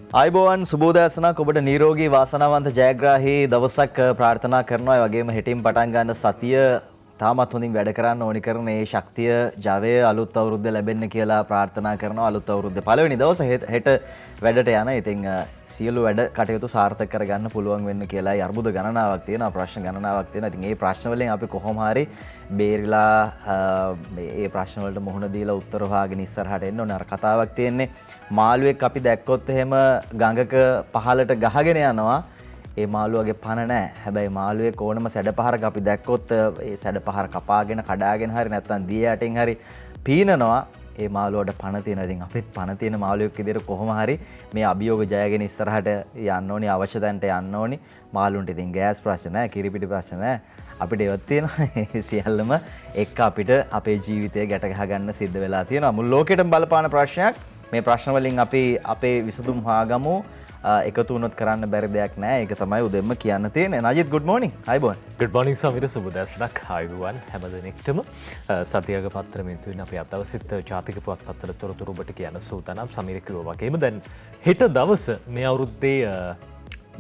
අයිබෝවන් සුබෝදෑසනක් ඔබට නිරෝගී වාසනාවන්ත ජයග්‍රාහී දවසක් ප්‍රාර්ථනා කරනවා. ඒ වගේම හෙටින් පටන් ගන්න සතිය තාමත් හොඳින් වැඩ කරන්න ඕනි කරන මේ ශක්තිය ජවය අලුත් අවුරුද්ද ලැබෙන්න කියලා ප්‍රාර්ථනා කරනවා. අලුත් අවුරුද්දේ පළවෙනි දවස හෙට වැඩට යන. ඉතින් සියලු වැඩ කටයුතු සාර්ථක කරගන්න පුළුවන් වෙන්න කියලායි. අර්බුද ගණනාවක් තියෙනවා, ප්‍රශ්න ගණනාවක් තියෙනවා. ඉතින් මේ ප්‍රශ්න වලින් අපි කොහොම හරි බේරිලා මේ ප්‍රශ්න වලට මුහුණ දීලා උත්තර හොයාගෙන ඉස්සරහට එන්න ඕනේ. අර කතාවක් තියෙන්නේ මාළුවෙක් අපි දැක්කොත් එහෙම ගඟක පහළට ගහගෙන යනවා. ඒ මාළුවගේ පණ නැහැ. හැබැයි මාළුවෙක් ඕනම සැඩපහරක අපි දැක්කොත් ඒ සැඩපහර කපාගෙන කඩාගෙන හරි නැත්නම් දිය යටින් හරි පීනනවා. ඒ මාළුවට පණ තියෙනවා. ඉතින් අපිත් පණ තියෙන මාළුවෙක් විදිහට කොහොම හරි මේ අභියෝග ජයගෙන ඉස්සරහට යන්න ඕනි, අවශ්‍ය තැනට යන්න ඕනි. මාළුන්ට ඉතින් ගෑස් ප්‍රශ්න නැහැ, කිරිපිටි ප්‍රශ්න නැහැ. අපිට ඒවත් තියෙනවා. සියල්ලම එක්ක අපිට අපේ ජීවිතය ගැට ගහ ගන්න සිද්ධ වෙලා තියෙනවා. මුළු ලෝකෙටම බලපාන ප්‍රශ්නයක්. මේ ප්‍රශ්න වලින් අපි අපේ විසඳුම් හොයාගමු. එකතු වුණොත් කරන්න බැරි දෙයක් නෑ. ඒක තමයි උදෙන්ම කියන්න තියෙන්නේ. Najith good morning. අයබෝන්. good morning Sameera සුබදැසනක්. ආයුබෝවන් හැමදෙනෙක්ටම. සතියක පත්‍රමෙන් තුන අපි අද දවසෙත් ජාතික පුවත්පත්වල තොරතුරු ඔබට කියන්න සූදානම්. සමීර කිව්වා වගේම දැන් හෙට දවස මේ අවුරුද්දේ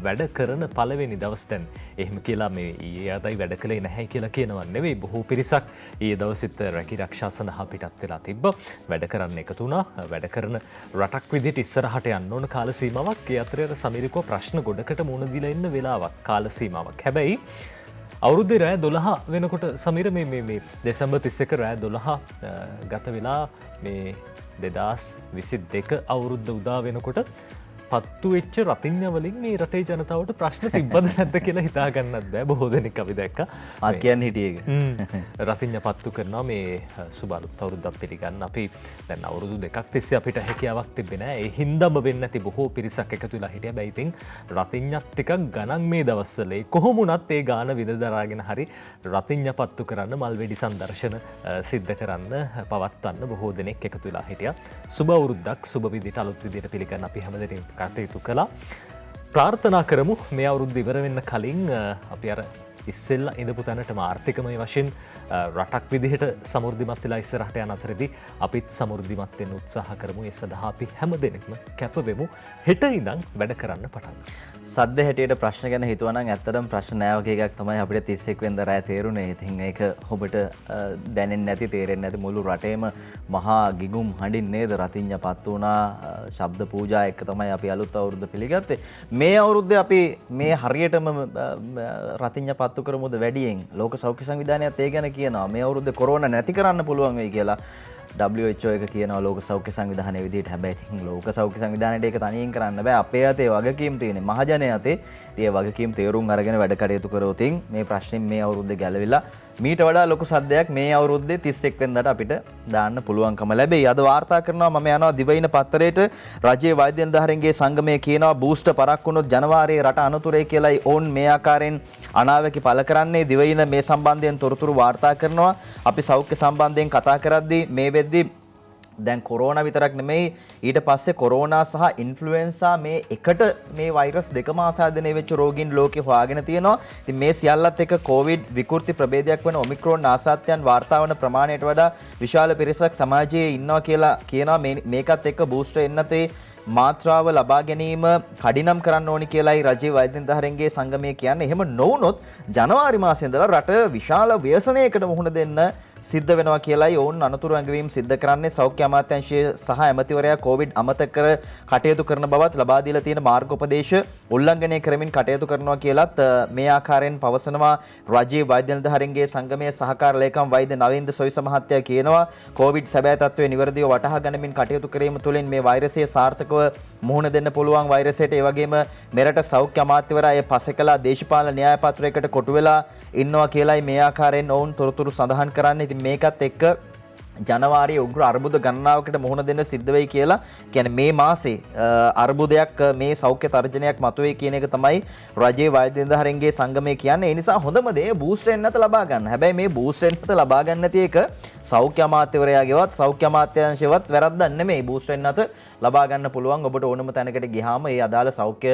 වැඩ කරන පළවෙනි දවස්. දැන් එහෙම කියලා මේ ඊයේ අදයි වැඩ කළේ නැහැ කියලා කියනවා නෙවෙයි. බොහෝ පිරිසක් ඊයේ දවසෙත් රැකී ආරක්ෂා සඳහා පිටත් වෙලා තිබ්බා. වැඩ කරන්න එකතු වුණා. වැඩ කරන රටක් විදිහට ඉස්සරහට යන්න ඕන කාල සීමාවක්. ඒ අතරේ අර සමීරකෝ ප්‍රශ්න ගොඩකට මුහුණ දීලා ඉන්න වෙලාවක් කාල සීමාවක්. හැබැයි අවුරුද්දේ රෑ 12 වෙනකොට සමීර මේ දෙසැම්බර් 31 රෑ 12 ගත වෙලා මේ 2022 අවුරුද්ද උදා වෙනකොට පත්තු වෙච්ච රතිඤ්ඤ වලින් මේ රටේ ජනතාවට ප්‍රශ්න තිබ්බද නැද්ද කියලා හිතා ගන්නත් බෑ. බොහෝ දෙනෙක් අපි දැක්කා. ආ කියන්න හිටියේ ඒක. රතිඤ්ඤ පත්තු කරනවා මේ සුබ අලුත් අවුරුද්දක් පිළිගන්න. අපි දැන් අවුරුදු දෙකක් තිස්සේ අපිට හැකියාවක් තිබ්බේ නෑ. ඒ හින්දාම වෙන්නේ නැති බොහෝ පිරිසක් එකතු වෙලා හිටියා. හැබැයි ඉතින් රතිඤ්ඤත් ටිකක් ගණන් මේ දවස්වල කොහොම වුණත් ඒ ගාන විඳ දරාගෙන හරි රතිඤ්ඤ පත්තු කරන්න මල් වෙඩි සංදර්ශන සිද්ධ කරන්න පවත්වන්න බොහෝ දෙනෙක් එකතු වෙලා හිටියා. සුබ අවුරුද්දක් සුබ විදිහට අලුත් විදිහට පිළිගන්න අපි හැමදෙනාම කටයුතු කළා. ප්‍රාර්ථනා කරමු මේ අවුරුද්ද ඉවර වෙන්න කලින් අපි අර ඉස්සෙල්ලා ඉඳපු තැනටම ආර්ථිකමය වශයෙන් රටක් විදිහට සමෘද්ධිමත් වෙලා ඉස්සරහට යන අතරේදී අපිත් සමෘද්ධිමත් වෙන්න උත්සාහ කරමු. ඒ සඳහා අපි හැමදෙනෙක්ම කැප වෙමු. හෙට ඉඳන් වැඩ කරන්න පටන් ගමු. සද්ද හැටියට ප්‍රශ්න ගැන හිතුවා නම් ඇත්තටම ප්‍රශ්න නෑ වගේ එකක් තමයි අපිට 31 වෙනිදා රෑ තේරුනේ. ඉතින් ඒක ඔබට දැනෙන්නේ නැති, තේරෙන්නේ නැති මුළු රටේම මහා ගිගුම් හඬින් නේද රතිඤ්ඤ පත් වුණා. ශබ්ද පූජා එක්ක තමයි අපි අලුත් අවුරුද්ද පිළිගත්තේ. මේ අවුරුද්දේ අපි මේ හරියටම රතිඤ්ඤ පත්තු කරමුද වැඩියෙන්. ලෝක සෞඛ්‍ය සංවිධානයත් ඒ ගැන කියනවා මේ අවුරුද්දේ කොරෝනා නැති කරන්න පුළුවන් වෙයි කියලා. WHO එක කියනවා ලෝක සෞඛ්‍ය සංවිධානයේ විදිහට. හැබැයි ඉතින් ලෝක සෞඛ්‍ය සංවිධානයට ඒක තනියෙන් කරන්න බෑ. අපේ අතේ වගකීම් තියෙන්නේ. මහජනයා අතේ. ඒ වගකීම් තේරුම් අරගෙන වැඩ කටයුතු කරොත් මේ ප්‍රශ්نين මේ අවුරුද්දේ ගැලවිලා මීට වඩා ලොකු සද්දයක් මේ අවුරුද්දේ 31 වෙනිදාට අපිට දාන්න පුළුවන්කම ලැබෙයි. අද වාර්තා කරනවා මම යනවා දිවයින පත්තරේට. රජයේ වෛද්‍ය නිලධාරීන්ගේ සංගමය කියනවා බූස්ටර් පරක් වුණොත් ජනවාරියේ රට අනතුරේ කියලායි ඔවුන් මේ ආකාරයෙන් අනාවැකි පළ කරන්නේ. දිවයින මේ සම්බන්ධයෙන් තොරතුරු වාර්තා කරනවා. අපි සෞඛ්‍ය සම්බන්ධයෙන් කතා කරද්දී මේ වෙද්දී දැන් කොරෝනා විතරක් නෙමෙයි ඊට පස්සේ කොරෝනා සහ ඉන්ෆ්ලුවෙන්සා මේ එකට මේ වෛරස් දෙකම ආසාදනය වෙච්ච රෝගීන් ලෝකේ හොයාගෙන තියෙනවා. ඉතින් මේ සියල්ලත් එක්ක කොවිඩ් විකෘති ප්‍රභේදයක් වෙන ඔමික්‍රෝන් ආසාත්‍යයන් වාර්තා වන ප්‍රමාණයට වඩා විශාල පිරිසක් සමාජයේ ඉන්නවා කියලා කියනවා. මේකත් එක්ක බූස්ටර් එන්නතේ මාත්‍රාව ලබා ගැනීම කඩිනම් කරන්න ඕනි කියලායි රජයේ වෛද්‍ය නිලධාරීන්ගේ සංගමය කියන්නේ. එහෙම නොවුනොත් ජනවාරි මාසයේ ඉඳලා රට විශාල ව්‍යසනයකට මුහුණ දෙන්න සිද්ධ වෙනවා කියලායි ඔවුන් අනතුරු ඇඟවීම් සිද්ධ කරන්නේ. සෞඛ්‍ය අමාත්‍යාංශය සහ ඇමතිවරයා කොවිඩ් අමතක කර කටයුතු කරන බවත් ලබා දීලා තියෙන මාර්ගෝපදේශ උල්ලංඝනය කරමින් කටයුතු කරනවා කියලත් මේ ආකාරයෙන් පවසනවා රජයේ වෛද්‍ය නිලධාරීන්ගේ සංගමයේ සහකාර ලේකම් වෛද්‍ය නවීන්ද සොයිස මහත්තයා කියනවා. කොවිඩ් සැබෑ තත්ත්වය නිවැරදිව වටහා ගනිමින් කටයුතු කිරීම තුළින් මේ වෛරසය සාර්ථකව මුහුණ දෙන්න පුළුවන් වෛරසයට. ඒ වගේම මෙරට සෞඛ්‍ය අමාත්‍යවරයා ඒ පසෙකලා දේශපාලන න්‍යාය පත්‍රයකට කොටු වෙලා ඉන්නවා කියලායි මේ ආකාරයෙන් ඔවුන් තොරතුරු සඳහන් කරන්නේ. ඉතින් මේකත් එක්ක ජනවාරියේ උග්‍ර අර්බුද ගණනාවකට මුහුණ දෙන්න සිද්ධ වෙයි කියලා කියන්නේ මේ මාසේ අර්බුදයක් මේ සෞඛ්‍ය තර්ජනයක් මතුවේ කියන එක තමයි රජයේ වෛද්‍ය නිලධාරීන්ගේ සංගමය කියන්නේ. ඒ නිසා හොඳම දේ බූස්ටර් එන්නත ලබා ගන්න. හැබැයි මේ බූස්ටර් එන්නත ලබා ගන්න නැති එක සෞඛ්‍ය අමාත්‍යවරයාගේවත් සෞඛ්‍ය අමාත්‍යාංශයවත් වැරද්දක් නෙමෙයි. බූස්ටර් එන්නත ලබා ගන්න පුළුවන්. ඔබට ඕනම තැනකට ගියාම ඒ අදාළ සෞඛ්‍ය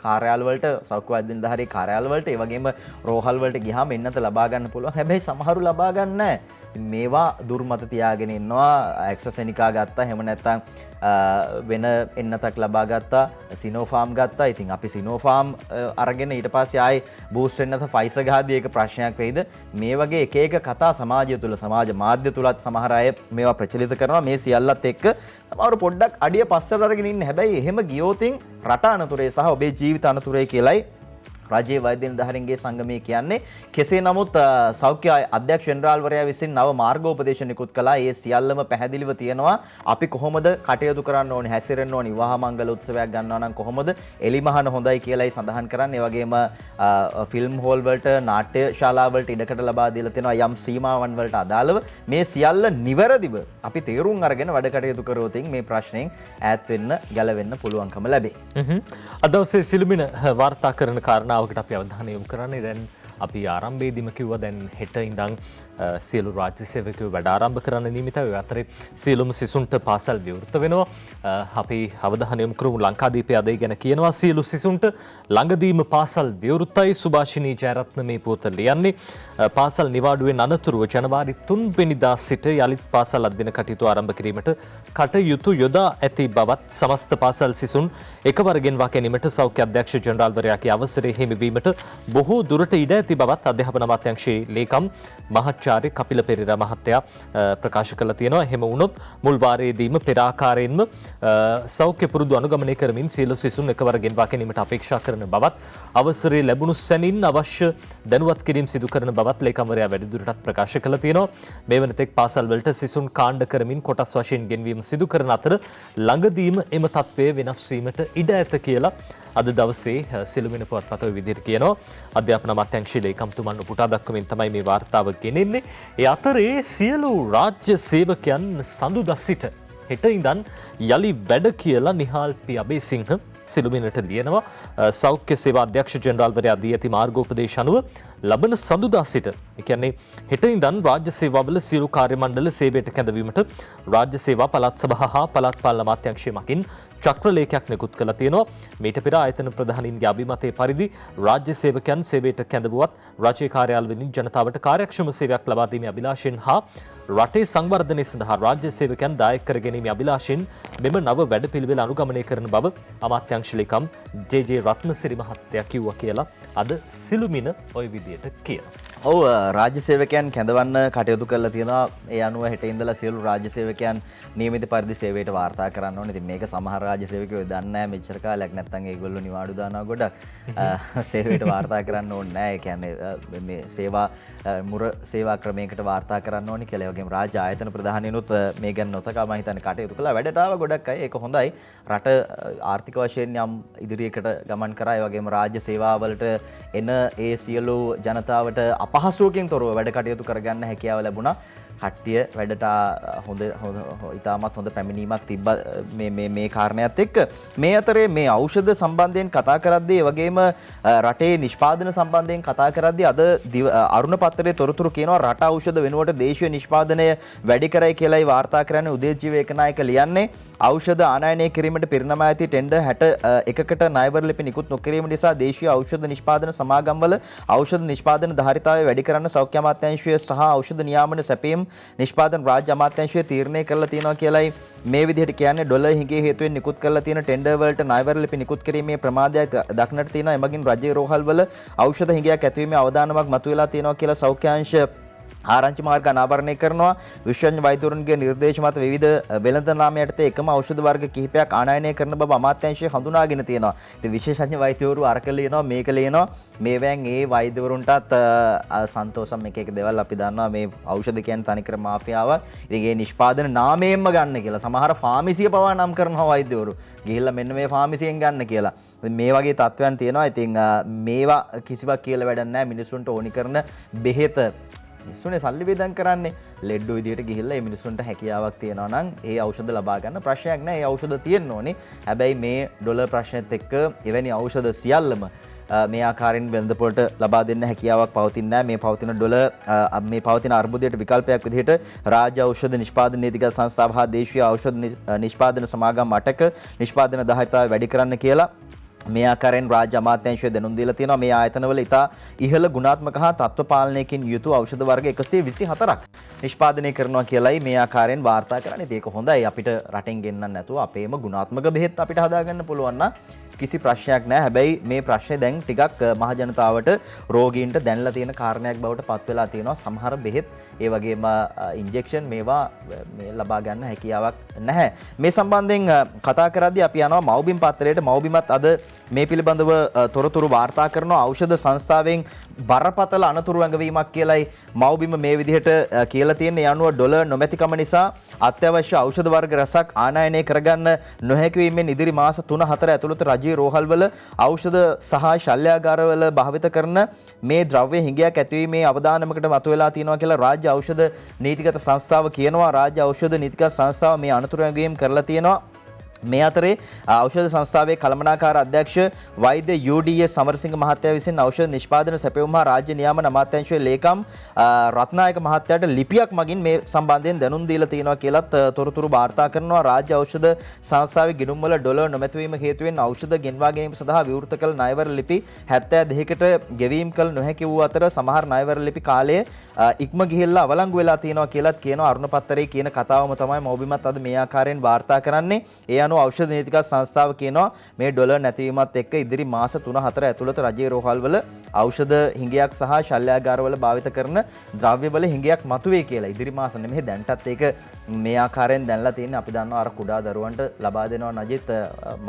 කාර්යාල වලට සෞඛ්‍ය වෛද්‍ය නිලධාරී කාර්යාල වලට ඒ වගේම රෝහල් වලට ගියාම එන්නත ලබා ගන්න පුළුවන්. හැබැයි සමහරු ලබා ගන්න නැහැ. මේවා දුර්මත තියාගෙන ඉන්නවා. ඇක්ස්ට්‍රාසෙනිකා ගත්තා. එහෙම නැත්නම් වෙන එන්නතක් ලබා ගත්තා. සිනෝෆාම් ගත්තා. ඉතින් අපි සිනෝෆාම් අරගෙන ඊට පස්සේ ආයේ බූස්ට් වෙන්නත ෆයිසර් ගහද්දී ඒක ප්‍රශ්නයක් වෙයිද? මේ වගේ එක එක කතා සමාජය තුල සමාජ මාධ්‍ය තුලත් සමහර අය මේවා ප්‍රචලිත කරනවා. මේ සියල්ලත් එක්ක සමහර පොඩ්ඩක් අඩිය පස්සට අරගෙන ඉන්නේ. හැබැයි එහෙම ගියොතින් රට අනතුරේ සහ ඔබේ ජීවිත අනතුරේ කියලයි රජයේ වෛද්‍ය නිලධාරීන්ගේ සංගමය කියන්නේ. කෙසේ නමුත් සෞඛ්‍ය අධ්‍යක්ෂ ජෙනරාල්වරයා විසින් නව මාර්ගෝපදේශ නිකුත් කළා. ඒ සියල්ලම පැහැදිලිව තියෙනවා. අපි කොහොමද කටයුතු කරන්න ඕනේ, හැසිරෙන්න ඕනේ, විවාහ මංගල උත්සවයක් ගන්නවා නම් කොහොමද එලිමහන හොඳයි කියලායි සඳහන් කරන්නේ. ඒ වගේම ෆිල්ම් හෝල් වලට, නාට්‍ය ශාලා වලට ඉඩකඩ ලබා දීලා තියෙනවා යම් සීමාවන් වලට අදාළව. මේ සියල්ල නිවැරදිව අපි තේරුම් අරගෙන වැඩ කටයුතු කරොත් මේ ප්‍රශ්නෙන් ඈත් වෙන්න, ගැලවෙන්න පුළුවන්කම ලැබේ. අද දවසේ සිළුමිණ වාර්තා කරන කාරණාවකට අපි අවධානය යොමු කරන්නේ දැන් අපි ආරම්භයේදීම කිව්වා දැන් හෙට ඉඳන් සියලු රාජ්‍ය සේවකයෝ වැඩ ආරම්භ කරන්න නියමිතයි. ඒ අතරේ සියලුම සිසුන්ට පාසල් විවෘත වෙනවා. අපි අවධානය යොමු කරමු ලංකාදීපයේ අද ගැන කියනවා සියලු සිසුන්ට ළඟදීම පාසල් විවෘතයි. සුභාෂිනී ජයරත්න මේ පොත ලියන්නේ. පාසල් නිවාඩුවෙන් අනතුරුව ජනවාරි 3 වෙනිදා සිට යලිත් පාසල් අධ්‍යයන කටයුතු ආරම්භ කිරීමට කටයුතු යොදා ඇති බවත් සමස්ත පාසල් සිසුන් එකවර ගෙන්වා ගැනීමට සෞඛ්‍ය අධ්‍යක්ෂ ජෙනරාල්වරයාගේ අවසරය හිමිවීමට බොහෝ දුරට ඉඩ ඇති බවත් අධ්‍යාපන අමාත්‍යාංශයේ ලේකම් මහාචාර්ය කපිල පෙරේරා මහත්තයා ප්‍රකාශ කළා තියෙනවා. එහෙම වුණොත් මුල් වාරයේදීම පෙර ආකාරයෙන්ම සෞඛ්‍ය පුරුදු අනුගමනය කරමින් සියලු සිසුන් එකවර ගෙන්වා ගැනීමට අපේක්ෂා කරන බවත් අවසරය ලැබුණු සැනින් අවශ්‍ය දැනුවත් කිරීම සිදු කරන බවත් ලේකම්වරයා වැඩිදුරටත් ප්‍රකාශ කළා තියෙනවා. මේ වනතෙක් පාසල් වලට සිසුන් කාණ්ඩ කරමින් කොටස් වශයෙන් ගෙන්වීම සිදු කරන අතර ළඟදීම එම තත්ත්වය වෙනස් වීමට ඉඩ ඇත කියලා අද දවසේ සිළුමිණ පුවත්පත ඔය විදිහට කියනවා. අධ්‍යාපන අමාත්‍යාංශයේ ලේකම්තුමන් උපුටා දක්වමින් තමයි මේ වාර්තාව ගෙනෙන්නේ. ඒ අතරේ සියලු රාජ්‍ය සේවකයන් සඳුදා සිට හෙට ඉඳන් යලි වැඩ කියලා නිහාල් පී අබේසිංහ සිළුමිණට ලියනවා. සෞඛ්‍ය සේවා අධ්‍යක්ෂ ජෙනරාල්වරයා දී ඇති මාර්ගෝපදේශ අනුව ලබන සඳුදා සිට ඒ කියන්නේ හෙට ඉඳන් රාජ්‍ය සේවාවල සියලු කාර්ය මණ්ඩල සේවයට කැඳවීමට රාජ්‍ය සේවා පළාත් සභා හා පළාත් පාලන අමාත්‍යාංශය මගින් චක්‍රලේඛයක් නිකුත් කළා තියෙනවා. මීට පෙර ආයතන ප්‍රධානීන්ගේ අභිමතයේ පරිදි රාජ්‍ය සේවකයන් සේවයට කැඳවුවත් රාජ්‍ය කාර්යාලවලින් ජනතාවට කාර්යක්ෂම සේවයක් ලබා දීමේ අභිලාෂයෙන් හා රටේ සංවර්ධනය සඳහා රාජ්‍ය සේවකයන් දායක කර ගැනීමේ අභිලාෂයෙන් මෙම නව වැඩපිළිවෙල අනුගමනය කරන බව අමාත්‍යාංශ ලේකම් ජේ.ජේ. රත්නසිරි මහත්තයා කිව්වා කියලා අද සිළුමිණ ওই විදියට කියනවා. ඔව් රාජ්‍ය සේවකයන් කැඳවන්න කටයුතු කරලා තියෙනවා. ඒ අනුව හෙට ඉඳලා සියලු රාජ්‍ය සේවකයන් නියමිත පරිදි සේවයට වාර්තා කරන්න ඕනේ. ඉතින් මේක සමහර රාජ්‍ය සේවකයෝ දන්නේ නැහැ මෙච්චර කාලයක් නැත්නම් ඒගොල්ලෝ නිවාඩු දානවා ගොඩක්. සේවයට වාර්තා කරන්න ඕනේ නැහැ. ඒ කියන්නේ මේ සේවා මුර සේවා ක්‍රමයකට වාර්තා කරන්න ඕනේ කියලා. ඒ වගේම රාජ්‍ය ආයතන ප්‍රධානීනුත් මේ ගැන නොතකා මම හිතන්නේ කටයුතු කළා. වැඩට ආව ගොඩක් අය. ඒක හොඳයි. රට ආර්ථික වශයෙන් යම් ඉදිරියකට ගමන් කරා. ඒ වගේම රාජ්‍ය සේවාවලට එන ඒ සියලු ජනතාවට අපහසුවකින් තොරව වැඩ කටයුතු කරගන්න හැකියාව ලැබුණා. කට්ටිය වැඩට ඉතාමත් හොඳ පැමිණීමක් තිබ්බ මේ කාරණයත් එක්ක. මේ අතරේ මේ ඖෂධ සම්බන්ධයෙන් කතා කරද්දී ඒ වගේම රටේ නිෂ්පාදන සම්බන්ධයෙන් කතා කරද්දී අද අරුණ පත්තරේ තොරතුරු කියනවා රට ඖෂධ වෙනුවට දේශීය නිෂ්පාදනය වැඩි කරයි කියලායි වාර්තා කරන්නේ උදේජීව ඒකනායක ලියන්නේ. ඖෂධ ආනයනය කිරීමට පිරිනමා ඇති ටෙන්ඩර් 61කට ණයවර ලිපි නිකුත් නොකිරීම නිසා දේශීය ඖෂධ නිෂ්පාදන සමාගම්වල ඖෂධ නිෂ්පාදන ධාරිතාවය වැඩි කරන්න සෞඛ්‍ය අමාත්‍යාංශය සහ ඖෂධ නියාමන සැපීම් නිෂ්පාදන රාජ්‍ය අමාත්‍යාංශය තීරණය කරලා තියෙනවා කියලායි මේ විදිහට කියන්නේ. ඩොලර් හිඟේ හේතුවෙන් නිකුත් කරලා තියෙන ටෙන්ඩර් වලට ණයවර ලිපි නිකුත් කිරීමේ ප්‍රමාදයක් දක්නට තියෙනවා. එමගින් රජයේ රෝහල් වල ඖෂධ හිඟයක් ඇතිවීමේ අවදානමක් මතුවලා තියෙනවා කියලා සෞඛ්‍යාංශ ආරංචි මාර්ග අනාවරණය කරනවා. විශ්වඥ වෛද්‍යවරුන්ගේ නිර්දේශ මත විවිධ වෙළඳ නාම යටතේ එකම ඖෂධ වර්ග කිහිපයක් ආනයනය කරන බව අමාත්‍යාංශය හඳුනාගෙන තියෙනවා. ඉතින් විශේෂඥ වෛද්‍යවරු අරක ලියනවා මේක ලියනවා. මේවෙන් ඒ වෛද්‍යවරුන්ටත් සන්තෝෂම් එක දේවල් අපි දන්නවා මේ ඖෂධ කියන්නේ තනිකර මාෆියාවක්. ඉතින් ඒ නිෂ්පාදන නාමයෙන්ම ගන්න කියලා. සමහර ෆාමසිය පවා නම් කරනවා වෛද්‍යවරු. ගිහිල්ලා මෙන්න මේ ෆාමසියෙන් ගන්න කියලා. මේ වගේ තත්ත්වයන් තියෙනවා. ඉතින් මේවා කිසිවක් කියලා වැඩක් නැහැ. මිනිසුන්ට ඕනි කරන බෙහෙත මිනිස්සුනේ සල්ලි වේදන් කරන්නේ ලෙඩ විදියට ගිහිල්ලා මේ මිනිස්සුන්ට හැකියාවක් තියෙනවා නම් ඒ ඖෂධ ලබා ගන්න ප්‍රශ්නයක් නැහැ. ඒ ඖෂධ තියෙන්න ඕනේ. හැබැයි මේ ඩොලර් ප්‍රශ්නෙත් එක්ක එවැනි ඖෂධ සියල්ලම මේ ආකාරයෙන් වෙළඳපොළට ලබා දෙන්න හැකියාවක් පවතින්නේ නැහැ. මේ පවතින ඩොලර් මේ පවතින අර්බුදයට විකල්පයක් විදිහට රාජ්‍ය ඖෂධ නිෂ්පාදන නීතිගත සංස්ථාව හා දේශීය ඖෂධ නිෂ්පාදන සමාගම් 8ක නිෂ්පාදන ධාරිතාවය වැඩි කරන්න කියලා මේ ආකාරයෙන් රාජ්‍ය අමාත්‍යාංශය දැනුම් දීලා තියෙනවා මේ ආයතනවල ඉතා ඉහළ ගුණාත්මක හා තත්ත්ව පාලනයකින් යුතු ඖෂධ වර්ග 124ක් නිෂ්පාදනය කරනවා කියලායි මේ ආකාරයෙන් වාර්තා කරන්නේ. ඒක හොඳයි. අපිට රටෙන් ගෙන්නන්න නැතුව අපේම ගුණාත්මක බෙහෙත් අපිට හදාගන්න පුළුවන් නම් කිසි ප්‍රශ්නයක් නැහැ. හැබැයි මේ ප්‍රශ්නේ දැන් ටිකක් මහ ජනතාවට රෝගීන්ට දැනලා තියෙන කාරණයක් බවට පත් වෙලා තියෙනවා. සමහර බෙහෙත් ඒ වගේම ඉන්ජෙක්ෂන් මේවා මේ ලබා ගන්න හැකියාවක් නැහැ. මේ සම්බන්ධයෙන් කතා කරද්දී අපි යනවා මව්බිම් පත්තරයට. මව්බිමත් අද මේ පිළිබඳව තොරතුරු වාර්තා කරනවා. ඖෂධ සංස්ථාවෙන් බරපතල අනතුරු ඇඟවීමක් කියලයි මව්බිම මේ විදිහට කියලා තියෙන්නේ. යනුව ඩොලර් නොමැතිකම නිසා අත්‍යවශ්‍ය ඖෂධ වර්ග රසක් ආනයනය කරගන්න නොහැකි වීමෙන් ඉදිරි මාස 3-4 ඇතුළත රජයේ රෝහල්වල ඖෂධ සහ ශල්‍යාගාරවල භාවිත කරන මේ ද්‍රව්‍ය හිඟයක් ඇතිවීමේ අවදානමකට මතුවලා තියෙනවා කියලා රාජ්‍ය ඖෂධ නීතිගත සංස්ථාව කියනවා. රාජ්‍ය ඖෂධ නීතිගත සංස්ථාව මේ අනතුරු ඇඟවීම් කරලා තියෙනවා. මේ අතරේ ඖෂධ සංස්ථාවේ කළමනාකාර අධ්‍යක්ෂ වෛද්‍ය යූ.ඩී.එස්. සමරසිංහ මහත්තයා විසින් ඖෂධ නිෂ්පාදන සැපයුම් හා රාජ්‍ය නියාමන අමාත්‍යාංශයේ ලේකම් රත්නායක මහත්තයාට ලිපියක් මගින් මේ සම්බන්ධයෙන් දැනුම් දීලා තියෙනවා කියලත් තොරතුරු වාර්තා කරනවා. රාජ්‍ය ඖෂධ සංස්ථාවේ ගිණුම්වල ඩොලර් නොමැතිවීම හේතුවෙන් ඖෂධ ගෙන්වා ගැනීම සඳහා විවෘත කළ ණයවර ලිපි 72කට ගෙවීම් කළ නොහැකි වූ අතර සමහර ණයවර ලිපි කාලය ඉක්ම ගිහිල්ලා අවලංගු වෙලා තියෙනවා කියලත් කියනවා. අරුණ පත්තරේ කියන කතාවම තමයි මව්බිමත් අද මේ ආකාරයෙන් වාර්තා කරන්නේ. ඒ අනුව ඖෂධ නීතිගත සංස්ථාව කියනවා මේ ඩොලර් නැතිවීමත් එක්ක ඉදිරි මාස 3-4 ඇතුළත රජයේ රෝහල්වල ඖෂධ හිඟයක් සහ ශල්‍යාගාරවල භාවිත කරන ද්‍රව්‍යවල හිඟයක් මතුවේ කියලා. ඉදිරි මාස නෙමෙයි දැන්ටත් ඒක මේ ආකාරයෙන් දැන්ලා තියෙන්නේ. අපි දන්නවා අර කුඩා දරුවන්ට ලබා දෙනවා නජිත්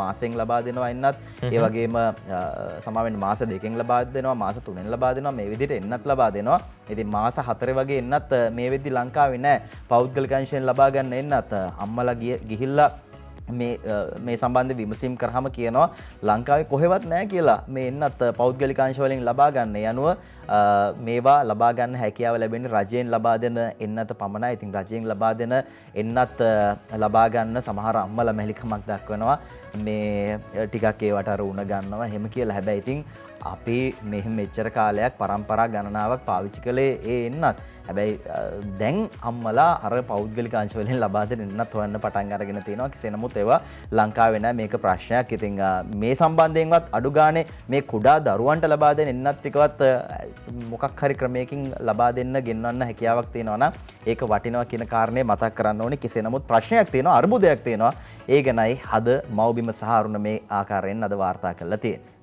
මාසෙන් ලබා දෙනවා එන්නත් ඒ වගේම සමාවෙන්න මාස 2කින් ලබා දෙනවා මාස 3න් ලබා දෙනවා මේ විදිහට එන්නත් ලබා දෙනවා. ඉතින් මාස 4 වගේ එන්නත් මේ වෙද්දි ලංකාවේ නැහැ. පෞද්ගලික අංශයෙන් ලබා ගන්න එන්නත් අම්මලා ගිහිල්ලා මේ සම්බන්ධ විමසීම් කරාම කියනවා ලංකාවේ කොහෙවත් නැහැ කියලා මේ එන්නත් පෞද්ගලික අංශ වලින් ලබා ගන්න. යනුව මේවා ලබා ගන්න හැකියාව ලැබෙන්නේ රජයෙන් ලබා දෙන එන්නත පමණයි. ඉතින් රජයෙන් ලබා දෙන එන්නත් ලබා ගන්න සමහර අම්මලා මැලිකමක් දක්වනවා. මේ ටිකක් ඒවට අර උණ ගන්නවා එහෙම කියලා. හැබැයි ඉතින් අපි මෙච්චර කාලයක් පරම්පරා ගණනාවක් පාවිච්චි කළේ ඒ එන්නත්. හැබැයි දැන් අම්මලා අර පෞද්ගලික අංශ වලින් ලබා දෙන එන්නත් හොයන්න පටන් අරගෙන තියෙනවා. කෙසේ නමුත් ඒවා ලංකාවේ නැහැ. මේක ප්‍රශ්නයක්. ඉතින් මේ සම්බන්ධයෙන්වත් අඩු ගානේ මේ කුඩා දරුවන්ට ලබා දෙන එන්නත් ටිකවත් මොකක් හරි ක්‍රමයකින් ලබා දෙන්න ගෙන්වන්න හැකියාවක් තියෙනවා නම් ඒක වටිනවා කියන කාරණේ මතක් කරන්න ඕනේ. කෙසේ නමුත් ප්‍රශ්නයක් තියෙනවා, අර්බුදයක් තියෙනවා. ඒ ගැනයි අද මව්බිම සහ අරුණ මේ ආකාරයෙන් අද වාර්තා කරලා තියෙන්නේ.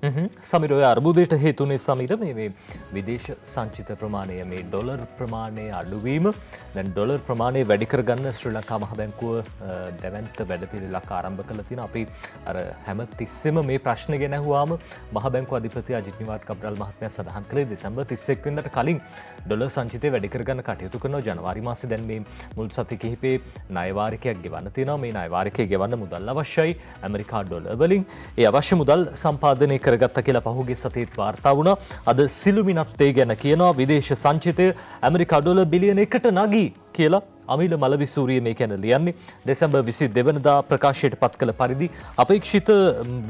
සමිර ඔය අර්බුදයට හේතුනේ සමිර මේ විදේශ සංචිත ප්‍රමාණය මේ ඩොලර් ප්‍රමාණය අඩුවීම දැන් ඩොලර් ප්‍රමාණය වැඩි කරගන්න ශ්‍රී ලංකා මහ බැංකුව දැවැන්ත වැඩපිළිවෙලක් ආරම්භ කළා තියෙනවා. අපි අර හැම තිස්සෙම මේ ප්‍රශ්නේ ගැන අහුවාම මහ බැංකුව අධිපති අජිත් නිවාඩ් කබ්‍රල් මහත්මයා සඳහන් කළේ දෙසැම්බර් 31 වෙනිදාට කලින් ඩොලර් සංචිතය වැඩි කරගන්න කටයුතු කරනවා. ජනවාරි මාසේ දැන් මේ මුල් සති කිහිපේ ණය වාරිකයක් ගෙවන්න තියෙනවා. මේ ණය වාරිකය ගෙවන්න මුදල් අවශ්‍යයි ඇමරිකා ඩොලර් වලින්. ඒ අවශ්‍ය මුදල් සම්පාදනය කරගත්ත කියලා පහුගිය සතියේත් වාර්තා වුණා. අද සිළුමිණත් ඒ ගැන කියනවා විදේශ සංචිතය ඇමරිකා ඩොලර් බිලියන 1කට නගී කියලා අමිල මලවිසූරිය මේ ගැන ලියන්නේ. දෙසැම්බර් 22 වෙනිදා ප්‍රකාශයට පත් කළ පරිදි අපේක්ෂිත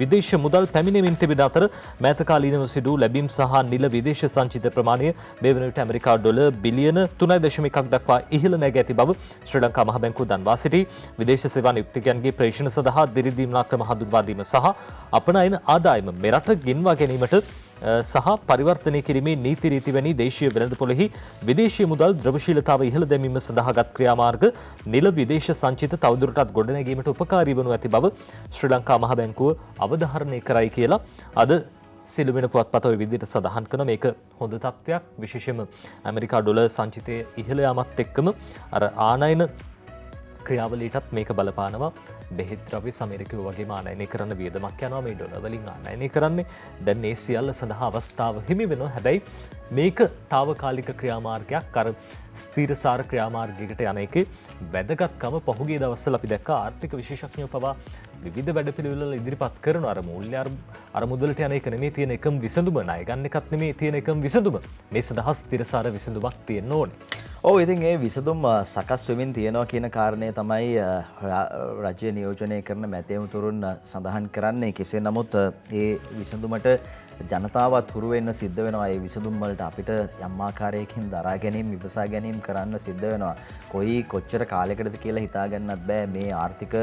විදේශ මුදල් පැමිණෙමින් තිබෙන අතර මෑත කාලීනව සිදු ලැබීම් සහ නිල විදේශ සංචිත ප්‍රමාණය මේ වන විට ඇමරිකා ඩොලර් බිලියන 3.1ක් දක්වා ඉහළ නැග ඇති බව ශ්‍රී ලංකා මහ බැංකුව දන්වා සිටී. විදේශ සේවා නියුක්තිකයන්ගේ ප්‍රේෂණ සඳහා දිරිදීම් ක්‍රම හඳුන්වා දීම සහ අපනයන ආදායම මෙරට ගෙන්වා ගැනීමට සහ පරිවර්තනය කිරීමේ නීති රීති වැනි දේශීය වෙළඳපොළෙහි විදේශීය මුදල් ද්‍රවශීලතාව ඉහළ දැමීම සඳහාගත් ක්‍රියාමාර්ග නිල විදේශ සංචිත තවදුරටත් ගොඩනැගීමට උපකාරී වනු ඇති බව ශ්‍රී ලංකා මහ බැංකුව අවධාරණය කරයි කියලා අද සිළුමිණ පුවත්පත ඔය විදිහට සඳහන් කරන මේක හොඳ තත්ත්වයක්. විශේෂයෙන්ම ඇමරිකා ඩොලර් සංචිතයේ ඉහළ යාමත් එක්කම අර ආනයන ක්‍රියාවලියටත් මේක බලපානවා. බෙහෙත් ද්‍රව්‍ය ඇමරිකාව වගේම ආනයනය කරන්න වියදමක් යනවා. මේ ඩොලර් වලින් ආනයනය කරන්නේ. දැන් මේ සියල්ල සඳහා අවස්ථාව හිමි වෙනවා. හැබැයි මේක తాවකාලික ක්‍රියාමාර්ගයක්. අර ස්ථීරසාර ක්‍රියාමාර්ගයකට යන එකේ වැදගත්කම පහුගිය දවස්වල අපි දැක්කා. ආර්ථික විශේෂඥයෝ පවා විවිධ වැඩපිළිවෙළ ඉදිරිපත් කරන අර මූල්‍ය අර මුදලට යන එක නෙමෙයි තියෙන එකම විසඳුම. ණය ගන්න එකත් නෙමෙයි තියෙන එකම විසඳුම. මේ සඳහා ස්ථීරසාර විසඳුමක් තියෙන්න ඕනේ. ඔව් ඉතින් ඒ විසඳුම් සකස් වෙමින් තියෙනවා කියන කාරණය තමයි රජය නියෝජනය කරන මැතිවතුරුන් සඳහන් කරන්නේ. කෙසේ නමුත් ඒ විසඳුමට ජනතාවත් හුරු වෙන්න සිද්ධ වෙනවා. ඒ විසඳුම් වලට අපිට යම් ආකාරයකින් දරා ගැනීම විපසා ගැනීම කරන්න සිද්ධ වෙනවා. කොච්චර කාලයකටද කියලා හිතා ගන්නත් බෑ. මේ ආර්ථික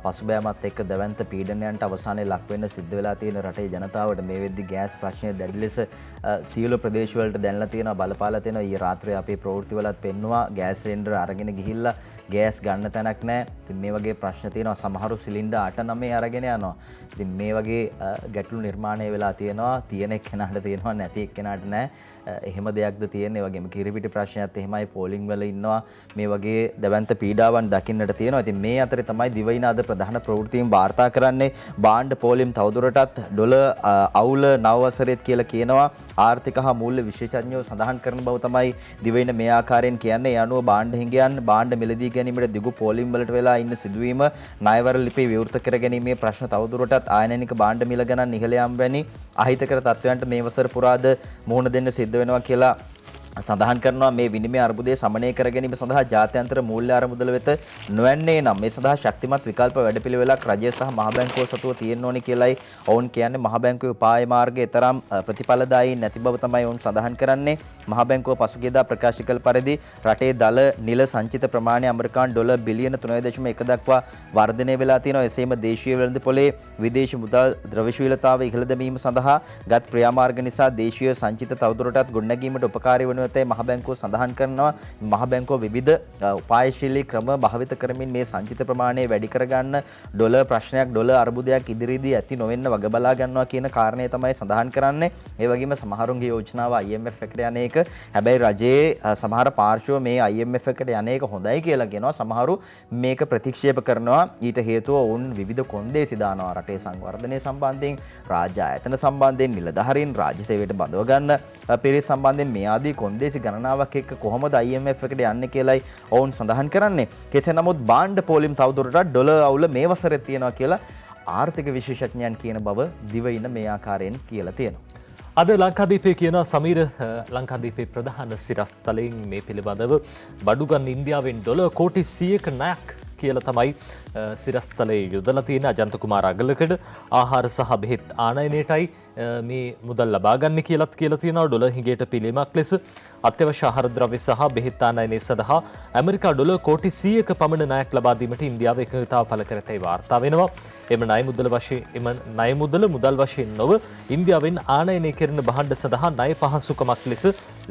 පසුබෑමත් එක්ක දැවැන්ත පීඩනයන්ට අවසානයේ ලක් වෙන්න සිද්ධ වෙලා තියෙන රටේ ජනතාවට මේ වෙද්දි ගෑස් ප්‍රශ්නය දැඩි ලෙස සියලු ප්‍රදේශවලට දැනලා තියෙනවා, බලපාලා තියෙනවා. ඊයේ රාත්‍රියේ අපේ ප්‍රවෘත්තිවලත් පෙන්නවා ගෑස් සිලින්ඩර් අරගෙන ගිහිල්ලා ගෑස් ගන්න තැනක් නැහැ. ඉතින් මේ වගේ ප්‍රශ්න තියෙනවා. සමහරු සිලින්ඩර් 8-9 අරගෙන යනවා. ඉතින් මේ වගේ ගැටලු නිර්මාණය වෙලා තියෙනවා. තියෙන එක්කෙනාට තියෙනවා, නැති එක්කෙනාට නැහැ. එහෙම දෙයක්ද තියෙන්නේ. ඒ වගේම කිරිපිටි ප්‍රශ්නයත් එහෙමයි. පෝලිං වල ඉන්නවා. මේ වගේ දැවැන්ත පීඩාවන් දකින්නට තියෙනවා. ඉතින් මේ අතරේ තමයි දිවයින අද ප්‍රධාන ප්‍රවෘත්තීන් වාර්තා කරන්නේ. බාණ්ඩ පෝලිම් තවදුරටත් ඩොලර් අවුල නව වසරේත් කියලා කියනවා. ආර්ථික හා මූල්‍ය විශේෂඥයෝ සඳහන් කරන බව තමයි දිවයින මේ ආකාරයෙන් කියන්නේ. ඒ අනුව බාණ්ඩ හිඟයන් බාණ්ඩ මිලදී ගැනීමට දිගු පෝලිම් වලට වෙලා ඉන්න සිදුවීම, ණයවර ලිපි විවෘත කර ගැනීමේ ප්‍රශ්න තවදුරටත් ආයනනික බාණ්ඩ මිල ගණන් ඉහළ යාම වැනි අහිතකර තත්ත්වයන්ට මේ වසර පුරාද මුහුණ දෙන්න සිද්ධ වෙනවා කියලා සඳහන් කරනවා. මේ විනිමය අර්බුදය සමනය කර ගැනීම සඳහා ජාත්‍යන්තර මූල්‍ය අරමුදල වෙත නොවන්නේ නම් මේ සඳහා ශක්තිමත් විකල්ප වැඩපිළිවෙලක් රජය සහ මහ බැංකුව සතුව තියෙන්න ඕනි කියලයි ඔවුන් කියන්නේ. මහ බැංකුවේ උපාය මාර්ගයේ තරම් ප්‍රතිඵලදායී නැති බව තමයි ඔවුන් සඳහන් කරන්නේ. මහ බැංකුව පසුගියදා ප්‍රකාශ කළ පරිදි රටේ දල නිල සංචිත ප්‍රමාණය ඇමරිකානු ඩොලර් බිලියන 3.1 දක්වා වර්ධනය වෙලා තියෙනවා. එසේම දේශීය වෙළඳපොලේ විදේශ මුදල් ද්‍රව්‍යශීලතාව ඉහළ දැමීම සඳහා ගත් ක්‍රියාමාර්ග නිසා දේශීය සංචිත තවදුරටත් ගොඩනැගීමට උපකාරී වනු ඇතැයි මහ බැංකුව සඳහන් කරනවා. මහ බැංකුව විවිධ උපායශීලී ක්‍රම භාවිත කරමින් මේ සංචිත ප්‍රමාණය වැඩි කරගන්න, ඩොලර් ප්‍රශ්නයක්, ඩොලර් අර්බුදයක් ඉදිරියේදී ඇති නොවෙන්න වග බලා ගන්නවා කියන කාරණය තමයි සඳහන් කරන්නේ. ඒ වගේම සමහරුන්ගේ යෝජනාව IMF එකට යන එක. හැබැයි රජයේ සමහර පාර්ශ්ව මේ IMF එකට යන එක හොඳයි කියලා කියනවා. සමහරු මේක ප්‍රතික්ෂේප කරනවා. ඊට හේතුව ඔවුන් විවිධ කොන්දේසි දානවා. රටේ සංවර්ධනය සම්බන්ධයෙන්, රාජ්‍ය ආයතන සම්බන්ධයෙන්, නිලධාරීන් රාජ්‍ය සේවයට බඳව ගන්න පිරිස් සම්බන්ධයෙන් මේ ආදී කොන්දේසි ගණනාවක් එක්ක කොහොමද IMF එකට යන්නේ කියලායි ඔවුන් සඳහන් කරන්නේ. කෙසේ නමුත් බාණ්ඩ පෝලිම් තවදුරටත් ඩොලර් අවුල මේ වසරේ තියෙනවා කියලා ආර්ථික විශේෂඥයන් කියන බව දිවයින මේ ආකාරයෙන් කියලා තියෙනවා. අද ලංකාදීපේ කියන සමීර ලංකාදීපේ ප්‍රධාන සිරස්තලයෙන් මේ පිළිබඳව බඩුගන්න ඉන්දියාවෙන් ඩොලර් කෝටි 100ක ණයක් කියලා තමයි සිරස්තලයේ යොදලා තියෙන අජන්ත කුමාර අගලකඩ ආහාර සහ බෙහෙත් ආනයනයටයි මේ මුදල් ලබා ගන්න කියලාත් කියලා තියෙනවා. ඩොලර් හිඟයට පිළිමක් ලෙස අත්‍යවශ්‍ය ආහාර ද්‍රව්‍ය සහ බෙහෙත් ආනයනය සඳහා ඇමරිකා ඩොලර් කෝටි 100ක පමණ ණයක් ලබා දීමට ඉන්දියාව එකඟතාව පළ කර ඇතැයි වාර්තා වෙනවා. එම ණය මුදල මුදල් වශයෙන් නොව ඉන්දියාවෙන් ආනයනය කරන භාණ්ඩ සඳහා ණය පහසුකමක් ලෙස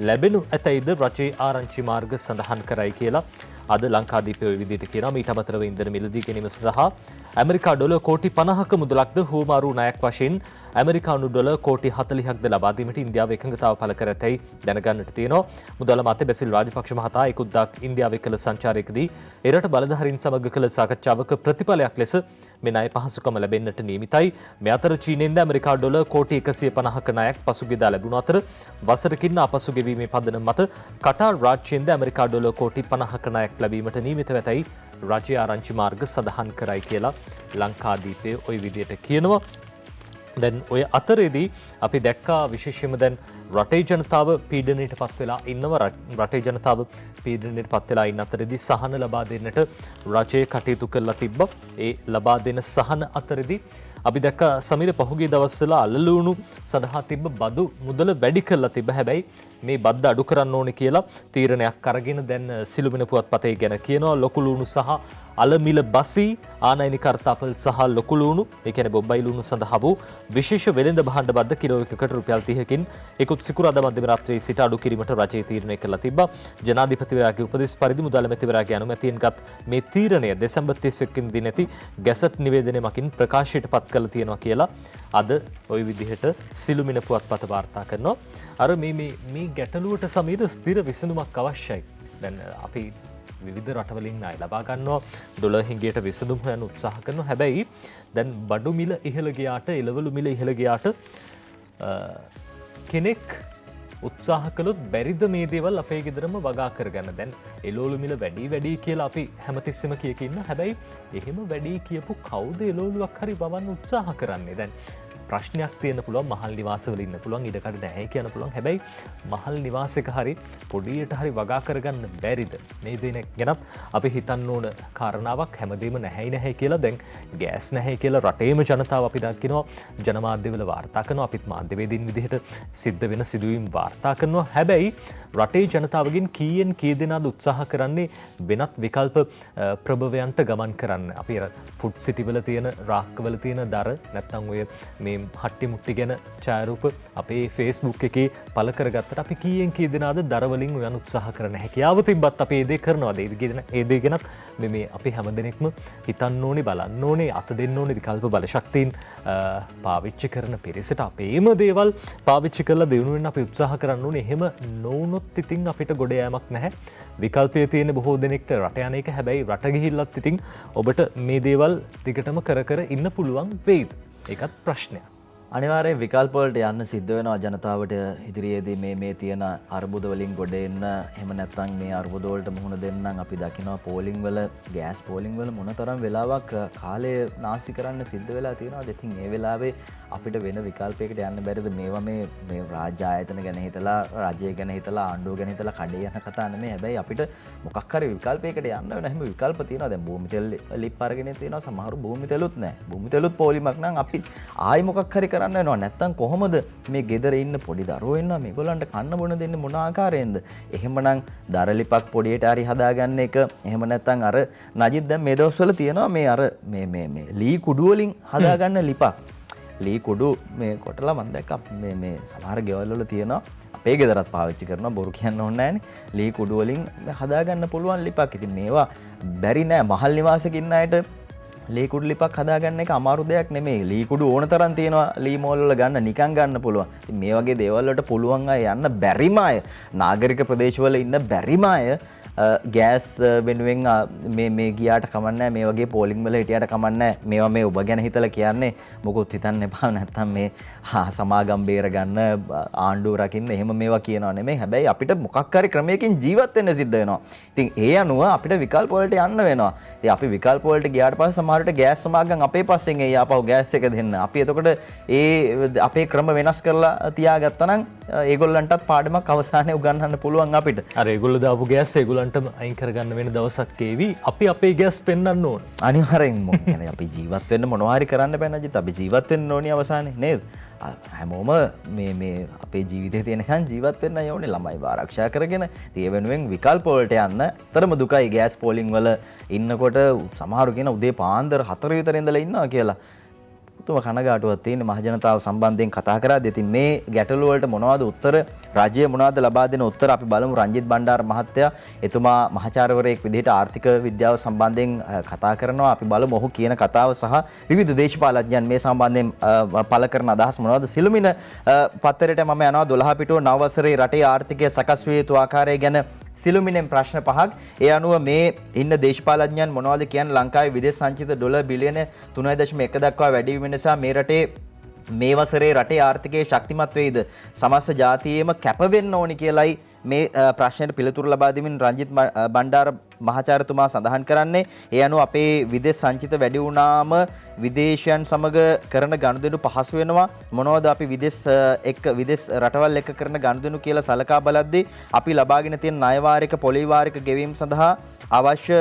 ලැබෙනු ඇතැයිද රජයේ ආරංචි මාර්ග සඳහන් කරයි කියලා අද ලංකාදීපය ඔය විදිහට කියනවා. මීට අමතරව ඉන්ධන මිලදී ගැනීම සඳහා ඇමරිකා ඩොලර් කෝටි 50ක මුදලක්ද හුවමාරු ණයක් වශයෙන් ඇමරිකානු ඩොලර් කෝටි 40ක්ද ලබා දීමට ඉන්දියාව එකඟතාව පළ කර ඇතැයි දැනගන්නට තියෙනවා. මුදල් අමාත්‍ය බැසිල් රාජපක්ෂ මහතා ඉකුත්දාක් ඉන්දියාවේ කළ සංචාරයකදී එරට බලධාරීන් සමග කළ සාකච්ඡාවක ප්‍රතිඵලයක් ලෙස මේ ණය පහසුකම ලැබෙන්නට නියමිතයි. මේ අතර චීනෙන්ද ඇමරිකා ඩොලර් කෝටි 150ක ණයක් පසුගියදා ලැබුණු අතර වසරකින් ආපසු ගෙවීමේ පදනම මත කටාර් රාජ්‍යයෙන්ද ඇමරිකා ඩොලර් කෝටි 50ක ණයක් ලැබීමට නියමිත වෙතයි රජය ආරංචි මාර්ග සඳහන් කරයි කියලා ලංකාදීපය ওই විදිහට කියනවා. දැන් ඔය අතරේදී අපි දැක්කා විශේෂයෙන්ම දැන් රටේ ජනතාව පීඩනයට පත් වෙලා ඉන්නවා. රටේ ජනතාව පීඩනයට පත් වෙලා ඉන්න අතරේදී සහන ලබා දෙන්නට රජය කටයුතු කරලා තිබ්බා. ඒ ලබා දෙන සහන අතරේදී අපි දැක්ක සමීර පහුගිය දවස්වල අලලුණු සඳහා තිබ්බ බදු මුදල වැඩි කරලා තිබ්බ. හැබැයි මේ බද්ද අඩු කරන්න ඕනේ කියලා තීරණයක් අරගෙන දැන් සිළුමිණ පුවත්පතේ ගැන කියනවා. ලොකු ලුණු සහ අලමිල බසී ආනයනික අර්ථාපල් සහ ලොකු ලුණු ඒ කියන්නේ බොබ්බයි ලුණු සඳහා වූ විශේෂ වෙළඳ භාණ්ඩ බද්ද කිලෝ එකකට රුපියල් 30කින් ඉකුත් සිකුරාදා මධ්‍යම රාත්‍රියේ සිට අඩු කිරීමට රජය තීරණය කළා තිබ්බා. ජනාධිපතිවරයාගේ උපදෙස් පරිදි මුදල් මැතිවරයාගේ අනුමැතියෙන්ගත් මේ තීරණය දෙසැම්බර් 31 වෙනි දිනේදී ගැසට් නිවේදනය මගින් ප්‍රකාශයට පත් කළ තියෙනවා කියලා අද ওই විදිහට සිළුමිණ පුවත්පත වාර්තා කරනවා. අර මේ ගැටලුවට සමීර ස්ථිර විසඳුමක් අවශ්‍යයි. දැන් අපි විවිධ රටවලින් ණය ලබා ගන්නවා. ඩොලර් හිඟයට විසඳුම් හොයන්න උත්සාහ කරනවා. හැබැයි දැන් බඩු මිල ඉහළ ගියාට, එළවලු මිල ඉහළ ගියාට කෙනෙක් උත්සාහ කළොත් බැරිද මේ දේවල් අපේ ගෙදරම වගා කරගන්න. දැන් එළවලු මිල වැඩි කියලා අපි හැමතිස්සෙම කියක ඉන්න. හැබැයි එහෙම වැඩි කියපු කවුද එළවලුවක් හරි බවන්න උත්සාහ කරන්නේ? දැන් ප්‍රශ්නයක් තියෙන පුළුවන් මහල් නිවාසවල ඉන්න පුළුවන් ඉඩකඩ නැහැ කියන්න පුළුවන් හැබැයි මහල් නිවාසයක හරි පොඩියට හරි වගා කරගන්න බැරිද මේ දෙන ගැනත් අපි හිතන්න ඕන කාරණාවක් හැමදේම නැහැ කියලා දැන් ගෑස් නැහැ කියලා රටේම ජනතාව අපි දකිනවා ජනමාධ්‍යවල වාර්තා කරනවා අපිත් මාධ්‍යවේදීන් විදිහට සිද්ධ වෙන සිදුවීම් වාර්තා කරනවා හැබැයි රටේ ජනතාවගෙන් කීයෙන් කී දෙනාද උත්සාහ කරන්නේ වෙනත් විකල්ප ප්‍රභවයන්ට ගමන් කරන්න අපි ෆුඩ් සිටිවල තියෙන රාක්කවල තියෙන දර නැත්තම් ඔය මේ හට්ටි මුට්ටි ගැන ඡායාරූප අපේ Facebook එකේ පළ කරගත්තට අපි කීයෙන් කී දෙනාද දරවලින් උයන් උත්සාහ කරන්න හැකියාව තිබ්බත් අපි ඒ දේ කරනවාද ඒ දේ ගැනත් මේ අපි හැමදෙනෙක්ම හිතන්න ඕනේ බලන්න ඕනේ අත දෙන්න ඕනේ විකල්ප බලශක්තියින් පාවිච්චි කරන පිරිසට අපේම දේවල් පාවිච්චි කරලා දිනු වෙන අපි උත්සාහ කරන්න ඕනේ එහෙම නොවුනොත් ඉතින් අපිට ගොඩ යෑමක් නැහැ විකල්පය තියෙන බොහෝ දෙනෙක්ට රට යන එක හැබැයි රට ගිහිල්ලත් ඉතින් ඔබට මේ දේවල් දිගටම කර කර ඉන්න පුළුවන් වෙයිද ඒකත් ප්‍රශ්නයක් අනිවාර්යෙන් විකල්ප වලට යන්න සිද්ධ වෙනවා ජනතාවට ඉදිරියේදී මේ තියෙන අර්බුද වලින් ගොඩ එන්න එහෙම නැත්නම් මේ අර්බුද වලට මුහුණ දෙන්න අපි දකිනවා පෝලිං වල ගෑස් පෝලිං වල මොනතරම් වෙලාවක් කාලය නාස්ති කරන්න සිද්ධ වෙලා තියෙනවද ඉතින් ඒ වෙලාවේ අපිට වෙන විකල්පයකට යන්න බැරිද මේවා මේ රාජ්‍ය ආයතන ගැන හිතලා රජය ගැන හිතලා ආණ්ඩුව ගැන හිතලා කඩේ යන කතා නෙමෙයි හැබැයි අපිට මොකක් හරි විකල්පයකට යන්න වෙන හැම විකල්ප තියෙනවා දැන් භූමි තෙල් ලිප් අරගෙන තියෙනවා සමහරු භූමි තෙලුත් නැහැ භූමි තෙලුත් පෝලිමක් නම් අපි ආයි මොකක් හරි කරන්න වෙනවා නැත්තම් කොහොමද මේ ගෙදර ඉන්න පොඩි දරුවෝ ඉන්නවා මේගොල්ලන්ට කන්න බොන දෙන්නේ මොන ආකාරයෙන්ද එහෙමනම් දර ලිපක් පොඩියට හරි හදාගන්න එක එහෙම නැත්තම් අර නජිත් දැන් මේ දවස්වල තියෙනවා මේ අර මේ ලී කුඩු වලින් හදාගන්න ලිපක් ලී කුඩු මේ කොටලා මම දැක්කා මේ සමහර ගෙවල් වල තියෙනවා අපේ ගෙදරත් පාවිච්චි කරනවා බොරු කියන්න ඕනේ නැහැනේ ලී කුඩු වලින් හදාගන්න පුළුවන් ලිපක් ඉතින් මේවා බැරි නෑ මහල් නිවාසයක ඉන්න අයට ලී කුඩු ලිපක් හදාගන්න එක අමාරු දෙයක් නෙමෙයි. ලී කුඩු ඕන තරම් තියෙනවා ලී මෝල් වල ගන්න නිකන් ගන්න පුළුවන්. ඉතින් මේ වගේ දේවල් වලට පුළුවන් අය යන්න බැරිම අය නාගරික ප්‍රදේශවල ඉන්න බැරිම අය ගෑස් වෙනුවෙන් මේ ගියාට කමන්නේ මේ වගේ පෝලිං වල හිටියට කමන්නේ මේවා මේ ඔබ ගැන හිතලා කියන්නේ මොකොත් හිතන්න එපා නැත්තම් මේ සමාගම් බේර ගන්න ආණ්ඩුව රකින්න එහෙම මේවා කියනවා නෙමෙයි හැබැයි අපිට මොකක් හරි ක්‍රමයකින් ජීවත් වෙන්න සිද්ධ වෙනවා ඉතින් ඒ අනුව අපිට විකල්ප වලට යන්න වෙනවා ඉතින් අපි විකල්ප වලට ගියාට පස්සේ සමහරවිට ගෑස් සමාගම් අපේ පස්සෙන් එයි ආපහු ගෑස් එක දෙන්න අපි එතකොට අපේ ක්‍රම වෙනස් කරලා තියාගත්තා නම් ඒගොල්ලන්ටත් පාඩමක් අවසානයේ උගන්වන්න පුළුවන් අපිට අර ඒගොල්ලෝ දාපු ගෑස් ඒගොල්ලන්ටම අයින් කරගන්න වෙන දවසක් ඒවි අපි අපේ ගෑස් පෙන්වන්න ඕන අනිවාර්යෙන් මොකද අපි ජීවත් වෙන්න මොනවා හරි කරන්න බෑ නේද අපි ජීවත් වෙන්න ඕනි අවසානයේ නේද හැමෝම මේ අපේ ජීවිතේ තියෙනකන් ජීවත් වෙන්න ඕනේ ළමයි ආරක්ෂා කරගෙන ඒ වෙනුවෙන් විකල්ප වලට යන්න තරම දුකයි ගෑස් පෝලිං වල ඉන්නකොට සමහරු කියන උදේ පාන්දර 4 විතර ඉඳලා ඉන්නවා කියලා තුම කනගාටුවක් තියෙන මහජනතාව සම්බන්ධයෙන් කතා කරාදී. ඉතින් මේ ගැටලු වලට මොනවද උත්තර? රජය මොනවද ලබා දෙන උත්තර? අපි බලමු රංජිත් බණ්ඩාර මහත්තයා එතුමා මහාචාර්යවරයෙක් විදිහට ආර්ථික විද්‍යාව සම්බන්ධයෙන් කතා කරනවා. අපි බලමු ඔහු කියන කතාව සහ විවිධ දේශපාලඥයන් මේ සම්බන්ධයෙන් පළ කරන අදහස් මොනවද? සිළුමිණ පත්තරයට මම යනවා 12 පිටුව නව වසරේ රටේ ආර්ථිකය සකස් විය යුතු ආකාරය ගැන සිළුමිණෙන් ප්‍රශ්න 5ක්. ඒ අනුව මේ ඉන්න දේශපාලඥයන් මොනවද කියන්නේ? ලංකාවේ විදේශ සංචිත ඩොලර් බිලියන 3.1 දක්වා වැඩි වීම නිසා මේ රටේ මේ වසරේ රටේ ආර්ථිකය ශක්තිමත් වෙයිද? සමස්ත ජාතියේම කැප වෙන්න ඕනි කියලයි මේ ප්‍රශ්නයට පිළිතුරු ලබා දෙමින් රංජිත් බණ්ඩාර මහාචාර්යතුමා සඳහන් කරන්නේ. ඒ අනුව අපේ විදේශ සංචිත වැඩි වුණාම විදේශයන් සමග කරන ගනුදෙනු පහසු වෙනවා. මොනවද අපි විදේශ රටවල් එක්ක කරන ගනුදෙනු කියලා සලකා බලද්දී අපි ලබාගෙන තියෙන ණය වාරික පොලී වාරික ගෙවීම සඳහා අවශ්‍ය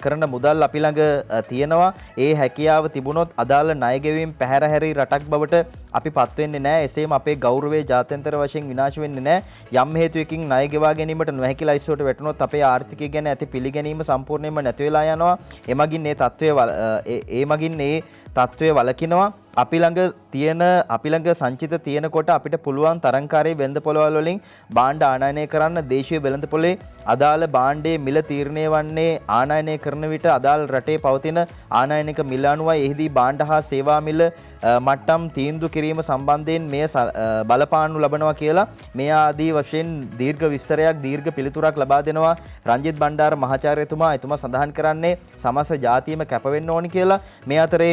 කරන මුදල් අපි ළඟ තියෙනවා. ඒ හැකියාව තිබුණොත් අදාළ ණය ගෙවීම පැහැරහැරි රටක් බවට අපි පත් වෙන්නේ නැහැ. එසේම අපේ ගෞරවය ජාත්‍යන්තර වශයෙන් විනාශ වෙන්නේ නැහැ. යම් හේතුවකින් ණය ගෙවා ගැනීමට නොහැකි ලයිස්තුවට වැටුණොත් අපේ ආර්ථිකය ගැන ඇති පිළිගැනීම සම්පූර්ණයෙන්ම නැති වෙලා යනවා. එමගින් මේ තත්ත්වය වලකිනවා. අපි ළඟ සංචිත තියෙනකොට අපිට පුළුවන් තරංකාරී වෙළඳ පොළවල් වලින් භාණ්ඩ ආනයනය කරන්න. දේශීය වෙළඳ පොලේ අදාළ භාණ්ඩයේ මිල තීරණය වන්නේ ආනයනය කරන විට අදාළ රටේ පවතින ආනයනික මිල අනුවයි. එහිදී භාණ්ඩ හා සේවා මිල මට්ටම් තීන්දුව කිරීම සම්බන්ධයෙන් මෙය බලපානු ලබනවා කියලා මේ ආදී වශයෙන් දීර්ඝ පිළිතුරක් ලබා දෙනවා රංජිත් බණ්ඩාර මහාචාර්යතුමා. එතුමා සඳහන් කරන්නේ සමස්ත ජාතියම කැප වෙන්න ඕනි කියලා. මේ අතරේ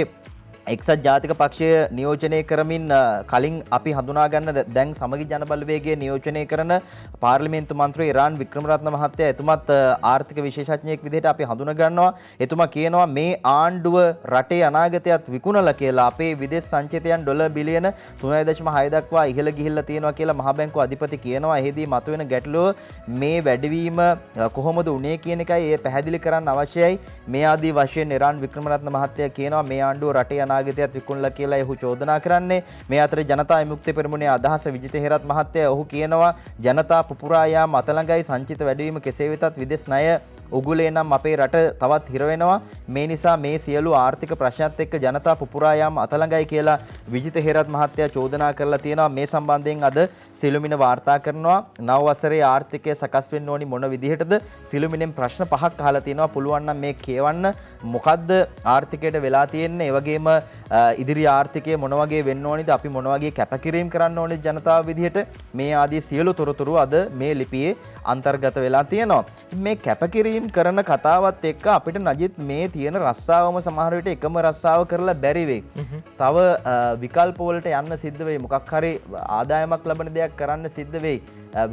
එක්සත් ජාතික පක්ෂය නියෝජනය කරමින් කලින් අපි හඳුනාගන්න දැන් සමගි ජන බලවේගය නියෝජනය කරන පාර්ලිමේන්තු මන්ත්‍රී ඉරාන් වික්‍රමරත්න මහත්තයා එතුමත් ආර්ථික විශේෂඥයෙක් විදිහට අපි හඳුනගන්නවා. එතුමා කියනවා මේ ආණ්ඩුව රටේ අනාගතයත් විකුණලා කියලා අපේ විදේශ සංචිතයන් ඩොලර් බිලියන 3.6 දක්වා ඉහළ ගිහිල්ලා තියෙනවා කියලා මහ බැංකුව අධිපති කියනවා. එහිදී මතුවෙන ගැටලුව මේ වැඩිවීම කොහොමද උනේ කියන එකයි ඒ පැහැදිලි කරන්න අවශ්‍යයි. මේ ආදී වශයෙන් ඉරාන් වික්‍රමරත්න මහත්තයා කියනවා මේ ආණ්ඩුව රටේ අනාගතයත් විකුණලා කියලා ඔහු චෝදනා කරන්නේ. මේ අතර ජනතා විමුක්ති පෙරමුණේ අදහස විජිත හේරත් මහත්තයා ඔහු කියනවා ජනතා පුපුරා යාම අතළඟයි සංචිත වැඩිවීම කෙසේ වෙතත් විදේශ ණය උගුලේ නම් අපේ රට තවත් හිර වෙනවා. මේ නිසා මේ සියලු ආර්ථික ප්‍රශ්නත් එක්ක ජනතා පුපුරා යාම අතළඟයි කියලා විජිත හේරත් මහත්තයා චෝදනා කරලා තියෙනවා. මේ සම්බන්ධයෙන් අද සිළුමිණ වාර්තා කරනවා. නව වසරේ ආර්ථිකය සකස් වෙන්න ඕනි මොන විදිහටද සිළුමිණෙන් ප්‍රශ්න 5ක් අහලා තියෙනවා. පුළුවන් නම් මේ කියවන්න මොකද්ද ආර්ථිකයට වෙලා තියෙන්නේ? ඒ වගේම ඉදිරි ආර්ථිකය මොන වගේ වෙන්න ඕනිද? අපි මොන වගේ කැපකිරීම කරන්න ඕනිද ජනතාව විදිහට? මේ ආදී සියලු තොරතුරු අද මේ ලිපියේ අන්තර්ගත වෙලා තියෙනවා. මේ කැපකිරීම කරන කතාවත් එක්ක අපිට නජිත් මේ තියෙන රස්සාවම සමහර විට එකම රස්සාව කරලා බැරි වෙයි. තව විකල්ප වලට යන්න සිද්ධ වෙයි. මොකක් හරි ආදායමක් ලබන දෙයක් කරන්න සිද්ධ වෙයි.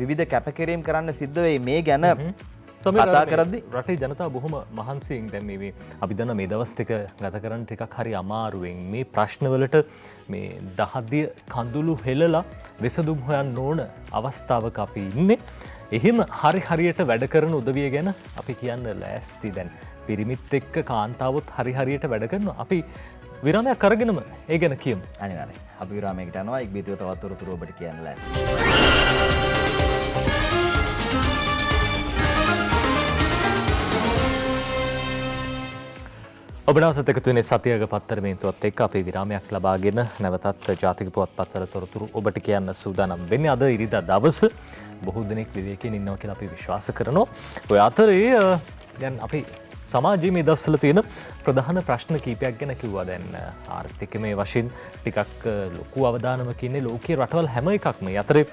විවිධ කැපකිරීම කරන්න සිද්ධ වෙයි. මේ ගැන කතා කරද්දී රටේ ජනතාව බොහොම මහන්සියෙන් දැන් මේ අපි දන්න මේ දවස් ටික ගත කරන්න ටිකක් හරි අමාරුවෙන් මේ ප්‍රශ්නවලට මේ දහදිය කඳුළු හෙලලා විසඳුම් හොයන්න ඕන අවස්ථාවක අපි ඉන්නේ. එහෙම හරියට වැඩ කරන උදවිය ගැන අපි කියන්න ලෑස්ති. දැන් පිරිමිත් එක්ක කාන්තාවොත් හරියට වැඩ කරනවා. අපි විරාමයක් කරගෙනම ඒ ගැන කියමු. අනිවාර්යයෙන්. අපි විරාමයකට යනවා. එක් බීතිව තවත් තොරතුරු ඔබට කියන්න ලෑස්ති. ඔබ නැවතත් එකතු වෙන්නේ සතියක පත්තරමේන්තුවත් එක්ක අපි විරාමයක් ලබාගෙන නැවතත් ජාතික පුවත්පත්වල තොරතුරු ඔබට කියන්න සූදානම් වෙන්නේ. අද ඉරිදා දවස බොහෝ දෙනෙක් විවේකයෙන් ඉන්නවා කියලා අපි විශ්වාස කරනවා. ඔය අතරේ දැන් අපි සමාජයේ මේ දවස්වල තියෙන ප්‍රධාන ප්‍රශ්න කීපයක් ගැන කිව්වා. දැන් ආර්ථිකමය වශයෙන් ටිකක් ලොකු අවධානමක් ඉන්නේ ලෝකයේ රටවල් හැම එකක්ම. ඒ අතරේ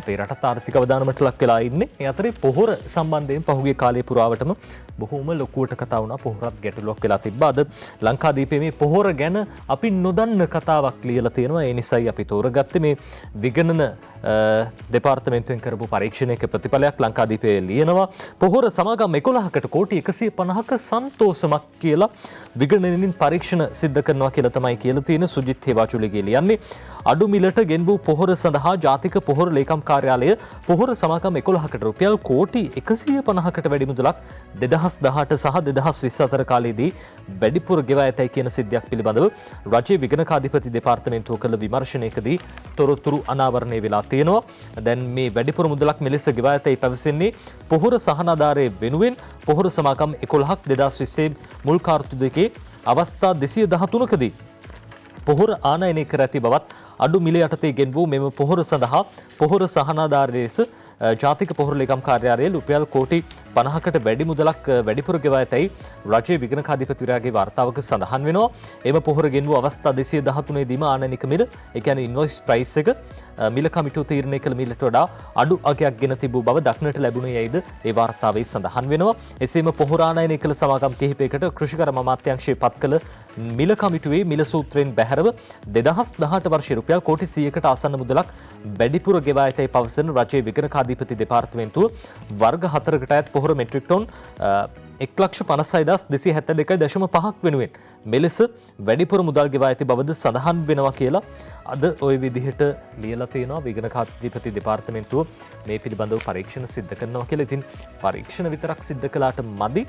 අපේ රටත් ආර්ථික අවධානමට ලක් වෙලා ඉන්නේ. ඒ අතරේ පොහොර සම්බන්ධයෙන් පහුගිය කාලය පුරාවටම බොහෝම ලොකුවට කතා වුණා. පොහොරත් ගැටලුවක් වෙලා තිබ්බා. අද ලංකාදීපේ මේ පොහොර ගැන අපි නොදන්න කතාවක් ලියලා තියෙනවා. ඒ නිසායි අපි තෝරගත්තේ මේ විගණන දෙපාර්තමේන්තුවෙන් කරපු පරීක්ෂණයක ප්‍රතිඵලයක් ලංකාදීපේ ලියනවා. පොහොර සමාගම් 11කට කෝටි 150ක සන්තෝෂමක් කියලා විගණනින් පරීක්ෂණ සිද්ධ කරනවා කියලා තමයි කියලා තියෙන සුජිත් හේවාචුලිගේ ලියන්නේ. අඩු මිලට ගෙන් වූ පොහොර සඳහා ජාතික පොහොර ලේකම් කාර්යාලය පොහොර සමාගම් 11කට රුපියල් කෝටි 150කට වැඩි මුදලක් 2018 සහ 2024 කාලයේදී වැඩිපුර ගෙවා ඇතයි කියන සිද්ධියක් පිළිබඳව රජයේ විගණකාධිපති දෙපාර්තමේන්තුව කළ විමර්ශනයකදී තොරතුරු අනාවරණය වෙලා තියෙනවා. දැන් මේ වැඩිපුර මුදලක් මෙලෙස ගෙවා ඇතයි පැවසෙන්නේ පොහොර සහනාධාරයේ වෙනුවෙන් පොහොර සමාගම් 11ක් 2020 මුල් කාර්තු දෙකේ අවස්ථා 213කදී පොහොර ආනයනය කර ඇති බවත් අඩු මිල යටතේ ගෙන් වූ මෙම පොහොර සඳහා පොහොර සහනාධාර ලෙස ජාතික පොහොර ලේකම් කාර්යාලයේ රුපියල් කෝටි 50කට වැඩි මුදලක් වැඩිපුර ගෙවා ඇතයි රජයේ විගණකාධිපතිවරයාගේ වාර්තාවක සඳහන් වෙනවා. එම පොහොර ගෙන් වූ අවස්ථා 213 දීම ආනයනික මිල, ඒ කියන්නේ ඉන්වොයිස් ප්‍රයිස් එක මිල කමිටුව තීරණය කළ මිලට වඩා අඩු අගයක් ගෙන තිබූ බව දක්නට ලැබුණේ යයිද ඒ වාර්තාවේ සඳහන් වෙනවා. එසේම පොහොර ආනයනය කළ සමාගම් කිහිපයකට කෘෂිකර්ම අමාත්‍යාංශයේ පත් කළ මිල කමිටුවේ මිල සූත්‍රයෙන් බැහැරව 2018 වර්ෂයේ රුපියල් කෝටි 100කට ආසන්න මුදලක් වැඩිපුර ගෙවා ඇතයි පවසන රජයේ විගණකාධිපති දෙපාර්තමේන්තුව වර්ග 4කට අයත් පොහොර මෙට්‍රික් ටොන් 1,56,272.5ක් වෙනුවෙන් මෙලෙස වැඩිපුර මුදල් ගෙවා ඇති බවද සඳහන් වෙනවා කියලා අද ওই විදිහට ලියලා තියෙනවා විගණකාධිපති දෙපාර්තමේන්තුව මේ පිළිබඳව පරීක්ෂණ සිද්ධ කරනවා කියලා. ඉතින් පරීක්ෂණ විතරක් සිද්ධ කළාට මදි.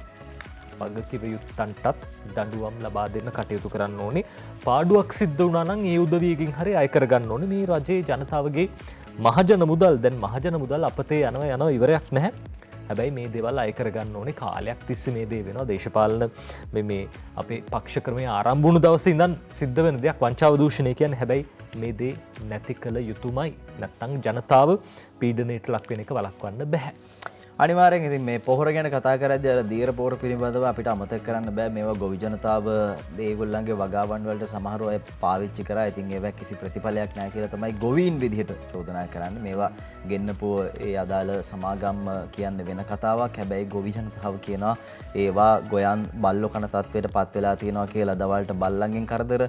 වගකිව යුත්තන්ටත් දඬුවම් ලබා දෙන්න කටයුතු කරන්න ඕනේ. පාඩුවක් සිද්ධ වුණා නම් ඒ උදවියකින් හරි අය කරගන්න ඕනේ. මේ රජයේ ජනතාවගේ මහජන මුදල් දැන් මහජන මුදල් අපතේ යනවා ඉවරයක් නැහැ. හැබැයි මේ දේවල් අය කරගන්න ඕනේ. කාලයක් තිස්සේ මේ දේ වෙනවා. දේශපාලන මේ අපේ පක්ෂ ක්‍රමයේ ආරම්භ වුණු දවසේ ඉඳන් සිද්ධ වෙන දෙයක් වංචාව දූෂණය කියන්නේ. හැබැයි මේ දේ නැති කළ යුතුමයි. නැත්නම් ජනතාව පීඩනයට ලක් වෙන එක වළක්වන්න බෑ. අනිවාර්යෙන් ඉතින් මේ පොහොර ගැන කතා කරද්දී අර දීර පොහොර පිළිබඳව අපිට අමතක කරන්න බෑ මේවා ගොවි ජනතාව ඒගොල්ලන්ගේ වගාවන් වලට සමහර අය පාවිච්චි කරා. ඉතින් ඒවා කිසි ප්‍රතිඵලයක් නැහැ කියලා තමයි ගොවීන් විදිහට චෝදනා කරන්නේ. මේවා ගෙන්නපු ඒ අදාළ සමාගම් කියන්නේ වෙන කතාවක්. හැබැයි ගොවි ජනතාව කියනවා ඒවා ගොයන් බල්ලෝ කන තත්වයට පත් වෙලා තියෙනවා කියලා. දවල්ට බල්ලන්ගෙන් කරදර,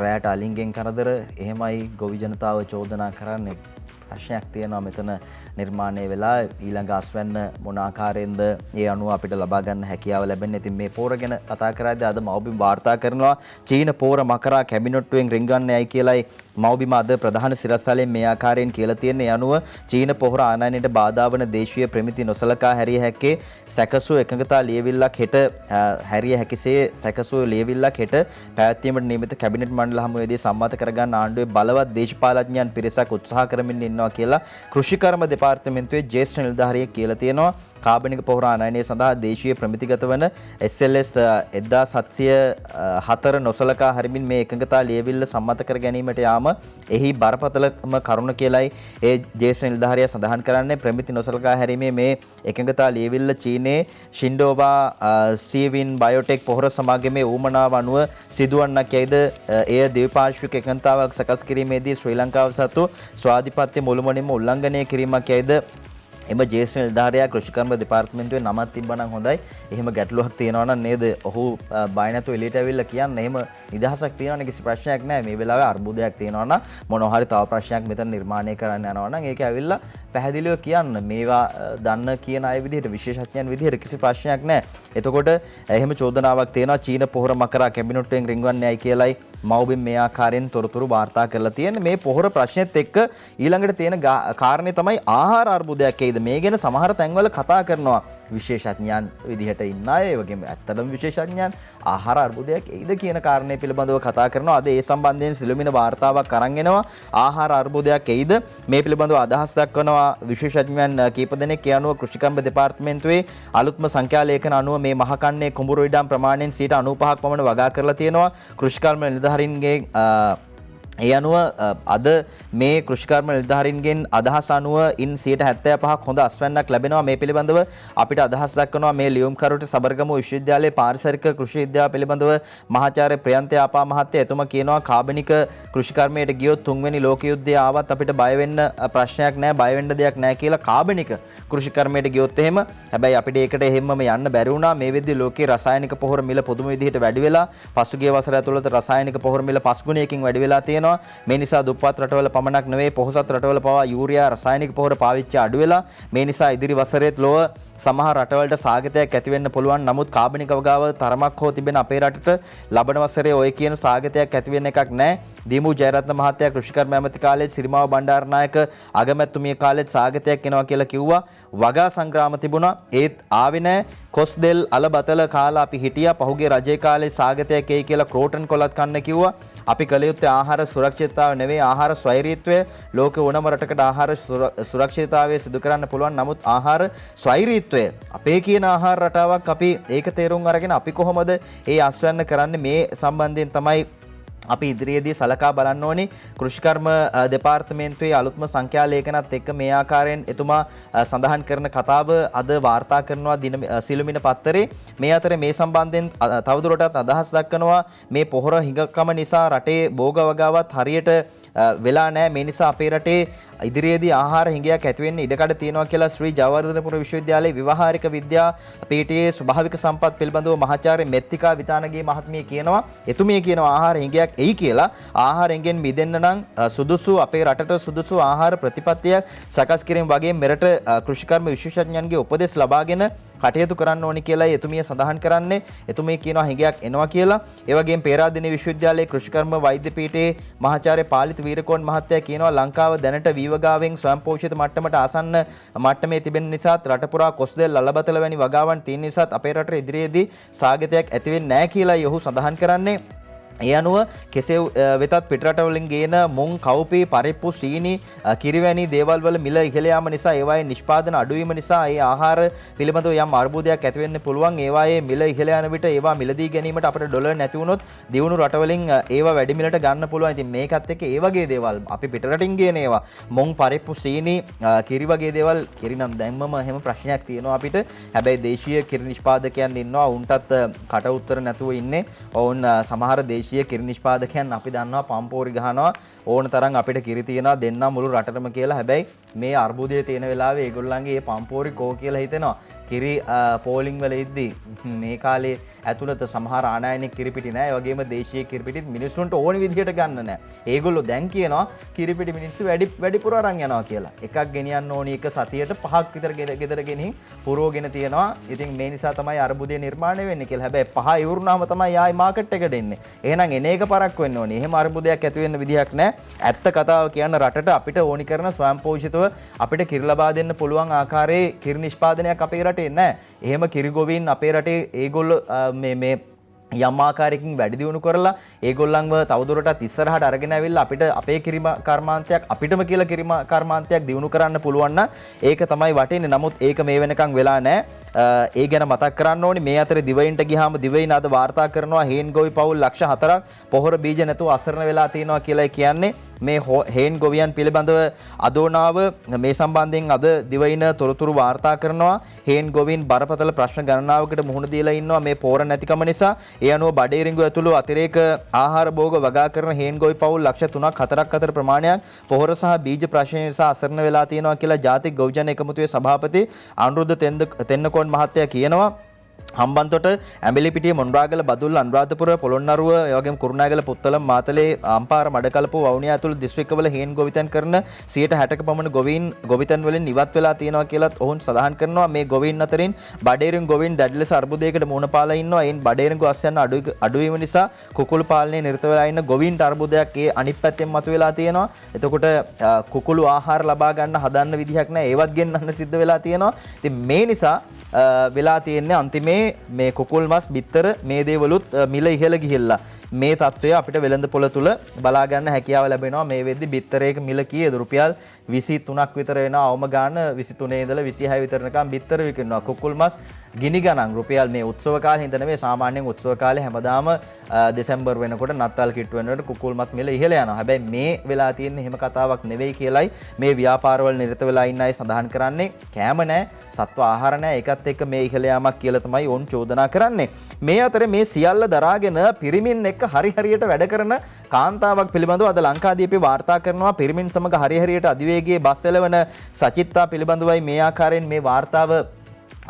රැයට අලින්ගෙන් කරදර. එහෙමයි ගොවි ජනතාව චෝදනා කරන්නේ. ප්‍රශ්නයක් තියෙනවා මෙතන නිර්මාණය වෙලා ඊළඟ අස්වැන්න මොන ආකාරයෙන්ද ඒ අනුව අපිට ලබා ගන්න හැකියාව ලැබෙන්නේ. ඉතින් මේ පෝර ගැන කතා කරද්දී අද මව්බිම වාර්තා කරනවා චීන පෝර මකරා කැබිනට්ටුවෙන් රිංගන්නේයි කියලායි මව්බිම අද ප්‍රධාන සිරස්තලයෙන් මේ ආකාරයෙන් කියලා තියෙන්නේ. ඒ අනුව චීන පොහොර ආනයනයට බාධා වන දේශීය ප්‍රමිති නොසලකා හැරිය හැක්කේ සැකසූ එකඟතා ලියවිල්ලක් හෙට හැරිය හැකිසේ සැකසූ ලියවිල්ලක් හෙට පැවැත්වීමට නියමිත කැබිනට් මණ්ඩල හමුවේදී සම්මත කරගන්න ආණ්ඩුවේ බලවත් දේශපාලඥයන් පිරිසක් උත්සාහ කරමින් ඉන්නවා කියලා කෘෂිකර්ම දෙපාර්තමේන්තුවේ ජ්‍යෙෂ්ඨ නිලධාරියෙක් කියලා තියෙනවා. කාබනික පොහොර ආනයනය සඳහා දේශීය ප්‍රමිතිගත වන SLS 1704 නොසලකා හරිමින් මේ එකඟතා ලියවිල්ල සම්මත කර ගැනීමට යාම එහි බරපතලම කරුණ කියලයි ඒ ජ්‍යෙෂ්ඨ නිලධාරියා සඳහන් කරන්නේ. ප්‍රමිති නොසලකා හැරීමේ මේ එකඟතා ලියවිල්ල චීනයේ ශින්ඩෝවා සීවින් බයෝටෙක් පොහොර සමාගමේ ඌමනාව අනුව සිදුවන්නක් යයිද එය ද්විපාර්ශ්වික එකඟතාවක් සකස් කිරීමේදී ශ්‍රී ලංකාව සතු ස්වාධිපත්‍ය මුළුමනින්ම උල්ලංඝනය කිරීමක් යයිද එම ජ්‍යෙෂ්ඨ නිලධාරියා කෘෂිකර්ම දෙපාර්තමේන්තුවේ නමක් තිබ්බනම් හොඳයි. එහෙම ගැටලුවක් තියෙනවා නම් නේද ඔහු බය නැතුව එළියට ඇවිල්ලා කියන්න. එහෙම නිදහසක් තියෙනවනේ කිසි ප්‍රශ්නයක් නැහැ. මේ වෙලාවේ අර්බුදයක් තියෙනවා නම් මොනවා හරි තව ප්‍රශ්නයක් මෙතන නිර්මාණය කරන්න යනවා නම් ඒක ඇවිල්ලා පැහැදිලිව කියන්න. මේවා දන්න කියන අය විදිහට විශේෂඥයන් විදිහට කිසි ප්‍රශ්නයක් නැහැ. එතකොට එහෙම චෝදනාවක් තියෙනවා චීන පොහොර මකරා කැබිනට්ටුවෙන් රිංගවන්නේයි කියලායි මව්බිම් මේ ආකාරයෙන් තොරතුරු වාර්තා කරලා තියෙන්නේ. මේ පොහොර ප්‍රශ්නෙත් එක්ක ඊළඟට තියෙන කාරණේ තමයි ආහාර අර්බුදයක් එයිද මේ ගැන සමහර තැන්වල කතා කරනවා විශේෂඥයන් විදිහට ඉන්න අය. ඒ වගේම ඇත්තටම විශේෂඥයන් ආහාර අර්බුදයක් එයිද කියන කාරණේ පිළිබඳව කතා කරනවා. අද ඒ සම්බන්ධයෙන් සිළුමිණ වාර්තාවක් අරන් එනවා. ආහාර අර්බුදයක් එයිද මේ පිළිබඳව අදහස් දක්වනවා විශේෂඥයන් කීප දෙනෙක්. ඒ අනුව කෘෂිකර්ම දෙපාර්තමේන්තුවේ අලුත්ම සංඛ්‍යා ලේඛන අනුව මේ මහකන්නේ කුඹුරු ඉඩම් ප්‍රමාණයෙන් 95% පමණ වගා කරලා තියෙනවා. කෘෂිකර්ම නිලධාරීන්ගේ ඒ අනුව අද මේ කෘෂිකර්ම නිලධාරීන්ගෙන් අදහස් අනුව ඉන් 75% හොඳ අස්වැන්නක් ලැබෙනවා. මේ පිළිබඳව අපිට අදහස් දක්වනවා මේ ලියුම්කරුට සබරගමු විශ්වවිද්‍යාලයේ පාරිසරික කෘෂි විද්‍යාව පිළිබඳව මහාචාර්ය ප්‍රියන්ත ආපා මහත්තයා. එතුමා කියනවා කාබනික කෘෂිකර්මයට ගියොත් තුන්වෙනි ලෝක යුද්ධය ආවත් අපිට බය වෙන්න ප්‍රශ්නයක් නැහැ, බය වෙන්න දෙයක් නැහැ කියලා කාබනික කෘෂිකර්මයට ගියොත් එහෙම. හැබැයි අපිට ඒකට එහෙමම යන්න බැරි වුණා. මේ වෙද්දී ලෝකයේ රසායනික පොහොර මිල පුදුම විදිහට වැඩි වෙලා පසුගිය වසර ඇතුළත රසායනික පොහොර මිල 5 ගුණයකින් වැඩි වෙලා තියෙනවා. මේ නිසා දුප්පත් රටවල පමණක් නෙවෙයි පොහොසත් රටවල පවා යූරියා රසායනික පොහොර පාවිච්චි අඩු වෙලා මේ නිසා ඉදිරි වසරේත් ලොව සමහර රටවලට සාගතයක් ඇති වෙන්න පුළුවන්. නමුත් කාබනික වගාව තරමක් හෝ තිබෙන අපේ රටට ලබන වසරේ ඔය කියන සාගතයක් ඇති වෙන එකක් නැහැ. දීමු ජයරත්න මහත්තයා කෘෂිකර්ම ඇමති කාලේ සිරිමාව බණ්ඩාරනායක අගමැතිතුමිය කාලෙත් සාගතයක් එනවා කියලා කිව්වා. වගා සංග්‍රාම තිබුණා ඒත් ආවේ නැහැ. කොස්දෙල් අල බතල කාලා අපි හිටියා. පහුගිය රජේ කාලේ සාගතයක් එයි කියලා ක්‍රෝටන් කොලත් කන්න කිව්වා. අපි කළ යුත්තේ ආහාර සුරක්ෂිතතාවය නෙවෙයි ආහාර ස්වෛරීත්වය. ලෝක ඕනම රටකට ආහාර සුරක්ෂිතතාවය සිදු කරන්න පුළුවන්. නමුත් ආහාර ස්වෛරීත්වය අපේ කියන ආහාර රටාවක් අපි ඒක තේරුම් අරගෙන අපි කොහොමද ඒ අස්වැන්න කරන්නේ මේ සම්බන්ධයෙන් තමයි අපි ඉදිරියේදී සලකා බලන්න ඕනි. කෘෂිකර්ම දෙපාර්තමේන්තුවේ අලුත්ම සංඛ්‍යා ලේඛනත් එක්ක මේ ආකාරයෙන් එතුමා සඳහන් කරන කතාව අද වාර්තා කරනවා සිළුමිණ පත්තරේ. මේ අතරේ මේ සම්බන්ධයෙන් තවදුරටත් අදහස් දක්වනවා මේ පොහොර හිඟකම නිසා රටේ භෝග වගාවත් හරියට වෙලා නැහැ. මේ නිසා අපේ රටේ ඉදිරියේදී ආහාර හිඟයක් ඇති වෙන්න ඉඩකඩ තියෙනවා කියලා ශ්‍රී ජයවර්ධනපුර විශ්වවිද්‍යාලයේ ව්‍යවහාරික විද්‍යා පීඨයේ ස්වභාවික සම්පත් පිළිබඳව මහාචාර්ය මෙත්තිකා විතානගේ මහත්මිය කියනවා. එතුමිය කියනවා ආහාර හිඟයක් එයි කියලා. ආහාර හිඟෙන් මිදෙන්න නම් සුදුසු අපේ රටට සුදුසු ආහාර ප්‍රතිපත්තියක් සකස් කිරීම වගේ මෙරට කෘෂිකර්ම විශේෂඥයන්ගේ උපදෙස් ලබාගෙන කටයුතු කරන්න ඕනි කියලා එතුමිය සඳහන් කරන්නේ. එතුමිය කියනවා හිඟයක් එනවා කියලා. ඒ වගේම පේරාදෙණිය විශ්වවිද්‍යාලයේ කෘෂිකර්ම වෛද්‍ය පීඨයේ මහාචාර්ය පාලිත වීරකෝන් මහත්තයා කියනවා ලංකාව දැනට වීවගාවෙන් ස්වයංපෝෂිත මට්ටමට ආසන්න මට්ටමේ තිබෙන නිසාත් රට පුරා කොස්දෙල් අලබතල වැනි වගාවන් තියෙන නිසාත් අපේ රටේ ඉදිරියේදී සාගතයක් ඇති වෙන්නේ නැහැ කියලා ඔහු සඳහන් කරන්නේ. ඒ අනුව කෙසේ වෙතත් පිටරටවලින් ගේන මුං කව්පි පරිප්පු සීනි කිරිවැනි දේවල් වල මිල ඉහළ යාම නිසා ඒවායේ නිෂ්පාදන අඩුවීම නිසා ඒ ආහාර පිළිබඳව යම් අර්බුදයක් ඇති වෙන්න පුළුවන්. ඒවායේ මිල ඉහළ යන විට ඒවා මිලදී ගැනීමට අපිට ඩොලර් නැති වුණොත් දියුණු රටවලින් ඒවා වැඩි මිලට ගන්න පුළුවන්. ඉතින් මේකත් එක්ක ඒ වගේ දේවල් අපි පිටරටින් ගේන ඒවා මුං පරිප්පු සීනි කිරි වගේ දේවල් කිරි නම් දැම්මම එහෙම ප්‍රශ්නයක් තියෙනවා අපිට. හැබැයි දේශීය කිරි නිෂ්පාදකයන් ඉන්නවා. උන්ටත් කට උත්තර නැතුව ඉන්නේ. ඔවුන් සමහර දේශීය කිරි නිෂ්පාදකයන් අපි දන්නවා පම්පෝරි ගහනවා ඕන තරම් අපිට කිරි තියනවා දෙන්නා මුළු රටටම කියලා. හැබැයි මේ අර්බුදයේ තියෙන වෙලාවේ ඒගොල්ලන්ගේ මේ පම්පෝරි කෝ කියලා හිතෙනවා. කිරි පෝලිං වල ඉද්දි මේ කාලේ ඇතුළත සමහර ආනයනික කිරිපිටි නැහැ. ඒ වගේම දේශීය කිරිපිටිත් මිනිස්සුන්ට ඕන විදිහට ගන්න නැහැ. ඒගොල්ලෝ දැන් කියනවා කිරිපිටි මිනිස්සු වැඩිපුර අරන් යනවා කියලා. එකක් ගෙනියන්න ඕනි එක සතියට 5ක් විතර ගෙදර ගෙනින් පුරවගෙන තියනවා. ඉතින් මේ නිසා තමයි අර්බුදය නිර්මාණය වෙන්නේ කියලා. හැබැයි 5 ඉවරුනාම තමයි ආයි මාකට් එකට එන්නේ. එහෙනම් එන එක පරක් වෙන්න ඕනි. එහෙම අර්බුදයක් ඇති වෙන්න විදිහක් නැහැ. ඇත්ත කතාව කියන්න රටට අපිට ඕනි කරන ස්වයංපෝෂිතව අපිට කිරි ලබා දෙන්න පුළුවන් ආකාරයේ කිරි නිෂ්පාදනයක් අපේ රටේ නැහැ. එහෙම කිරි ගොවීන් අපේ රටේ ඒගොල්ලෝ මේ යම් ආකාරයකින් වැඩි දියුණු කරලා ඒගොල්ලන්ව තවදුරටත් ඉස්සරහට අරගෙන ඇවිල්ලා අපිට අපේ කිරිම කර්මාන්තයක් අපිටම කියලා කිරිම කර්මාන්තයක් දියුණු කරන්න පුළුවන් නම් ඒක තමයි වටින්නේ. නමුත් ඒක මේ වෙනකන් වෙලා නැහැ. ඒ ගැන මතක් කරන්න ඕනේ. මේ අතරේ දිවයින්ට ගියාම දිවයින් අද වාර්තා කරනවා හේන් ගොවි පවුල් ලක්ෂ 4ක් පොහොර බීජ නැතුව අසරණ වෙලා තියෙනවා කියලා කියන්නේ. මේ හේන් ගොවියන් පිළිබඳව අදෝනාව මේ සම්බන්ධයෙන් අද දිවයින තොරතුරු වාර්තා කරනවා. හේන් ගොවින් බරපතල ප්‍රශ්න ගණනාවකට මුහුණ දීලා ඉන්නවා මේ පෝර නැතිකම නිසා. ඒ අනුව බඩේරිඟු ඇතුළු අතිරේක ආහාර භෝග වගා කරන හේන් ගොවි පවුල් ලක්ෂ 3ක් 4ක් අතර ප්‍රමාණයක් පොහොර සහ බීජ ප්‍රශ්න නිසා අසරණ වෙලා තියෙනවා කියලා ජාතික ගොවිජන එකමුතුවේ සභාපති අනුරුද්ධ තෙන්නකෝන් මහත්තයා කියනවා. හම්බන්තොට ඇඹිලිපිටිය මොණරාගල බදුල්ල අනුරාධපුර පොළොන්නරුව ඒ වගේම කුරුණෑගල පුත්තලම් මාතලේ අම්පාර මඩකලපුව වවුනියා ඇතුළු දිස්ත්‍රික්කවල හේන් ගොවිතැන් කරන 60%ක පමණ ගොවිතැන් වලින් ඉවත් වෙලා තියෙනවා කියලාත් ඔවුන් සඳහන් කරනවා. මේ ගොවීන් අතරින් බඩේරින් ගොවීන් දැඩි ලෙස අර්බුදයකට මුහුණ පාලා ඉන්නවා. එයින් බඩේරින්ගු අස්යන් අඩුවීම නිසා කුකුළු පාලනයේ නිරත වෙලා ඉන්න ගොවීන්ට අර්බුදයක් ඒ අනිත් පැත්තෙන් මතුවලා තියෙනවා. එතකොට කුකුළු ආහාර ලබා ගන්න හදන්න විදිහක් නැහැ. ඒවත් ගෙන්නන්න සිද්ධ වෙලා තියෙනවා. ඉතින් මේ නිසා වෙලා තියෙන්නේ අන්තිමේ මේ කුකුල් මස් බිත්තර මේ දේවලුත් මිල ඉහළ ගිහිල්ලා මේ තත්ත්වය අපිට වෙළඳ පොළ තුල බලා ගන්න හැකියාව ලැබෙනවා. මේ වෙද්දි බිත්තරයක මිල කීයද? රුපියල් 23ක් විතර වෙනවා. අවම ගාන 23 ඉඳලා 26 විතර නිකන් බිත්තර විකිනවා. කුකුල් මස් ගිනි ගණන් රුපියල් මේ උත්සව කාලේ හින්දා නෙවෙයි සාමාන්‍යයෙන් උත්සව කාලේ හැමදාම දෙසැම්බර් වෙනකොට නත්තල් කිට්ටු වෙනකොට කුකුල් මස් මිල ඉහළ යනවා. හැබැයි මේ වෙලා තියෙන්නේ එහෙම කතාවක් නෙවෙයි කියලයි මේ ව්‍යාපාරවල නිරත වෙලා ඉන්න අය සඳහන් කරන්නේ. කෑම නැහැ, සත්ව ආහාර නැහැ. ඒකත් එක්ක මේ ඉහළ යාමක් කියලා තමයි ඔවුන් චෝදනා කරන්නේ. මේ අතරේ මේ සියල්ල දරාගෙන පිරිමින් එක්ක හරියට වැඩ කරන කාන්තාවක් පිළිබඳව අද ලංකාදීපේ වාර්තා කරනවා. පිරිමින් සමග හරියට අධිවේගයේ බස් එළවන සචිත්තා පිළිබඳවයි මේ ආකාරයෙන් මේ වාර්තාව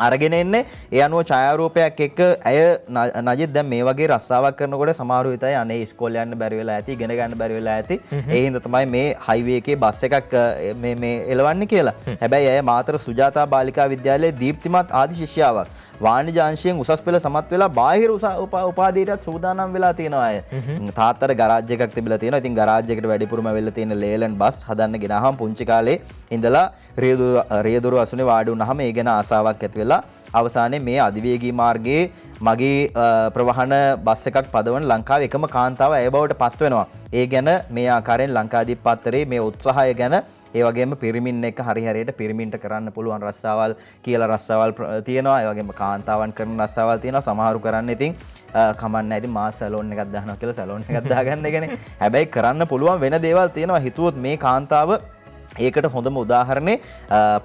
අරගෙන එන්නේ. ඒ අනුව ඡායාරූපයක් එක්ක ඇය නජිත් දැන් මේ වගේ රස්සාවක් කරනකොට සමහරව හිතයි අනේ ඉස්කෝලේ යන්න බැරි වෙලා ඇති, ඉගෙන ගන්න බැරි වෙලා ඇති. ඒ හින්දා තමයි මේ හයිවේ එකේ බස් එකක් මේ එලවන්නේ කියලා. හැබැයි ඇය මාතර සුජාතා බාලිකා විද්‍යාලයේ දීප්තිමත් ආදි ශිෂ්‍යාවක්. වාණිජ අංශයෙන් උසස් පෙළ සමත් වෙලා බාහිර උපාධියටත් සූදානම් වෙලා තියෙනවා අය. තාත්තට ගරාජ් එකක් තිබිලා තියෙනවා. ඉතින් ගරාජ් එකට වැඩිපුරම වෙලා තියෙන ලේලන් බස් හදන්න ගෙනාවම පුංචි කාලේ ඉඳලා රියදුරු අසුනේ වාඩි වුණාම ඒ ගැන ආසාවක් ඇති වෙලා අවසානයේ මේ අධිවේගී මාර්ගයේ මගේ ප්‍රවාහන බස් එකක් පදවන ලංකාවේ එකම කාන්තාව ඇය බවට පත් වෙනවා. ඒ ගැන මේ ආකාරයෙන් ලංකාදීප පත්තරේ මේ උත්සාහය ගැන ඒ වගේම පිරිමින් එක හරියට පිරිමින්ට කරන්න පුළුවන් රස්සාවල් කියලා රස්සාවල් තියෙනවා. ඒ වගේම කාන්තාවන් කරන රස්සාවල් තියෙනවා. සමහරු කරන්නේ ඉතින් කමන්නේ නැහැ. ඉතින් මාස් සැලෝන් එකක් දානවා කියලා සැලෝන් එකක් දාගන්න එකනේ. හැබැයි කරන්න පුළුවන් වෙන දේවල් තියෙනවා. හිතුවොත් මේ කාන්තාව ඒකට හොඳම උදාහරණේ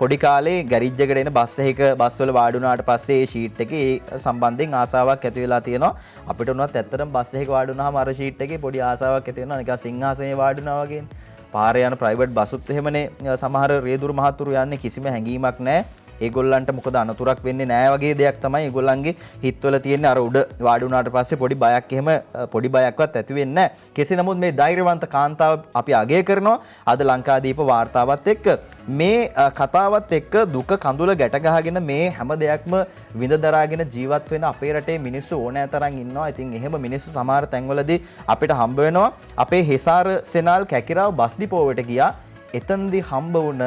පොඩි කාලේ ගැරිජ් එකට එන බස් එකක බස් වල වාඩි වුණාට පස්සේ ඒ ෂීට් එකේ ඒ සම්බන්ධයෙන් ආසාවක් ඇති වෙලා තියෙනවා. අපිට උනත් ඇත්තටම බස් එකක වාඩි වුණාම අර ෂීට් එකේ පොඩි ආසාවක් ඇති වෙනවා. නිකන් සිංහාසනේ වාඩි වුණා වගේ. පාරේ යන ප්‍රයිවට් බසුත් එහෙමනේ සමහර රියදුරු මහතුරු යන්නේ කිසිම හැඟීමක් නැහැ. ඒගොල්ලන්ට මොකද අනතුරක් වෙන්නේ නැහැ වගේ දෙයක් තමයි ඒගොල්ලන්ගේ හිතවල තියෙන්නේ. අර උඩ වාඩි වුණාට පස්සේ පොඩි බයක් එහෙම පොඩි බයක්වත් ඇති වෙන්නේ නැහැ. කෙසේ නමුත් මේ ධෛර්යවන්ත කාන්තාව අපි අගය කරනවා. අද ලංකාදීප වාර්තාවත් එක්ක මේ කතාවත් එක්ක දුක කඳුල ගැට ගහගෙන මේ හැම දෙයක්ම විඳ දරාගෙන ජීවත් වෙන අපේ රටේ මිනිස්සු ඕනෑ තරම් ඉන්නවා. ඉතින් එහෙම මිනිස්සු සමහර තැන්වලදී අපිට හම්බ වෙනවා. අපේ හෙසාර සෙනාල් කැකිරාව බස් ඩිපෝවට ගියා. එතනදී හම්බ වුණ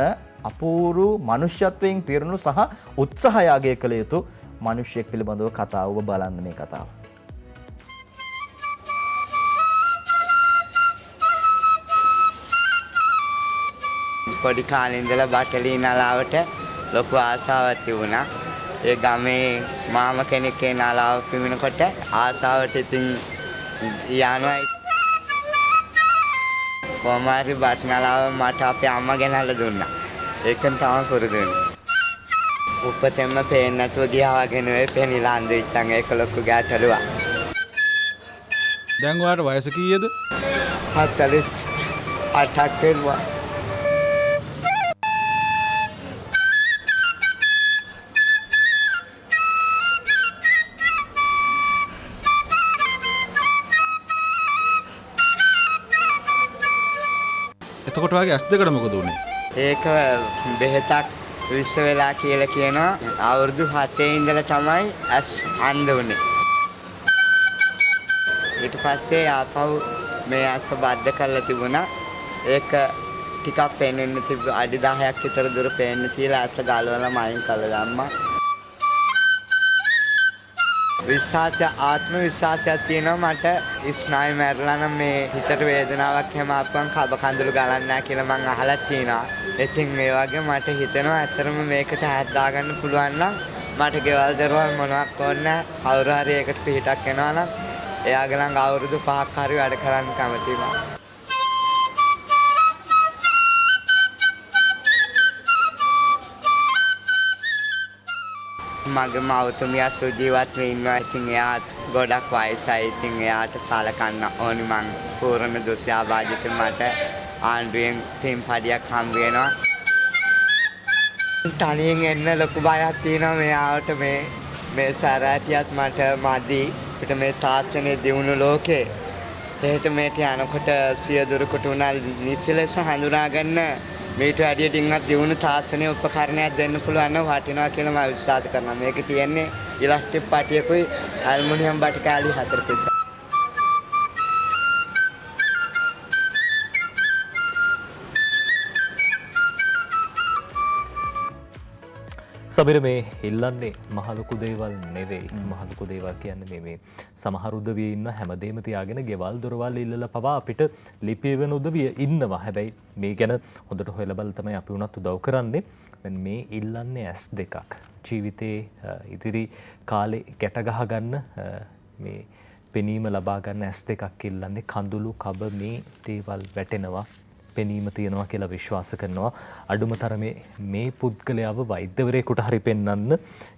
අපූරු මනුෂ්‍යත්වයෙන් පිරුණු සහ උත්සාහය අගය කළ යුතු මිනිහෙක් පිළිබඳව කතාව ඔබ බලන්න මේ කතාව. පොඩි කාලේ ඉඳලා බටලී නලාවට ලොකු ආසාවක් තිබුණා. ඒ ගමේ මාම කෙනෙක් ඒ නලාව පිමිනකොට ආසාවට ඉතින් යනවා. කොමාරි බත් නලාව මට අපේ අම්මා ගෙනල්ලා දුන්නා. ඒකෙන් තමයි පුරුදු වෙන්නේ. උපතෙන්ම පේන්නේ නැතුව ගියා වගේ නෙවෙයි පෙනිලා අඳිච්චන් ඒක ලොකු ගැටලුවක්. දැන් ඔයාට වයස කීයද? 48ක් වෙනවා. එතකොට ඔයාගේ ඇස් දෙකට මොකද උනේ? ඒක බෙහෙතක් විශ්ව වෙලා කියලා කියනවා. අවුරුදු 7 ඉඳලා තමයි ඇස් අන්ධ වුනේ. ඊට පස්සේ ආපහු මේ ඇස් බද්ධ කරලා තිබුණා. ඒක ටිකක් පේන්න තිබ්බ අඩි 10ක් විතර දුර පේන්න තියලා ඇස් ගාලවලම අයින් කළා දැම්මා. ආත්ම විශ්වාසයක් තියෙනවා මට ස්නායු මැරලා නම් මේ හිතට වේදනාවක් හැම අප්පන් කබ කඳුළු ගලන්නේ නැහැ කියලා මං අහලා තියෙනවා. ඉතින් මේ වගේ මට හිතෙනවා ඇත්තටම මේකට හැත් දාගන්න පුළුවන් නම් මට ගෙවල් දරවල් මොනවක් ඕනේ කවුරු හරි ඒකට පිටක් එනවා නම් එයාගේ ළඟ අවුරුදු 5ක් හරි වැඩ කරන්න කැමතියි මම. මගේ මවතුමිය සුජීවත් ඉන්නවා. ඉතින් එයාට ගොඩක් වයසයි. ඉතින් එයාට සලකන්න ඕනි මං පූර්ණ දුස්යාභාජිත මට ආණ්ඩුවෙන් තින් පඩියක් හම්බ වෙනවා. තනියෙන් එන්න ලොකු බයක් තියෙනවා මෙයාට මේ සැරෑටියත් මට මදි. අපිට මේ තාක්ෂණයේ දියුණු ලෝකේ එහෙට මේට යනකොට සියදුරකට උනා නිසි ලෙස හඳුනාගන්න මේට වැඩිය ඩිංගක් දියුණු තාක්ෂණයේ උපකරණයක් දෙන්න පුළුවන් නම් වටිනවා කියලා මම විශ්වාස කරනවා. මේක තියෙන්නේ ඉලක්ට්‍රික් පටියකුයි ඇල්මුනියම් බටි කෑලි 4 පිටස. සබිර මේ ඉල්ලන්නේ මහලොකු දේවල් නෙවෙයි. මහලොකු දේවල් කියන්නේ මේ සමහර උදවිය ඉන්න හැමදේම තියාගෙන ගෙවල් දොරවල් ඉල්ලලා පවා අපිට ලිපිය වෙන උදවිය ඉන්නවා. හැබැයි මේ ගැන හොඳට හොයලා බලලා තමයි අපි උනත් උදව් කරන්නේ. දැන් මේ ඉල්ලන්නේ S2ක්. ජීවිතේ ඉදිරි කාලේ ගැට ගහ ගන්න මේ පෙනීම ලබා ගන්න S2ක් ඉල්ලන්නේ. කඳුළු කබ මේ දේවල් වැටෙනවා. පෙනීම තියෙනවා කියලා විශ්වාස කරනවා. අඩුම තරමේ මේ පුද්ගලයාව වෛද්‍යවරයෙකුට හරි පෙන්වන්න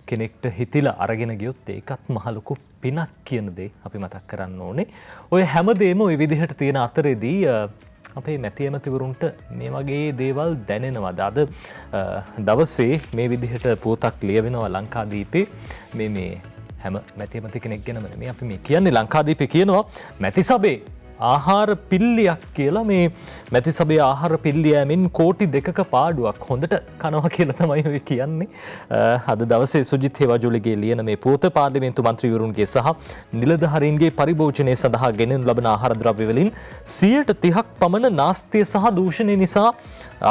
කෙනෙක්ට හිතිලා අරගෙන ගියොත් ඒකත් මහ ලොකු පිනක් කියන දේ අපි මතක් කරන්න ඕනේ. ඔය හැමදේම ওই විදිහට තියෙන අතරේදී අපේ මැති ඇමතිවරුන්ට මේ වගේ දේවල් දැනෙනවද? අද දවසේ මේ විදිහට පුවතක් ලියවෙනවා ලංකාදීපේ මේ හැම මැති ඇමති කෙනෙක් ගැනම නෙමෙයි අපි මේ කියන්නේ. ලංකාදීපේ කියනවා මැති සභේ ආහාර පිල්ලියක් කියලා. මේ මැති සභේ ආහාර පිල්ලියමින් කෝටි 2ක පාඩුවක් හොඳට කනවා කියලා තමයි ඔය කියන්නේ. අද දවසේ සුජිත් හේවාජුලිගේ ලියන මේ පුවත පාර්ලිමේන්තු මන්ත්‍රීවරුන්ගේ සහ නිලධාරීන්ගේ පරිභෝජනය සඳහා ගෙනෙනු ලබන ආහාර ද්‍රව්‍ය වලින් 30% පමණ නාස්තිය සහ දූෂණය නිසා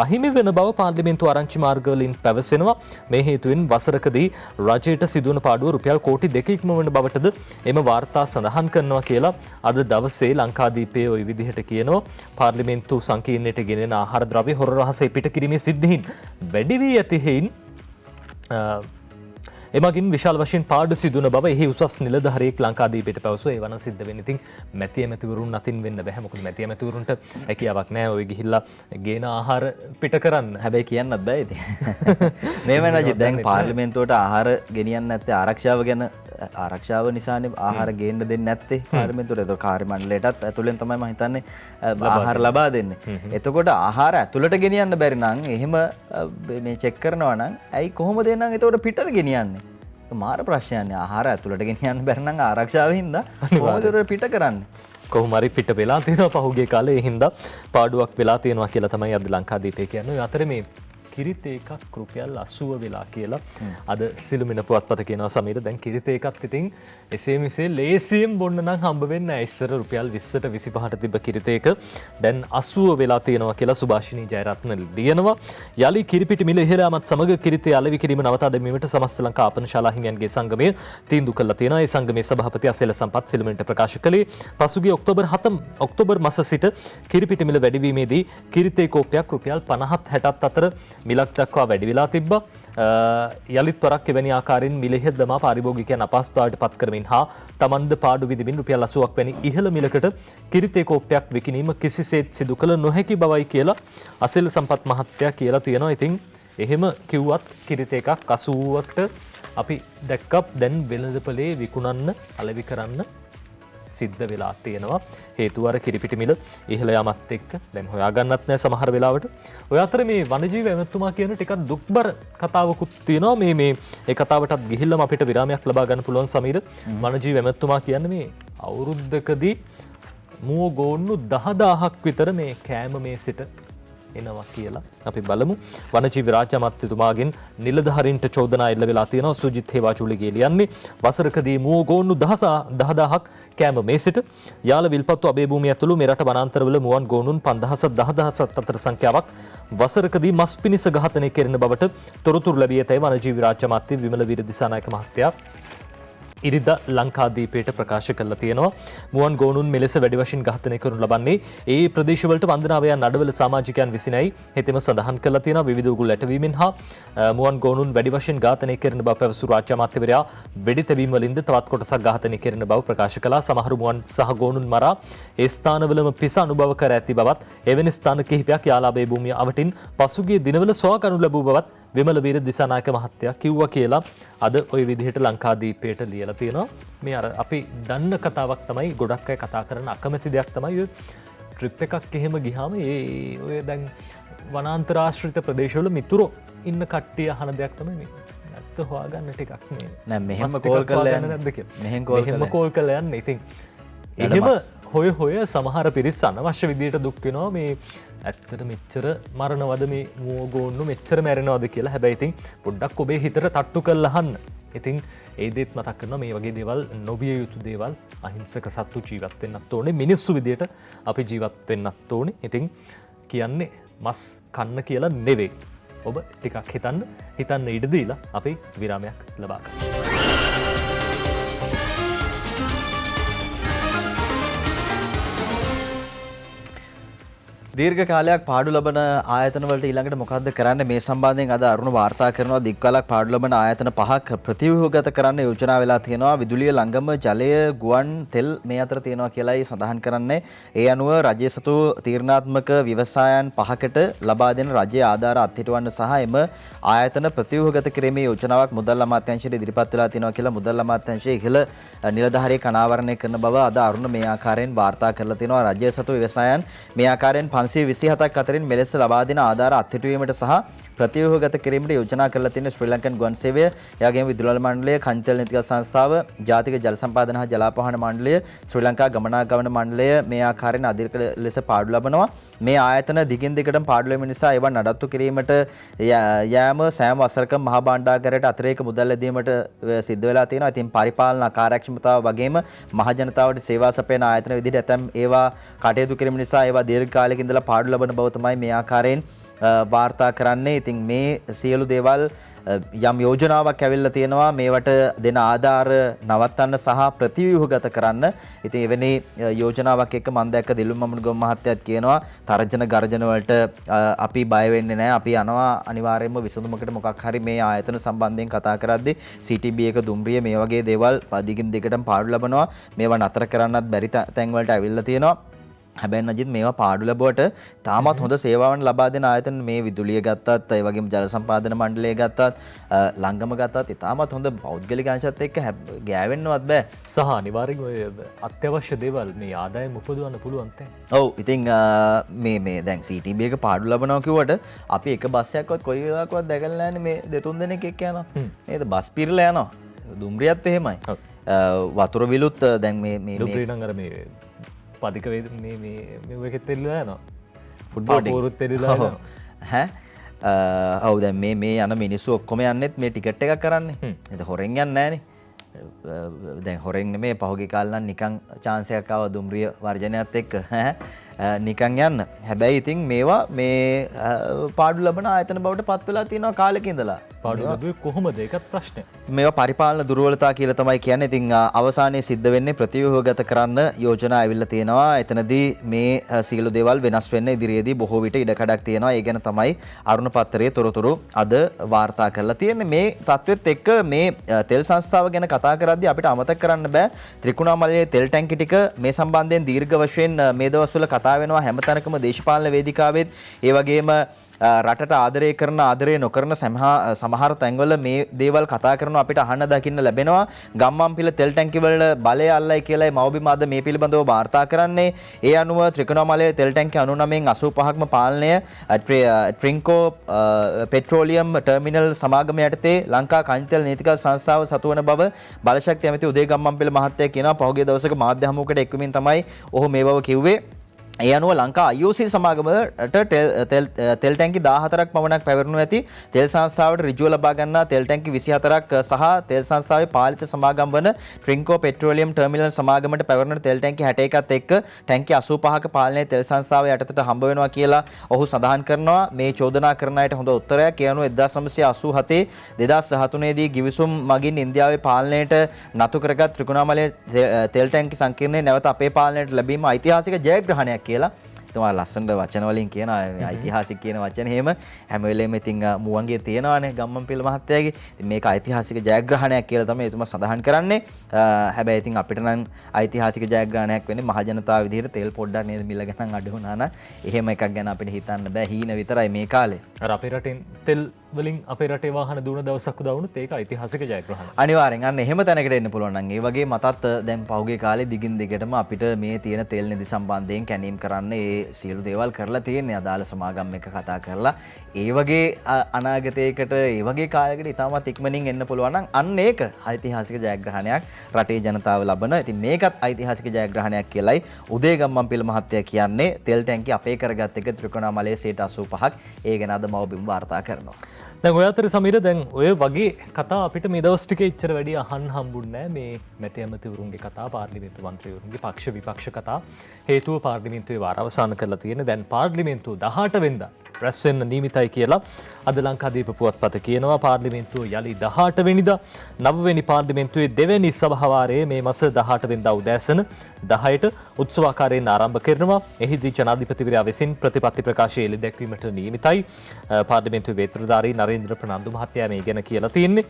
අහිමි වෙන බව පාර්ලිමේන්තු ආරංචි මාර්ගවලින් පැවසෙනවා. මේ හේතුවෙන් වසරකදී රජයට සිදුවන පාඩුව රුපියල් කෝටි 2ක ඉක්මවන බවටද එම වාර්තා සඳහන් කරනවා කියලා අද දවසේ ලංකාදීපේ ওই විදිහට කියනවා. පාර්ලිමේන්තු සංකීර්ණයට ගෙනෙන ආහාර ද්‍රව්‍ය හොර රහසේ පිට කිරීමේ සිද්ධීන් වැඩි වී ඇති හේයින් එමගින් විශාල වශයෙන් පාඩු සිදුවන බව එහි උසස් නිලධාරියෙක් ලංකාදීපයට පැවසුවා. ඒ වන සිද්ධ වෙන්නේ ඉතින් මැති ඇමතිවරුන් අතින් වෙන්න බෑ. මොකද මැති ඇමතිවරුන්ට හැකියාවක් නැහැ ඔය ගිහිල්ලා ගේන ආහාර පිට කරන්න. හැබැයි කියන්නත් බෑ ඉතින්. මේව නේද දැන් පාර්ලිමේන්තුවට ආහාර ගෙනියන්න නැත්තේ ආරක්ෂාව නිසානේ ආහාර ගේන්න දෙන්නේ නැත්තේ පාර්ලිමේන්තුවට. ඒක කාර්ය මණ්ඩලයටත් ඇතුළෙන් තමයි මම හිතන්නේ ආහාර ලබා දෙන්නේ. එතකොට ආහාර ඇතුළට ගෙනියන්න බැරි නම් එහෙම මේ චෙක් කරනවා නම් ඇයි කොහොමද එනං එතකොට පිටට ගෙනියන්නේ? මාර ප්‍රශ්නයන්නේ. ආහාර ඇතුළට ගෙනියන්න බැරි නම් ආරක්ෂාවෙන් හින්දා කොහොමද පිට කරන්නේ? කොහොම හරි පිට වෙලා තියෙනවා පහුගිය කාලේ. ඒ හින්දා පාඩුවක් වෙලා තියෙනවා කියලා තමයි අද ලංකාදීපේ කියන්නේ. ඔය අතරේ මේ කිරිත එකක් රුපියල් 80 වෙලා කියලා අද සිළුමිණ පුවත්පත කියනවා සමීර. දැන් කිරිත එකත් ඉතින් එසේ මෙසේ ලේසියෙන් බොන්න නම් හම්බ වෙන්නේ නැහැ. ඉස්සර රුපියල් 20ට 25ට තිබ්බ කිරිත එක දැන් 80 වෙලා තියෙනවා කියලා සුභාෂිනී ජයරත්න ලියනවා. යලි කිරිපිටි මිල ඉහළ යාමත් සමග කිරිතේ අලෙවි කිරීම නවතා දැමීමට සමස්ත ලංකා ආපන ශාලා හිමියන්ගේ සංගමය තීන්දුව කළා තියෙනවා. ඒ සංගමේ සභාපති අසෙල සම්පත් සිළුමිණට ප්‍රකාශ කළේ පසුගිය ඔක්තෝබර් මාස සිට කිරිපිටි මිල වැඩිවීමේදී කිරිතේ කෝප්පයක් රුපියල් 50ත් 60ත් අතර මිලක් දක්වා වැඩි වෙලා තිබ්බා. යලිත් වරක් එවැනි ආකාරයෙන් මිලෙහි දමා පාරිභෝගිකයන් අපහසුතාවයට පත් කරමින් හා තමන්ද පාඩු විදිමින් රුපියල් 80ක් වැනි ඉහළ මිලකට කිරිතේ කෝප්පයක් විකිණීම කිසිසේත් සිදු කළ නොහැකි බවයි කියලා අසෙල් සම්පත් මහත්තයා කියලා තියෙනවා. ඉතින් එහෙම කිව්වත් කිරිත එකක් 80කට අපි දැක්කප් දැන් වෙළඳපොලේ විකුණන්න අලෙවි කරන්න සිද්ධ වෙලා තියෙනවා. හේතුව අර කිරිපිටි මිල ඉහළ යාමත් එක්ක දැන් හොයාගන්නත් නැහැ සමහර වෙලාවට. ඔය අතර මේ වනජීවි ඇමතුමා කියන ටිකක් දුක්බර කතාවකුත් තියෙනවා. මේ ඒ කතාවටත් ගිහිල්ලාම අපිට විරාමයක් ලබා ගන්න පුළුවන් සමීර. වනජීවි ඇමතුමා කියන්නේ මේ අවුරුද්දකදී මුව ගෝන්නු 10000ක් විතර මේ කෑම මේසෙට එනවා කියලා අපි බලමු. වනජීවි රාජ්‍ය අමාත්‍යතුමාගෙන් නිලධාරීන්ට චෝදනා එල්ල වෙලා තියෙනවා. සුජිත් හේවාචුලිගේ ලියන්නේ වසරකදී මුව ගෝන්නු 10000ක් කෑම මේසෙට යාල විල්පත්තු අබේ භූමිය ඇතුළු මෙරට වනාන්තරවල මුවන් ගෝනුන් 5000 10000ක් අතර සංඛ්‍යාවක් වසරකදී මස් පිණිස ඝාතනය කෙරෙන බවට තොරතුරු ලැබී ඇතැයි වනජීවි රාජ්‍ය අමාත්‍ය විමල වීර දිසානායක මහත්තයා ඉරිදා ලංකාදීපයට ප්‍රකාශ කළා තියෙනවා. මුවන් ගෝනුන් මෙලෙස වැඩි වශයෙන් ඝාතනය කරනු ලබන්නේ ඒ ප්‍රදේශවලට වන්දනාව යන නඩවල සමාජිකයන් විසිනයි. හෙතෙම සඳහන් කළා තියෙනවා. විවිධ උගුල් ඇටවීමෙන් හා මුවන් ගෝනුන් වැඩි වශයෙන් ඝාතනය කරන බව පැවසු රාජ්‍ය අමාත්‍යවරයා වෙඩි තැබීම් වලින්ද තවත් කොටසක් ඝාතනය කරන බව ප්‍රකාශ කළා. සමහර මුවන් සහ ගෝනුන් මරා ඒ ස්ථානවලම පිස අනුභව කර ඇති බවත් එවැනි ස්ථාන කිහිපයක් යාලාබේ භූමිය අවටින් පසුගිය දිනවල සොයා ගනු ලැබූ බවත් විමල වීර දිසානායක මහත්තයා කිව්වා කියලා අද ওই විදිහට ලංකාදීපයට ලියලා තියෙනවා. මේ අර අපි දන්න කතාවක් තමයි ගොඩක් අය කතා කරන අකමැති දෙයක් තමයි ඔය ට්‍රිප් එකක් එහෙම ගියාම ඔය දැන් වනාන්තර ආශ්‍රිත ප්‍රදේශවල මිතුරෝ ඉන්න කට්ටිය අහන දෙයක් තමයි මේ. නැත්ත හොයාගන්න ටිකක් මේ. නෑ මෙහෙම කෝල් කරලා යන්න නැද්ද කියලා. මෙහෙම කෝල් කරලා යන්න. ඉතින් එහෙම හොය සමහර පිරිස් අනවශ්‍ය විදියට දුක් වෙනවා. මේ ඇත්තට මෙච්චර මරණවද මේ මුව ගෝන්නු මෙච්චර මැරෙනවද කියලා. හැබැයි ඉතින් පොඩ්ඩක් ඔබේ හිතට තට්ටු කරලා අහන්න. ඉතින් ඒ දේත් මතක් කරනවා මේ වගේ දේවල් නොවිය යුතු දේවල්. අහිංසක සත්තු ජීවත් වෙන්නත් ඕනේ. මිනිස්සු විදියට අපි ජීවත් වෙන්නත් ඕනේ. ඉතින් කියන්නේ මස් කන්න කියලා නෙවෙයි. ඔබ ටිකක් හිතන්න ඉඩ දීලා අපි විරාමයක් ලබා ගන්නවා. දීර්ඝ කාලයක් පාඩු ලබන ආයතන වලට ඊළඟට මොකද්ද කරන්න මේ සම්බන්ධයෙන් අද අරුණ වාර්තා කරනවා. දික්වලක් පාඩු ලබන ආයතන 5ක් ප්‍රතිව්‍යුහගත කරන්න යෝජනා වෙලා තියෙනවා. විදුලිය ලංගම ජලය ගුවන් තෙල් මේ අතර තියෙනවා කියලායි සඳහන් කරන්නේ. ඒ අනුව රජයේ සතු තීරණාත්මක ව්‍යවසායන් 5කට ලබා දෙන රජයේ ආධාර අත්හිටවන්න සහ එම ආයතන ප්‍රතිව්‍යුහගත කිරීමේ යෝජනාවක් මුදල් අමාත්‍යාංශයට ඉදිරිපත් වෙලා තියෙනවා කියලා මුදල් අමාත්‍යාංශයේ ඉහළ නිලධාරියෙක් අනාවරණය කරන බව අද අරුණ මේ ආකාරයෙන් වාර්තා කරලා තියෙනවා. රජයේ සතු ව්‍යවසායන් මේ ආකාරයෙන් 527ක් අතරින් මෙලෙස ලබා දෙන ආධාර අත්හිටුවීමට සහ ප්‍රතිව්‍යුහගත කිරීමට යෝජනා කරලා තියෙන ශ්‍රී ලංකන් ගුවන් සේවය, එයාගේම විදුලි මණ්ඩලය, කන්තෙල් නීතික සංස්ථාව, ජාතික ජල සම්පාදන හා ජලාපහන මණ්ඩලය, ශ්‍රී ලංකා ගමනාගමන මණ්ඩලය මේ ආකාරයෙන් අධික ලෙස පාඩු ලබනවා. මේ ආයතන දිගින් දිගටම පාඩු ලැබෙන නිසා ඒවා නඩත්තු කිරීමට යෑම සෑම වසරකම මහා භාණ්ඩාගාරයට අතිරේක මුදල් ලැබීමට සිද්ධ වෙලා තියෙනවා. ඉතින් පරිපාලන කාර්යක්ෂමතාව වගේම මහ ජනතාවට සේවා සපයන ආයතන විදිහට ඇතැම් ඒවා කටයුතු කිරීම නිසා ඒවා දීර්ඝ කාලයක ඉඳලා පාඩු ලබන බව තමයි මේ ආකාරයෙන් වාර්තා කරන්නේ. ඉතින් මේ සියලු දේවල් යම් යෝජනාවක් ඇවිල්ලා තියෙනවා මේවට දෙන ආධාර නවත්තන්න සහ ප්‍රතිව්‍යුහගත කරන්න. ඉතින් එවැනි යෝජනාවක් එක්ක මම දැක්ක දිලුම් මමුණුගම මහත්තයාත් කියනවා තරජන ගර්ජන වලට අපි බය වෙන්නේ නැහැ. අපි යනවා අනිවාර්යයෙන්ම විසඳුමකට මොකක් හරි මේ ආයතන සම්බන්ධයෙන් කතා කරද්දී CTB එක දුම්රිය මේ වගේ දේවල් දිගින් දිගටම පාඩු ලබනවා. මේවා නතර කරන්නත් බැරි තැන් වලට ඇවිල්ලා තියෙනවා. හැබැයි නජිත් මේවා පාඩු ලැබුවට තාමත් හොඳ සේවාවන් ලබා දෙන ආයතන මේ විදුලිය ගත්තත් ඒ වගේම ජල සම්පාදන මණ්ඩලය ගත්තත් ලංගම ගත්තත් ඉතාමත් හොඳ පෞද්ගලික අංශත් එක්ක ගෑවෙන්නවත් බෑ. සහ අනිවාර්යෙන් ඔය අත්‍යවශ්‍ය දේවල් මේ ආදායම උපදවන්න පුළුවන් තැන්. ඔව් ඉතින් මේ දැන් CTB එක පාඩු ලබනවා කිව්වට අපි එක බස් එකක්වත් කොයි වෙලාවකවත් දැකලා නැන්නේ මේ දෙතුන් දෙනෙක් එක්ක යනවා. නේද? බස් පිරලා යනවා. දුම්රියත් එහෙමයි. වතුර විලුත් දැන් මේ දුම්රිය නම් අර මේ පදික වේද මේ එකෙත් එල්ලලා යනවා. ෆුට්බෝල් පෝරුත් එල්ලලා යනවා. ඔව් දැන් මේ යන මිනිස්සු ඔක්කොම යන්නෙත් මේ ටිකට් එකක් කරන්නේ. ඒක හොරෙන් යන්නේ නැහනේ. දැන් හොරෙන් නෙමෙයි පහුගිය කාලේ නම් නිකන් chance එකක් ආවා දුම්රිය වර්ජනයත් එක්ක නිකන් යන්න. හැබැයි ඉතින් මේවා මේ පාඩු ලබන ආයතන බවට පත් වෙලා තියෙනවා කාලෙක ඉඳලා. පාඩු ලැබුවේ කොහොමද? ඒකත් ප්‍රශ්නය. මේවා පරිපාලන දුර්වලතා කියලා තමයි කියන්නේ. ඉතින් අවසානයේ සිද්ධ වෙන්නේ ප්‍රතිව්‍යුහගත කරන්න යෝජනා ඇවිල්ලා තියෙනවා. එතනදී මේ සියලු දේවල් වෙනස් වෙන්න ඉදිරියේදී බොහෝ විට ඉඩකඩක් තියෙනවා. ඒ ගැන තමයි අරුණ පත්‍රයේ තොරතුරු අද වාර්තා කරලා තියෙන්නේ. මේ තත්වෙත් එක්ක මේ තෙල් සංස්ථාව ගැන කතා කරද්දී අපිට අමතක කරන්න බෑ ත්‍රිකුණාමලයේ තෙල් ටැංකි ටික මේ සම්බන්ධයෙන් දීර්ඝ වශයෙන් මේ දවස්වල කතා වෙනවා හැමතැනකම දේශපාලන වේදිකාවෙත්. ඒ වගේම රටට ආදරය කරන ආදරය නොකරන සමහර තැන්වල මේ දේවල් කතා කරනවා අපිට අහන්න දකින්න ලැබෙනවා. ගම්මන්පිල තෙල් ටැංකි වල බලය අල්ලයි කියලායි මව්බිම අද මේ පිළිබඳව වාර්තා කරන්නේ. ඒ අනුව ත්‍රිකුණාමලයේ තෙල් ටැංකි 99න් 85ක්ම පාලනය ට්‍රින්කෝ පෙට්‍රෝලියම් ටර්මිනල් සමාගම යටතේ ලංකා කනිතෙල් නීතිගත සංස්ථාව සතු වන බව බලශක්ති ඇමති උදේ ගම්මන්පිල මහත්තයා කියනවා. පහුගිය දවසක මාධ්‍ය හමුවකට එක්වමින් තමයි ඔහු මේ බව කිව්වේ. ඒ අනුව ලංකා IOC සමාගමට තෙල් ටැංකි 14ක් පමණක් පැවරුණු ඇති. තෙල් සංස්ථාවට ඍජුව ලබා ගන්නා තෙල් ටැංකි 24ක් සහ තෙල් සංස්ථාවේ පාලිත සමාගම් වන ට්‍රින්කෝ පෙට්‍රෝලියම් ටර්මිනල් සමාගමට පැවරුණු තෙල් ටැංකි 61ත් එක්ක ටැංකි 85ක පාලනය තෙල් සංස්ථාව යටතට හම්බ වෙනවා කියලා ඔහු සඳහන් කරනවා. මේ චෝදනා කරන අයට හොඳ උත්තරයක්. ඒ අනුව 1987 2013 දී ගිවිසුම් මගින් ඉන්දියාවේ පාලනයට නතු කරගත් ත්‍රිකුණාමලයේ තෙල් ටැංකි සංකීර්ණය නැවත අපේ පාලනයට ලැබීම ඓතිහාසික ජයග්‍රහණයක් කියලා තුමා ලස්සනට වචන වලින් කියන ඓතිහාසික කියන වචන එහෙම හැම වෙලේම ඉතින් මුවන්ගේ තියෙනවානේ ගම්මන්පිල මහත්තයාගේ. ඉතින් මේක ඓතිහාසික ජයග්‍රහණයක් කියලා තමයි එතුමා සඳහන් කරන්නේ. හැබැයි ඉතින් අපිට නම් ඓතිහාසික ජයග්‍රහණයක් වෙන්නේ මහ ජනතාව විදිහට තෙල් පොඩ්ඩක් නේද මිල ගණන් අඩු වුණා නම් එහෙම එකක් ගැන අපිට හිතන්න බෑ. හීන විතරයි මේ කාලේ. අර අපේ රටෙන් තෙල් වලින් අපේ රටේ වාහන දුවන දවසක් උදා වුණොත් ඒක ඓතිහාසික ජයග්‍රහණයක්. අනිවාර්යෙන් අන්න එහෙම තැනකට එන්න පුළුවන් නම් ඒ වගේ මතත් දැන් පහුගිය කාලේ දිගින් දිගටම අපිට මේ තියෙන තෙල් නිදි සම්බන්ධයෙන් කැණීම් කරන්න ඒ සියලු දේවල් කරලා තියෙන්නේ අදාළ සමාගම් එක කතා කරලා ඒ වගේ අනාගතයකට ඒ වගේ කාලයකට ඉතාමත් ඉක්මනින් එන්න පුළුවන් නම් අන්න ඒක ඓතිහාසික ජයග්‍රහණයක් රටේ ජනතාව ලබන. ඉතින් මේකත් ඓතිහාසික ජයග්‍රහණයක් කියලායි උදේ ගම්මන්පිල මහත්තයා කියන්නේ. තෙල් ටැංකි අපේ කරගත් එක ත්‍රිකුණාමලයේ 85ක් ඒ ගැන අද මව්බිම් වාර්තා කරනවා. දැන් ඔය අතර සමීර දැන් ඔය වගේ කතා අපිට මේ දවස් ටිකේ ඉච්චර වැඩි අහන්න හම්බුන්නේ නැහැ. මේ මැති ඇමතිවරුන්ගේ කතා, පාර්ලිමේන්තු මන්ත්‍රීවරුන්ගේ පක්ෂ විපක්ෂ කතා. හේතුව පාර්ලිමේන්තුවේ වාර අවසන් කරලා තියෙන. දැන් පාර්ලිමේන්තුව 18 වෙනිදා රැස් වෙන්න නියමිතයි කියලා අද ලංකාදීප පුවත්පත කියනවා. පාර්ලිමේන්තුව යලි 18 වෙනිදා 9 වෙනි පාර්ලිමේන්තුවේ දෙවැනි සභාවාරය මේ මාස 18 වෙනිදා උදෑසන 10ට උත්සවාකාරයෙන් ආරම්භ කරනවා. එහිදී ජනාධිපතිවරයා විසින් ප්‍රතිපත්ති ප්‍රකාශය එළි දැක්වීමට නියමිතයි. පාර්ලිමේන්තුවේ වේත්‍රධාරී නරේන්ද්‍ර ප්‍රනාන්දු මහත්තයා මේ ගැන කියලා තියෙන්නේ.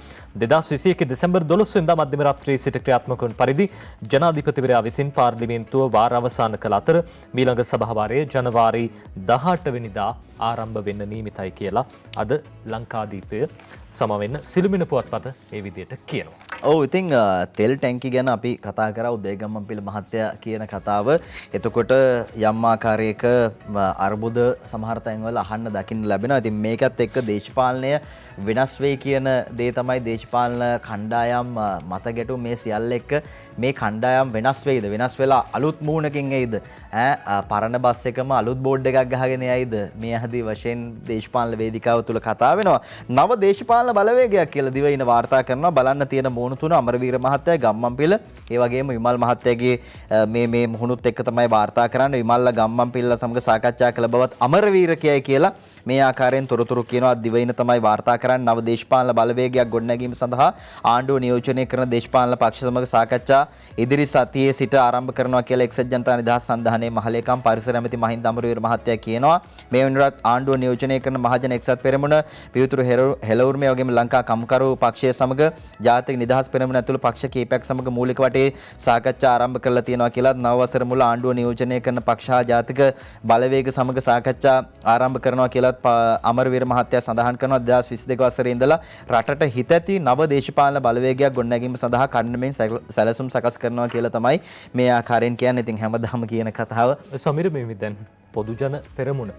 2021 දෙසැම්බර් 12 වෙනිදා මධ්‍යම රාත්‍රියේ සිට ක්‍රියාත්මක වන පරිදි ජනාධිපතිවරයා විසින් පාර්ලිමේන්තුව වාර අවසන් කළ අතර මීළඟ සභාවාරය ජනවාරි 18 වෙනිදා ආරම්භ වෙන්න නියමිතයි කියලා අද ලංකාදීපය සමවෙන්න සිළුමිණ පුවත්පත ඒ විදිහට කියනවා. ඔව් ඉතින් තෙල් ටැංකි ගැන අපි කතා කරා උදේ ගම්මන්පිල මහත්තයා කියන කතාව. එතකොට යම් ආකාරයක අර්බුද සමහර තැන්වල අහන්න දකින්න ලැබෙනවා. ඉතින් මේකත් එක්ක දේශපාලනය වෙනස් වෙයි කියන දේ තමයි දේශපාලන කණ්ඩායම් මත ගැටුම් මේ සියල්ල එක්ක මේ කණ්ඩායම් වෙනස් වෙයිද? වෙනස් වෙලා අලුත් මූණකින් එයිද? පරණ බස් එකම අලුත් බෝඩ් එකක් ගහගෙන යයිද? මේ ආදී වශයෙන් දේශපාලන වේදිකාව තුල කතා වෙනවා. නව දේශපාලන බලවේගයක් කියලා දිවයින වාර්තා කරනවා. බලන්න තියෙන මුහුණු තුන අමරවීර මහත්තයා, ගම්මන්පිල, ඒ වගේම විමල් මහත්තයාගේ මේ මුහුණුත් එක්ක තමයි වාර්තා කරන්නේ. විමල්ලා ගම්මන්පිල්ලා සමග සාකච්ඡා කළ බවත් අමරවීර කියයි කියලා මේ ආකාරයෙන් තොරතුරු කියනවා. දිවයින තමයි වාර්තා කරන්නේ. නව දේශපාලන බලවේගයක් ගොඩනැගීම සඳහා ආණ්ඩුව නියෝජනය කරන දේශපාලන පක්ෂ සමග සාකච්ඡා ඉදිරි සතියේ සිට ආරම්භ කරනවා කියලා එක්සත් ජනතා නිදහස් සන්ධානයේ මහලේකම් පරිසර ඇමති මහින්ද අමරවීර මහත්තයා කියනවා. මේ වෙනකොට ආණ්ඩුව නියෝජනය කරන මහජන එක්සත් පෙරමුණ, පියුතුරු හෙළවුරුමේ වගේම ලංකා කම්කරු පක්ෂය සමග ජාතික නිදහස් පෙරමුණ ඇතුළු පක්ෂ කීපයක් සමග මූලික වටේ සාකච්ඡා ආරම්භ කරලා තියෙනවා කියලා නව වසර මුල ආණ්ඩුව නියෝජනය කරන පක්ෂ හා ජාතික බලවේග සමග සාකච්ඡා ආරම්භ කරනවා කියලා අමරවීර මහත්තයා සඳහන් කරනවා. 2022 වසරේ ඉඳලා රටට හිතැති නව දේශපාලන බලවේගයක් ගොඩනැගීම සඳහා කණ්ඩායමෙන් සැලසුම් සකස් කරනවා කියලා තමයි මේ ආකාරයෙන් කියන්නේ. ඉතින් හැමදාම කියන කතාව සමීර මේ දැන් පොදුජන පෙරමුණ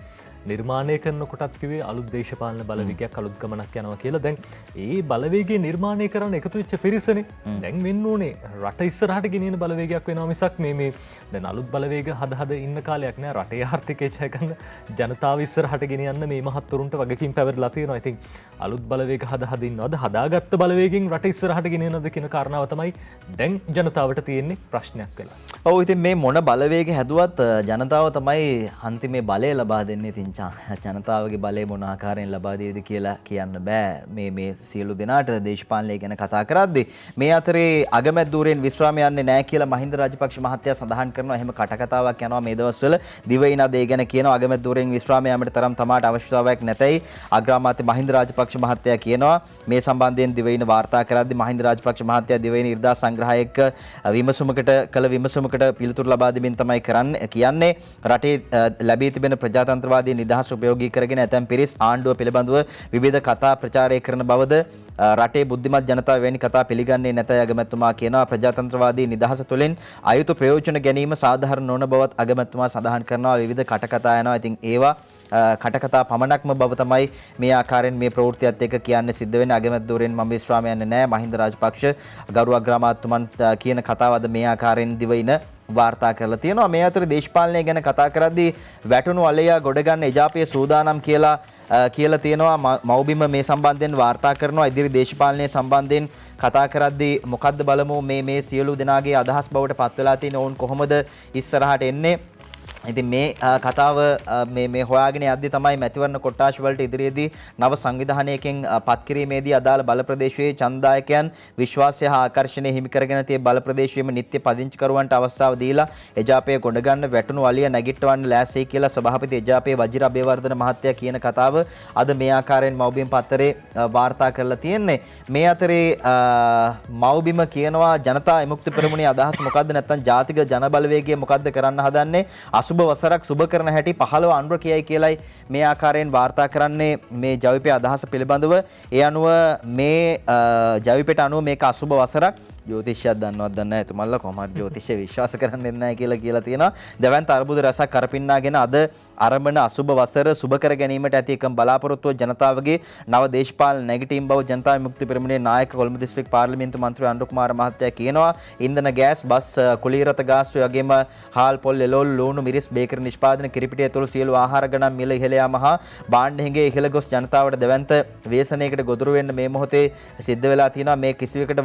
නිර්මාණය කරනකොටත් කිව්වේ අලුත් දේශපාලන බලවේගයක් අලුත් ගමනක් යනවා කියලා. දැන් ඒ බලවේගය නිර්මාණය කරන්න එකතු වෙච්ච පිරිසනේ දැන් වෙන්න ඕනේ රට ඉස්සරහට ගෙනියන බලවේගයක් වෙනවා මිසක් මේ දැන් අලුත් බලවේග හද ඉන්න කාලයක් නෑ. රටේ ආර්ථිකය ජය ගන්න ජනතාව ඉස්සරහට ගෙනියන්න මේ මහත්තුරුන්ට වගකීම් පැවරලා තියෙනවා. ඉතින් අලුත් බලවේග හද ඉන්නවද හදාගත්ත බලවේගයෙන් රට ඉස්සරහට ගෙනියනවද කියන කාරණාව තමයි දැන් ජනතාවට තියෙන්නේ ප්‍රශ්නයක් වෙලා. ඔව් ඉතින් මේ මොන බලවේග හැදුවත් ජනතාව තමයි අන්තිමේ බලය ලබා දෙන්නේ. ඉතින් ජනතාවගේ බලය මොන ආකාරයෙන් ලබා දෙයිද කියලා කියන්න බෑ මේ සියලු දෙනාට දේශපාලනය ගැන කතා කරද්දී. මේ අතරේ අගමැද්දූරෙන් විශ්‍රාම යන්නේ නැහැ කියලා මහින්ද රාජපක්ෂ මහත්තයා සඳහන් කරනවා. එහෙම කටකතාවක් යනවා මේ දවස්වල. දිවයින අද ඒ ගැන කියනවා අගමැද්දූරෙන් විශ්‍රාම යාමට තරම් තමාට අවශ්‍යතාවයක් නැතයි අග්‍රාමාත්‍ය මහින්ද රාජපක්ෂ මහත්තයා කියනවා. මේ සම්බන්ධයෙන් දිවයින වාර්තා කරද්දී මහින්ද රාජපක්ෂ මහත්තයා දිවයින ඉර්ධා සංග්‍රහයක විමසුමකට පිළිතුරු ලබා දෙමින් තමයි කියන්නේ රටේ ලැබී තිබෙන ප්‍රජාතන්ත්‍රවාදී නිදහස් උපයෝගී කරගෙන ඇතැම් පිරිස් ආණ්ඩුව පිළිබඳව විවිධ කතා ප්‍රචාරය කරන බවද රටේ බුද්ධිමත් ජනතාව වැනි කතා පිළිගන්නේ නැතයි අගමැතිතුමා කියනවා. ප්‍රජාතන්ත්‍රවාදී නිදහස තුළින් අයුතු ප්‍රයෝජන ගැනීම සාධාරණ නොවන බවත් අගමැතිතුමා සඳහන් කරනවා. විවිධ කටකතා යනවා. ඉතින් ඒවා කටකතා පමණක්ම බව තමයි මේ ආකාරයෙන් මේ ප්‍රවෘත්තියත් එක්ක කියන්න සිද්ධ වෙන්නේ. අගමැතිවරයන් මම විශ්‍රාම යන්නේ නැහැ. මහින්ද රාජපක්ෂ ගරු අග්‍රාමාත්‍යතුමන් කියන කතාවද මේ ආකාරයෙන් දිවයින වාර්තා කරලා තියෙනවා. මේ අතර දේශපාලනය ගැන කතා කරද්දී වැටුණු අලයා ගොඩ ගන්න එජාපයේ සූදානම් කියලා තියෙනවා. මව්බිම මේ සම්බන්ධයෙන් වාර්තා කරනවා. ඉදිරි දේශපාලනය සම්බන්ධයෙන් කතා කරද්දී මොකද්ද බලමු මේ සියලු දෙනාගේ අදහස් බවට පත් වෙලා තියෙන ඕන් කොහොමද ඉස්සරහට එන්නේ. ඉතින් මේ කතාව මේ හොයාගෙන යද්දී තමයි මැතිවරණ කොට්ටාශ වලට ඉදිරියේදී නව සංවිධානයකින් පත් කිරීමේදී අදාළ බල ප්‍රදේශයේ ඡන්දායකයන් විශ්වාසය හා ආකර්ෂණය හිමි කරගෙන තිය බල ප්‍රදේශයේම නිත්‍ය පදිංචිකරුවන්ට අවස්ථාව දීලා එජාපයේ ගොඩ ගන්න වැටුණු අලිය නැගිටවන්න ලෑස්තියි කියලා සභාපති එජාපයේ වජිර අබේවර්ධන මහත්තයා කියන කතාව අද මේ ආකාරයෙන් මව්බිම් පත්තරේ වාර්තා කරලා තියෙන්නේ. මේ අතරේ මව්බිම කියනවා ජනතා විමුක්ති පෙරමුණේ අදහස් මොකද්ද නැත්නම් ජාතික ජන බලවේගය මොකද්ද කරන්න හදන්නේ සුබ වසරක් සුබ කරන හැටි 15 අනුර කියයි කියලයි මේ ආකාරයෙන් වාර්තා කරන්නේ මේ ජවිපේ අදහස පිළිබඳව. ඒ අනුව මේ ජවිපේට අනුව මේක අසුබ වසරක්. ජ්‍යොතිෂයක් දන්නවත් දන්නේ නැහැ එතුමල්ලා කොහොම හරි ජ්‍යොතිෂය විශ්වාස කරන්නේ නැහැ කියලා තියෙනවා. දැවැන්ත අර්බුද රසක් කරපින්නාගෙන අද ආරම්භන අසුබ වසර සුබ කර ගැනීමට ඇති එකම බලාපොරොත්තුව ජනතාවගේ නව දේශපාලන නැගිටීම් බව ජනතා විමුක්ති පෙරමුණේ නායක කොළඹ දිස්ත්‍රික් පාර්ලිමේන්තු මන්ත්‍රී අනුර කුමාර මහත්තයා කියනවා. ඉන්ධන ගෑස් බස් කුලීරත ගාස් වගේම හාල් පොල් එළවලු ලුණු මිරිස් බේකරි නිෂ්පාදන කිරිපිටි ඇතුළු සියලු ආහාර ගණන් මිල ඉහළ යාම හා භාණ්ඩ හිඟේ ඉහළ ගොස් ජනතාවට දැවැන්ත ව්‍යසනයකට ගොදුරු වෙන්න මේ මොහොතේ සිද්ධ වෙලා තියෙනවා. මේ කිසිවකට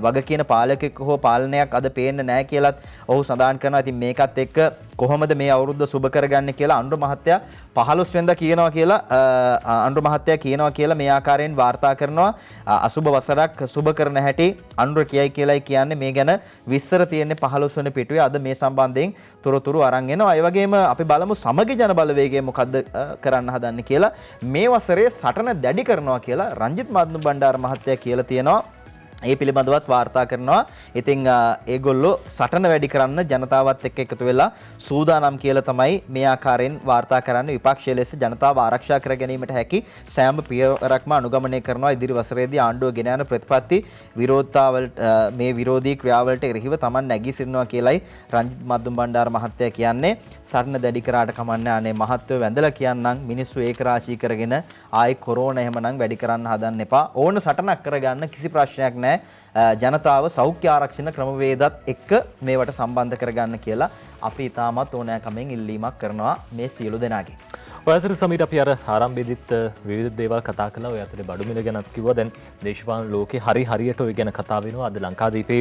වග කියන පාලකෙක් හෝ පාලනයක් අද පේන්නේ නැහැ කියලත් ඔහු සඳහන් කරනවා. ඉතින් මේකත් එක්ක කොහොමද මේ අවුරුද්ද සුබ කරගන්නේ කියලා අනුර මහත්තයා 15 වෙනිදා කියනවා කියලා අනුර මහත්තයා කියනවා කියලා මේ ආකාරයෙන් වාර්තා කරනවා. අසුබ වසරක් සුබ කරන හැටි අනුර කියයි කියලායි කියන්නේ. මේ ගැන විස්තර තියෙන්නේ 15 වෙනි පිටුවේ. අද මේ සම්බන්ධයෙන් තොරතුරු අරන් එනවා. ඒ වගේම අපි බලමු සමගි ජන බලවේගය මොකද්ද කරන්න හදන්නේ කියලා. මේ වසරේ සටන දැඩි කරනවා කියලා රංජිත් මද්නු බණ්ඩාර මහත්තයා කියලා තියෙනවා. ඒ පිළිබඳවත් වාර්තා කරනවා. ඉතින් ඒගොල්ලෝ සටන වැඩි කරන්න ජනතාවත් එක්ක එකතු වෙලා සූදානම් කියලා තමයි මේ ආකාරයෙන් වාර්තා කරන්නේ. විපක්ෂයේ ලෙස ජනතාව ආරක්ෂා කර ගැනීමට හැකි සෑම පියවරක්ම අනුගමනය කරනවා. ඉදිරි වසරේදී ආණ්ඩුව ගෙන යන ප්‍රතිපත්ති විරෝධතාවලට මේ විරෝධී ක්‍රියාවලට එරෙහිව Taman නැගී සිටිනවා කියලයි රංජිත් මද්දුම් බණ්ඩාර මහත්තයා කියන්නේ. සටන දැඩි කරාට කමන්නේ අනේ මහත්වෝ වැඳලා කියන්නම් මිනිස්සු ඒක රාශී කරගෙන ආයි කොරෝනා එහෙමනම් වැඩි කරන්න හදන්න එපා. ඕන සටනක් කරගන්න කිසි ප්‍රශ්නයක් නැහැ. ජනතාව සෞඛ්‍ය ආරක්ෂණ ක්‍රමවේදත් එක්ක මේවට සම්බන්ධ කරගන්න කියලා අපි ඉතාමත් ඕනෑකමෙන් ඉල්ලීමක් කරනවා මේ සියලු දෙනාගේ. ඔය අතර සමීර අපි අර ආරම්භයේදීත් විවිධ දේවල් කතා කළා. ඔය අතරේ බඩු මිල ගැනත් කිව්වා. දැන් දේශපාලන ලෝකේ හරියට ඔය ගැන කතා වෙනවා. අද ලංකාදීපේ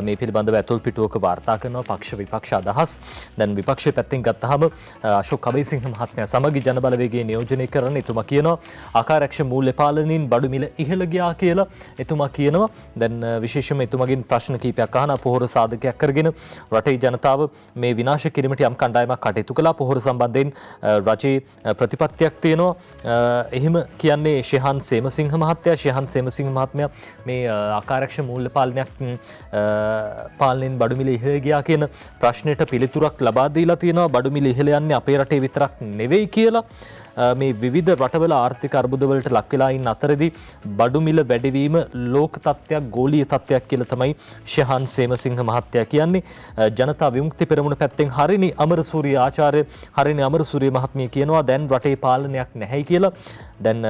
මේ පිළිබඳව ඇතුල් පිටුවක වාර්තා කරනවා පක්ෂ විපක්ෂ අදහස්. දැන් විපක්ෂයේ පැත්තෙන් ගත්තාම අශෝක් අබේසිංහ මහත්මයා සමගි ජන බලවේගයේ නියෝජනය කරන එතුමා කියනවා ආකාරයක්ෂ මූල්‍ය පාලනයෙන් බඩු මිල ඉහළ ගියා කියලා එතුමා කියනවා. දැන් විශේෂයෙන්ම එතුමාගෙන් ප්‍රශ්න කිහිපයක් අහන පොහොර සාධකයක් කරගෙන රටේ ජනතාව මේ විනාශ කිරීමට යම් කණ්ඩායමක් කටයුතු කළා. පොහොර සම්බන්ධයෙන් රජයේ ප්‍රතිපත්තියක් තියෙනවා. එහෙම කියන්නේ ශිහාන් සේමසිංහ මහත්තයා. ශිහාන් සේමසිංහ මහත්මයා මේ ආකාරයක්ෂ මූල්‍ය පාලනයෙන් බඩු මිල ඉහළ ගියා කියන ප්‍රශ්නෙට පිළිතුරක් ලබා දීලා තියෙනවා. බඩු මිල ඉහළ යන්නේ අපේ රටේ විතරක් නෙවෙයි කියලා. මේ විවිධ රටවල ආර්ථික අර්බුදවලට ලක් වෙලා ඉන්න අතරදී බඩු මිල වැඩිවීම ලෝක තත්ත්වයක් ගෝලීය තත්ත්වයක් කියලා තමයි ශහාන් සේමසිංහ මහත්තයා කියන්නේ. ජනතා විමුක්ති පෙරමුණ පැත්තෙන් හරිනි අමරසූරිය ආචාර්ය හරිනි අමරසූරිය මහත්මිය කියනවා දැන් රටේ පාලනයක් නැහැයි කියලා. දැන්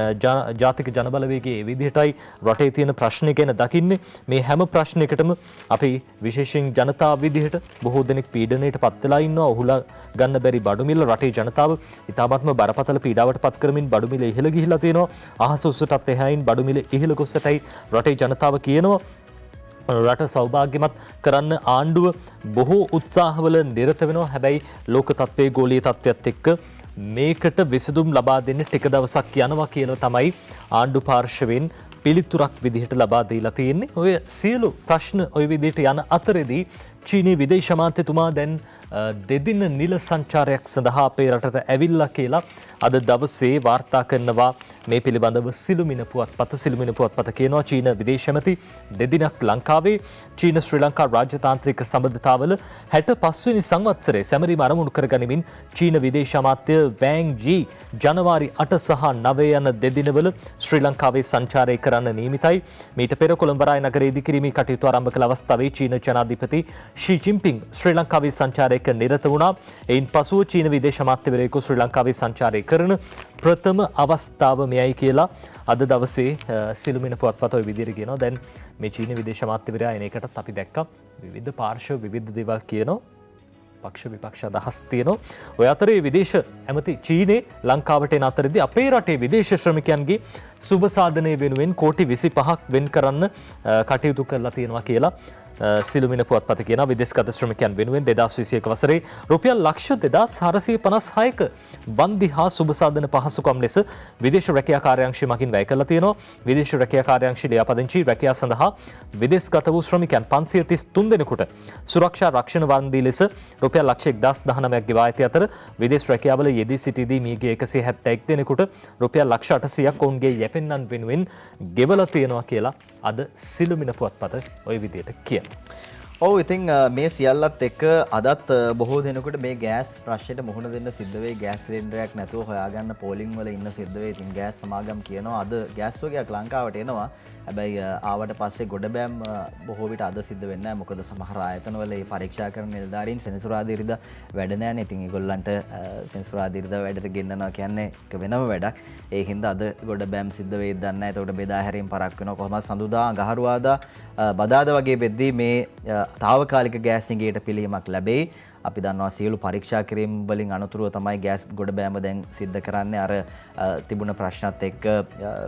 ජාතික ජනබලවේගයේ ඒ විදිහටයි රටේ තියෙන ප්‍රශ්න ගැන දකින්නේ. මේ හැම ප්‍රශ්නයකටම අපි විශේෂයෙන් ජනතාව විදිහට බොහෝ දෙනෙක් පීඩනයට පත් වෙලා ඉන්නවා. ඔහුලා ගන්න බැරි බඩු මිල රටේ ජනතාව ඉතාමත්ම බරපතල පීඩාවට පත් කරමින් බඩු මිල ඉහළ ගිහිලා තියෙනවා. අහස උසටත් එහායින් බඩු මිල ඉහළ ගොස්සටයි රටේ ජනතාව කියනවා. රට සෞභාග්‍යමත් කරන්න ආණ්ඩුව බොහෝ උත්සාහවල නිරත වෙනවා. හැබැයි ලෝක තත්ත්වයේ ගෝලීය තත්ත්වයත් එක්ක මේකට විසඳුම් ලබා දෙන්න ටික දවසක් යනවා කියලා තමයි ආණ්ඩු පාර්ශවයෙන් පිළිතුරක් විදිහට ලබා දීලා තියෙන්නේ. ඔය සියලු ප්‍රශ්න ඔය විදිහට යන අතරේදී චීනී විදේශ අමාත්‍යතුමා දැන් දෙදින නිල සංචාරයක් සඳහා අපේ රටට ඇවිල්ලා කියලා අද දවසේ වාර්තා කරනවා. මේ පිළිබඳව සිළුමිණ පුවත්පත කියනවා චීන විදේශ ඇමති දෙදිනක් ලංකාවේ චීන ශ්‍රී ලංකා රාජ්‍යතාන්ත්‍රික සම්බන්ධතාවල 65 වෙනි සංවත්සරයේ සැමරීම ආරම්භ කර ගනිමින් චීන විදේශ අමාත්‍ය වෑන් ජී ජනවාරි 8 සහ 9 යන දෙදිනවල ශ්‍රී ලංකාවේ සංචාරය කරන්න නියමිතයි. මීට පෙර කොළඹ වරාය නගරයේ ඉදිකිරීමේ කටයුතු ආරම්භ කළ අවස්ථාවේ චීන ජනාධිපති ෂී ජින්පින් ශ්‍රී ලංකාවේ සංචාරයක නිරත වුණා. එයින් පසුව චීන විදේශ අමාත්‍යවරයෙකු ශ්‍රී ලංකාවේ සංචාරය කරන ප්‍රථම අවස්ථාව මෙයයි කියලා අද දවසේ සිළුමිණ පුවත්පත ඔය විදිහට කියනවා. දැන් මේ චීන විදේශ අමාත්‍යවරයා එන එකටත් අපි දැක්කා විවිධ පාර්ශ්ව විවිධ දේවල් කියනවා. පක්ෂ විපක්ෂ අදහස් තියෙනවා. ඔය අතරේ විදේශ ඇමති චීනේ ලංකාවට එන අතරදී අපේ රටේ විදේශ ශ්‍රමිකයන්ගේ සුබ සාධනය වෙනුවෙන් කෝටි 25ක් වෙන් කරන්න කටයුතු කරලා තියෙනවා කියලා සිළුමිණ පුවත්පත කියනවා. විදේශගත ශ්‍රමිකයන් වෙනුවෙන් 2021 වසරේ රුපියල් ලක්ෂ 2456ක වන්දි හා සුබ සාධන පහසුකම් ලෙස විදේශ රැකියා කාර්යාංශය මගින් වැය කරලා තියෙනවා. විදේශ රැකියා කාර්යාංශයේ ලියාපදිංචි රැකියා සඳහා විදේශගත වූ ශ්‍රමිකයන් 533 දෙනෙකුට සුරක්ෂා රක්ෂණ වන්දි ලෙස රුපියල් ලක්ෂ 1019ක් ගෙවා ඇති අතර විදේශ රැකියාවල යෙදී සිටිදී මියගිය 171 දෙනෙකුට රුපියල් ලක්ෂ 800ක් ඔවුන්ගේ යැපෙන්නන් වෙනුවෙන් ගෙවලා තියෙනවා කියලා අද සිළුමිණ පුවත්පත ওই විදිහට කියනවා. ඔව් ඉතින් මේ සියල්ලත් එක්ක අදත් බොහෝ දෙනෙකුට මේ ගෑස් ප්‍රශ්නයට මුහුණ දෙන්න සිද්ධ වෙයි. ගෑස් සිලින්ඩරයක් නැතුව හොයාගන්න පෝලිං වල ඉන්න සිද්ධ වෙයි. ඉතින් ගෑස් සමාගම් කියනවා අද ගෑස් වගේක් ලංකාවට එනවා. හැබැයි ආවට පස්සේ ගොඩබෑම් බොහෝ විට අද සිද්ධ වෙන්නේ නැහැ. මොකද සමහර ආයතන වල මේ පරීක්ෂා කරන නිලධාරීන් සෙනසුරාදා ඉරිදා වැඩ නැහැනේ. ඉතින් ඒගොල්ලන්ට සෙනසුරාදා ඉරිදා වැඩට ගෙන්නනවා කියන්නේ එක වෙනම වැඩක්. ඒ හින්දා අද ගොඩබෑම් සිද්ධ වෙයිද දන්නේ නැහැ. ඒකට බෙදා හැරීම් පරක් වෙනවා. කොහොමද සඳුදා අඟහරුවාදා බදාදා වගේ වෙද්දී මේ තාවකාලික ගෑස් හිඟයට පිළියමක් ලැබෙයි. අපි දන්නවා සියලු පරීක්ෂා කිරීම් වලින් අනතුරුව තමයි ගෑස් ගොඩබෑම දැන් සිද්ධ කරන්නේ. අර තිබුණ ප්‍රශ්නත් එක්ක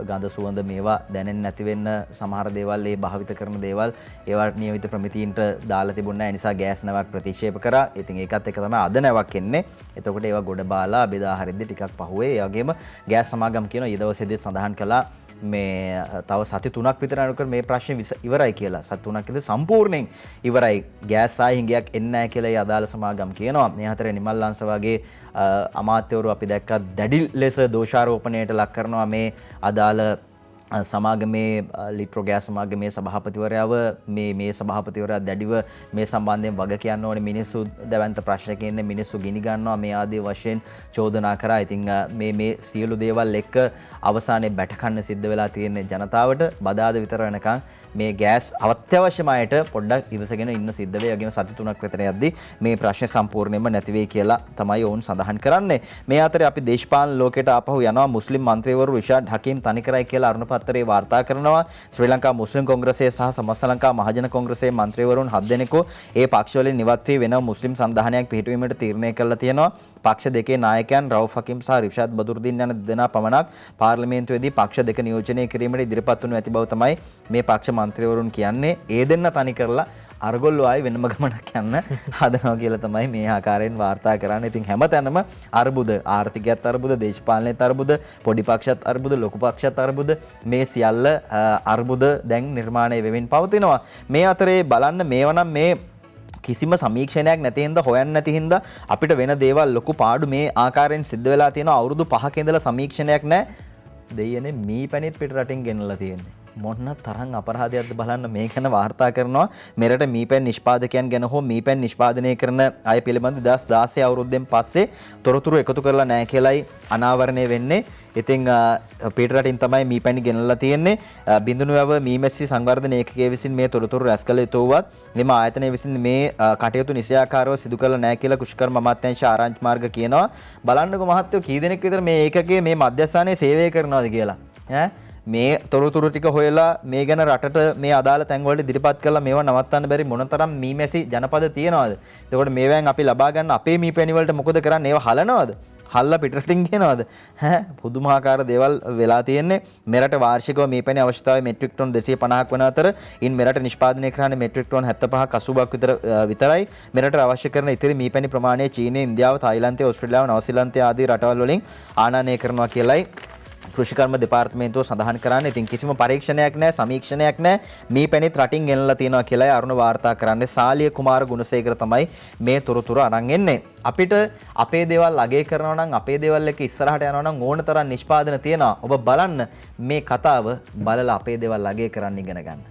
ගඳ සුවඳ මේවා දැනෙන්නේ නැති වෙන්න සමහර දේවල් ඒ භාවිත කරන දේවල් ඒවට නියමිත ප්‍රමිතීන්ට දාලා තිබුණ නැහැ. ඒ නිසා ගෑස් නැවක් ප්‍රතික්ෂේප කරා. ඉතින් ඒකත් එක්ක තමයි අද නැවක් එන්නේ. එතකොට ඒවා ගොඩ බාලා බෙදා හරිද්දි ටිකක් පහුවේ. ඒ වගේම ගෑස් සමාගම් කියන ඊදවසේදී සඳහන් කළා මේ තව සති 3ක් විතර යනකොට මේ ප්‍රශ්නේ ඉවරයි කියලා. සති 3ක් විතර සම්පූර්ණයෙන් ඉවරයි. ගෑස් ආයි හිඟයක් එන්නේ නැහැ කියලා ඒ අදාළ සමාගම් කියනවා. මේ හතරේ නිමල් ලංස වගේ අමාත්‍යවරු අපි දැක්කා දැඩි ලෙස දෝෂාරෝපණයට ලක් කරනවා මේ අදාළ සමාගමේ ලිට්‍රෝ ගෑස් සමාගමේ සභාපතිවරයාව මේ සභාපතිවරයා දැඩිව මේ සම්බන්ධයෙන් වග කියන්න ඕනේ. මිනිස්සු දැවන්ත ප්‍රශ්නක ඉන්නේ මිනිස්සු ගිනි ගන්නවා මේ ආදී වශයෙන් චෝදනා කරා. ඉතින් මේ සියලු දේවල් එක්ක අවසානයේ බැටකන්න සිද්ධ වෙලා තියෙන ජනතාවට බදාද විතර වෙනකන් මේ ගෑස් අත්‍යවශ්‍යමයට පොඩ්ඩක් ඉවසගෙන ඉන්න සිද්ධ වෙයි. වගේම සති 3ක් විතර යද්දී මේ ප්‍රශ්නේ සම්පූර්ණයෙන්ම නැති වෙයි කියලා තමයි ඔවුන් සඳහන් කරන්නේ. මේ අතරේ අපි දේශපාලන ලෝකයට ආපහු යනවා. මුස්ලිම් මන්ත්‍රීවරු රිෂාඩ් හකීම් තනි කරයි කියලා අරුණ පත්තරේ වාර්තා කරනවා. ශ්‍රී ලංකා මුස්ලිම් කොංග්‍රසයේ සහ සමස්ත ලංකා මහජන කොංග්‍රසයේ මන්ත්‍රීවරුන් 7 දෙනෙකු ඒ පක්ෂවලින් නිවත් වී වෙනම මුස්ලිම් සංධානයක් පිහිටුවීමට තීරණය කළා තියෙනවා. පක්ෂ දෙකේ නායකයන් රවුෆ් හකීම් සහ රිෂාඩ් බදුරුදීන් යන දෙදෙනා පමණක් පාර්ලිමේන්තුවේදී පක්ෂ දෙක නියෝජනය කිරීමට ඉදිරිපත් වනු ඇති බව තමයි මේ පක්ෂ මන්ත්‍රීවරුන් කියන්නේ. ඒ දෙන්න තනි කරලා අරගොල්ලෝ ආයි වෙනම ගමනක් යන්න හදනවා කියලා තමයි මේ ආකාරයෙන් වාර්තා කරන්නේ. ඉතින් හැමතැනම අර්බුද, ආර්ථිකයත් අර්බුද, දේශපාලනයත් අර්බුද, පොඩි පක්ෂත් අර්බුද, ලොකු පක්ෂත් අර්බුද, මේ සියල්ල අර්බුද දැන් නිර්මාණය වෙමින් පවතිනවා. මේ අතරේ බලන්න මේවනම් මේ කිසිම සමීක්ෂණයක් නැති හින්දා හොයන්න නැති හින්දා අපිට වෙන දේවල් ලොකු පාඩු මේ ආකාරයෙන් සිද්ධ වෙලා තියෙනවා. අවුරුදු 5ක ඉඳලා සමීක්ෂණයක් නැහැ. දෙයනේ මී පැණිත් පිට රටින් ගෙනලා තියෙන්නේ. මොන්න තරම් අපරාධයක්ද බලන්න මේ ගැන වාර්තා කරනවා මෙරට මීපැන් නිෂ්පාදකයන් ගැන හෝ මීපැන් නිෂ්පාදනය කරන අය පිළිබඳ 2016 අවුරුද්දෙන් පස්සේ තොරතුරු එකතු කරලා නැහැ කියලායි අනාවරණය වෙන්නේ. ඉතින් පිට රටින් තමයි මීපැණි ගෙනල්ලා තියෙන්නේ. බිඳුනුවව මීමැස්සි සංවර්ධන ඒකකයේ විසින් මේ තොරතුරු රැස් කළ යුතුවත් මෙම ආයතනය විසින් මේ කටයුතු නිසියාකාරව සිදු කළ නැහැ කියලා කුෂ්කර්ම අමාත්‍යාංශ ආරංචි මාර්ග කියනවා. බලන්නකො මහත්තයෝ කී දෙනෙක් විතර මේ ඒකකයේ මේ මධ්‍යස්ථානයේ සේවය කරනවද කියලා. මේ තොරතුරු ටික හොයලා මේ ගැන රටට මේ අදාළ තැන්වලට ඉදිරිපත් කරලා මේවා නවත්තන්න බැරි මොනතරම් මීමැසි ජනපද තියනවද? එතකොට මේවෙන් අපි ලබා ගන්න අපේ මීපැණි වලට මොකද කරන්නේ? ඒවා හලනවද? හල්ලා පිටරටින් කියනවද? පුදුමාකාර දේවල් වෙලා තියෙන්නේ. මෙරට වාර්ෂිකව මීපැණි අවශ්‍යතාවය මෙට්‍රික් ටොන් 250ක් වන අතර ඉන් මෙරට නිෂ්පාදනය කරන්නේ මෙට්‍රික් ටොන් 75ක් 80ක් විතරයි. මෙරට අවශ්‍ය කරන ඉතිරි මීපැණි ප්‍රමාණය චීනය, ඉන්දියාව, තායිලන්තය, ඕස්ට්‍රේලියාව, නවසීලන්තය ආදී රටවල් වලින් ආනයනය කරනවා කියලයි කෘෂිකර්ම දෙපාර්තමේන්තුව සඳහන් කරන්නේ. ඉතින් කිසිම පරීක්ෂණයක් නැහැ, සමීක්ෂණයක් නැහැ. මීපැණිත් රටින් ගෙනලා තියෙනවා කියලායි අරුණ වාර්තා කරන්නේ. සාලිය කුමාර ගුණසේකර තමයි මේ තොරතුරු අරන් එන්නේ. අපිට අපේ දේවල් අගය කරනවා නම් අපේ දේවල් එක ඉස්සරහට යනවා නම් ඕන තරම් නිෂ්පාදන තියෙනවා. ඔබ බලන්න මේ කතාව බලලා අපේ දේවල් අගය කරන්න ඉගෙන ගන්න.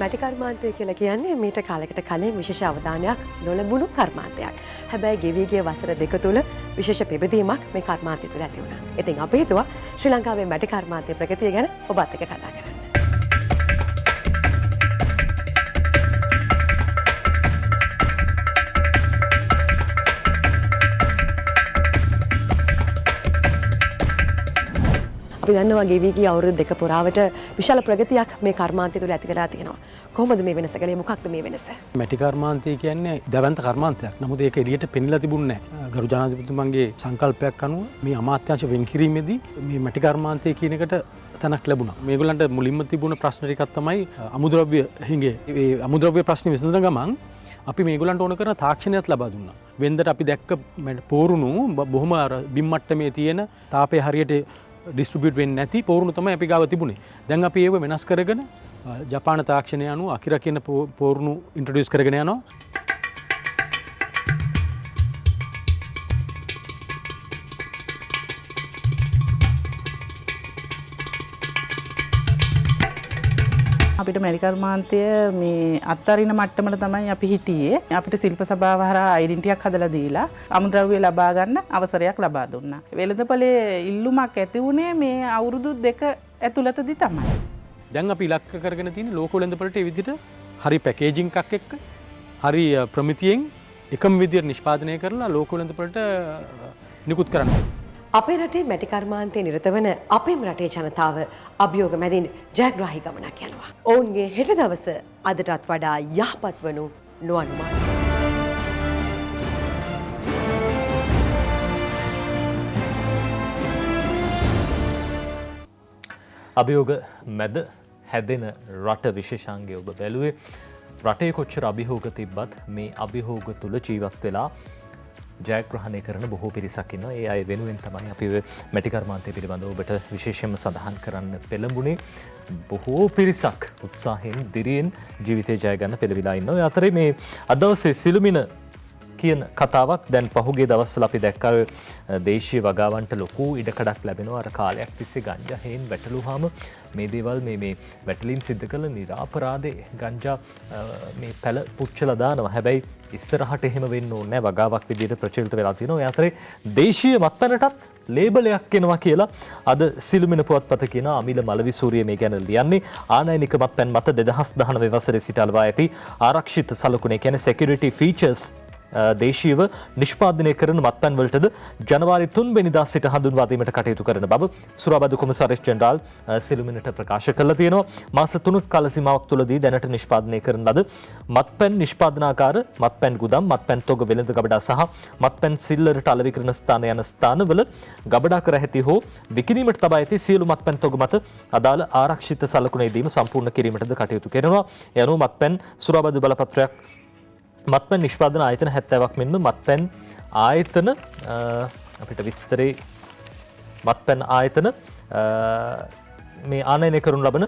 මැටි කර්මාන්තය කියලා කියන්නේ මීට කාලයකට කලින් විශේෂ අවධානයක් නොලැබුණු කර්මාන්තයක්. හැබැයි ගෙවී ගිය වසර දෙක තුළ විශේෂ පෙබදීමක් මේ කර්මාන්තය තුළ ඇති වුණා. ඉතින් අපි හිතුවා ශ්‍රී ලංකාවේ මැටි කර්මාන්තයේ ප්‍රගතිය ගැන ඔබත් එක්ක කතා කරන්න. අපි දන්නවා ගෙවී ගිය අවුරුදු දෙක පුරාවට විශාල ප්‍රගතියක් මේ කර්මාන්තය තුළ ඇති වෙලා තියෙනවා. කොහොමද මේ වෙනස කළේ? මොකක්ද මේ වෙනස? මැටි කර්මාන්තය කියන්නේ දැවැන්ත කර්මාන්තයක්. නමුත් ඒක එළියට පෙනිලා තිබුණේ නැහැ. ගරු ජනාධිපතිතුමන්ගේ සංකල්පයක් අනුව මේ අමාත්‍යාංශ වෙන් කිරීමේදී මේ මැටි කර්මාන්තය කියන එකට තැනක් ලැබුණා. මේගොල්ලන්ට මුලින්ම තිබුණ ප්‍රශ්න ටිකක් තමයි අමුද්‍රව්‍ය හිඟේ. ඒ අමුද්‍රව්‍ය ප්‍රශ්නේ විසඳන ගමන් අපි මේගොල්ලන්ට ඕන කරන තාක්ෂණයක් ලබා දුන්නා. වෙන්දට අපි දැක්ක පෝරුණු බොහොම බිම් මට්ටමේ තියෙන තාපය හරියට ඩිස්ට්‍රිබියුට් වෙන්නේ නැති පෝරුණු තමයි අපි ගාව තිබුණේ. දැන් අපි ඒව වෙනස් කරගෙන ජපාන තාක්ෂණය අනුව අකිරා කියන පෝරුණු ඉන්ට්‍රොඩියුස් කරගෙන යනවා. අපිට මැටි කර්මාන්තය මේ අත්තරින මට්ටමට තමයි අපි හිටියේ. අපිට ශිල්ප සභාව හරහා අයිඩෙන්ටිටියක් හදලා දීලා අමුද්‍රව්‍ය ලබා ගන්න අවසරයක් ලබා දුන්නා. වෙළඳපොලේ ඉල්ලුමක් ඇති වුණේ මේ අවුරුදු දෙක ඇතුළතදී තමයි. දැන් අපි ඉලක්ක කරගෙන තියෙන ලෝක වෙළඳපොළට මේ විදිහට හරි පැකේජින් එකක් එක්ක හරි ප්‍රමිතියෙන් එකම විදිහට නිෂ්පාදනය කරලා ලෝක වෙළඳපොළට නිකුත් කරන්න. අපේ රටේ මැටි කර්මාන්තයේ නිරත වන අපේම රටේ ජනතාව අභියෝග මැදින් ජයග්‍රාහී ගමනක් යනවා. ඔවුන්ගේ හෙට දවස අදටත් වඩා යහපත් වනු නොඅනුමානයි. අභියෝග මැද හැදෙන රට විශේෂාංගය ඔබ බැලුවේ. රටේ කොච්චර අභියෝග තිබ්බත් මේ අභියෝග තුල ජීවත් වෙලා ජයග්‍රහණය කරන බොහෝ පිරිසක් ඉන්නවා. ඒ අය වෙනුවෙන් තමයි අපි මැටි කර්මාන්තය පිළිබඳව ඔබට විශේෂයෙන්ම සඳහන් කරන්න පෙළඹුණේ. බොහෝ පිරිසක් උත්සාහයෙන් දිරියෙන් ජීවිතේ ජය ගන්න පෙළවිලා ඉන්නවා. ඒ අතරේ මේ අද දවසේ සිළුමිණ කියන කතාවක් දැන් පහුගිය දවස්වල අපි දැක්කා දේශීය වගාවන්ට ලොකු ඉඩකඩක් ලැබෙනවා. අර කාලයක් තිස්සේ ගංජා හේන් වැටලුවාම මේ දේවල් මේ වැටලීම් සිද්ධ කළ නිරාපරාධේ ගංජා මේ පැල පුච්චලා දානවා. හැබැයි ඉස්සරහට එහෙම වෙන්න ඕනේ නැහැ. වගාවක් විදිහට ප්‍රචලිත වෙලා තියෙනවා. ඒ අතරේ දේශීය මත්පැනටත් ලේබලයක් එනවා කියලා අද සිළුමිණ පුවත්පත කියන අමිල මලවිසූරිය මේ ගැන ලියන්නේ. ආනයනික මත්පැන් මත 2019 වසරේ සිට අලවා ඇති ආරක්ෂිත සලකුණ කියන්නේ security features දේශීයව නිෂ්පාදනය කරන මත්පැන් වලටද ජනවාරි 3 වෙනිදා සිට හඳුන්වා දීමට කටයුතු කරන බව සුරාබදු කොමසාරිස් ජෙනරාල් සිළුමිණට ප්‍රකාශ කළා තියෙනවා. මාස 3ක කාල සීමාවක් තුළදී දැනට නිෂ්පාදනය කරන ලද මත්පැන් නිෂ්පාදනාකාර, මත්පැන් ගුදම්, මත්පැන් තොග වෙළඳ ගබඩා සහ මත්පැන් සිල්ලරට අලෙවි කරන ස්ථාන යන ස්ථානවල ගබඩා කර ඇති හෝ විකිණීමට තබා ඇති සියලු මත්පැන් තොග මත අදාළ ආරක්ෂිත සලකුණ දීම සම්පූර්ණ කිරීමටද කටයුතු කරනවා. ඒ අනුව මත්පැන් සුරාබදු බලපත්‍රයක් මත්පැන් නිෂ්පාදන ආයතන 70ක් මෙන්ම මත්පැන් ආයතන අපිට විස්තරේ මත්පැන් ආයතන මේ ආනයනය කරනු ලබන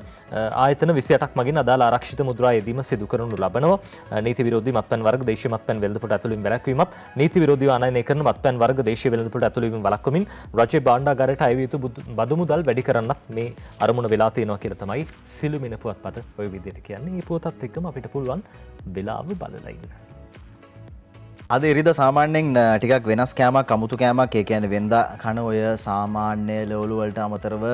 ආයතන 28ක් මගින් අදාළ ආරක්ෂිත මුද්‍රා යෙදීම සිදු කරනු ලබනවා. නීති විරෝධී මත්පැන් වර්ග දේශීය මත්පැන් වෙළඳපොළ ඇතුළු වීම වැළැක්වීමත් නීති විරෝධීව ආනයනය කරන මත්පැන් වර්ග දේශීය වෙළඳපොළ ඇතුළු වීම වළක්වමින් රජයේ භාණ්ඩාගාරයට අයවිය යුතු බදු මුදල් වැඩි කරන්නත් මේ අරමුණ වෙලා තියෙනවා කියලා තමයි සිළුමිණ පුවත්පත ඔය විදිහට කියන්නේ. මේ පුවතත් එක්කම අපිට පුළුවන් වෙලාව බලලා ඉන්න. අද ඉරිද සාමාන්‍යයෙන් ටිකක් වෙනස් කෑමක් අමුතු කෑමක් ඒ කියන්නේ වෙනදා කන ඔය සාමාන්‍ය ලෝලු වලට අමතරව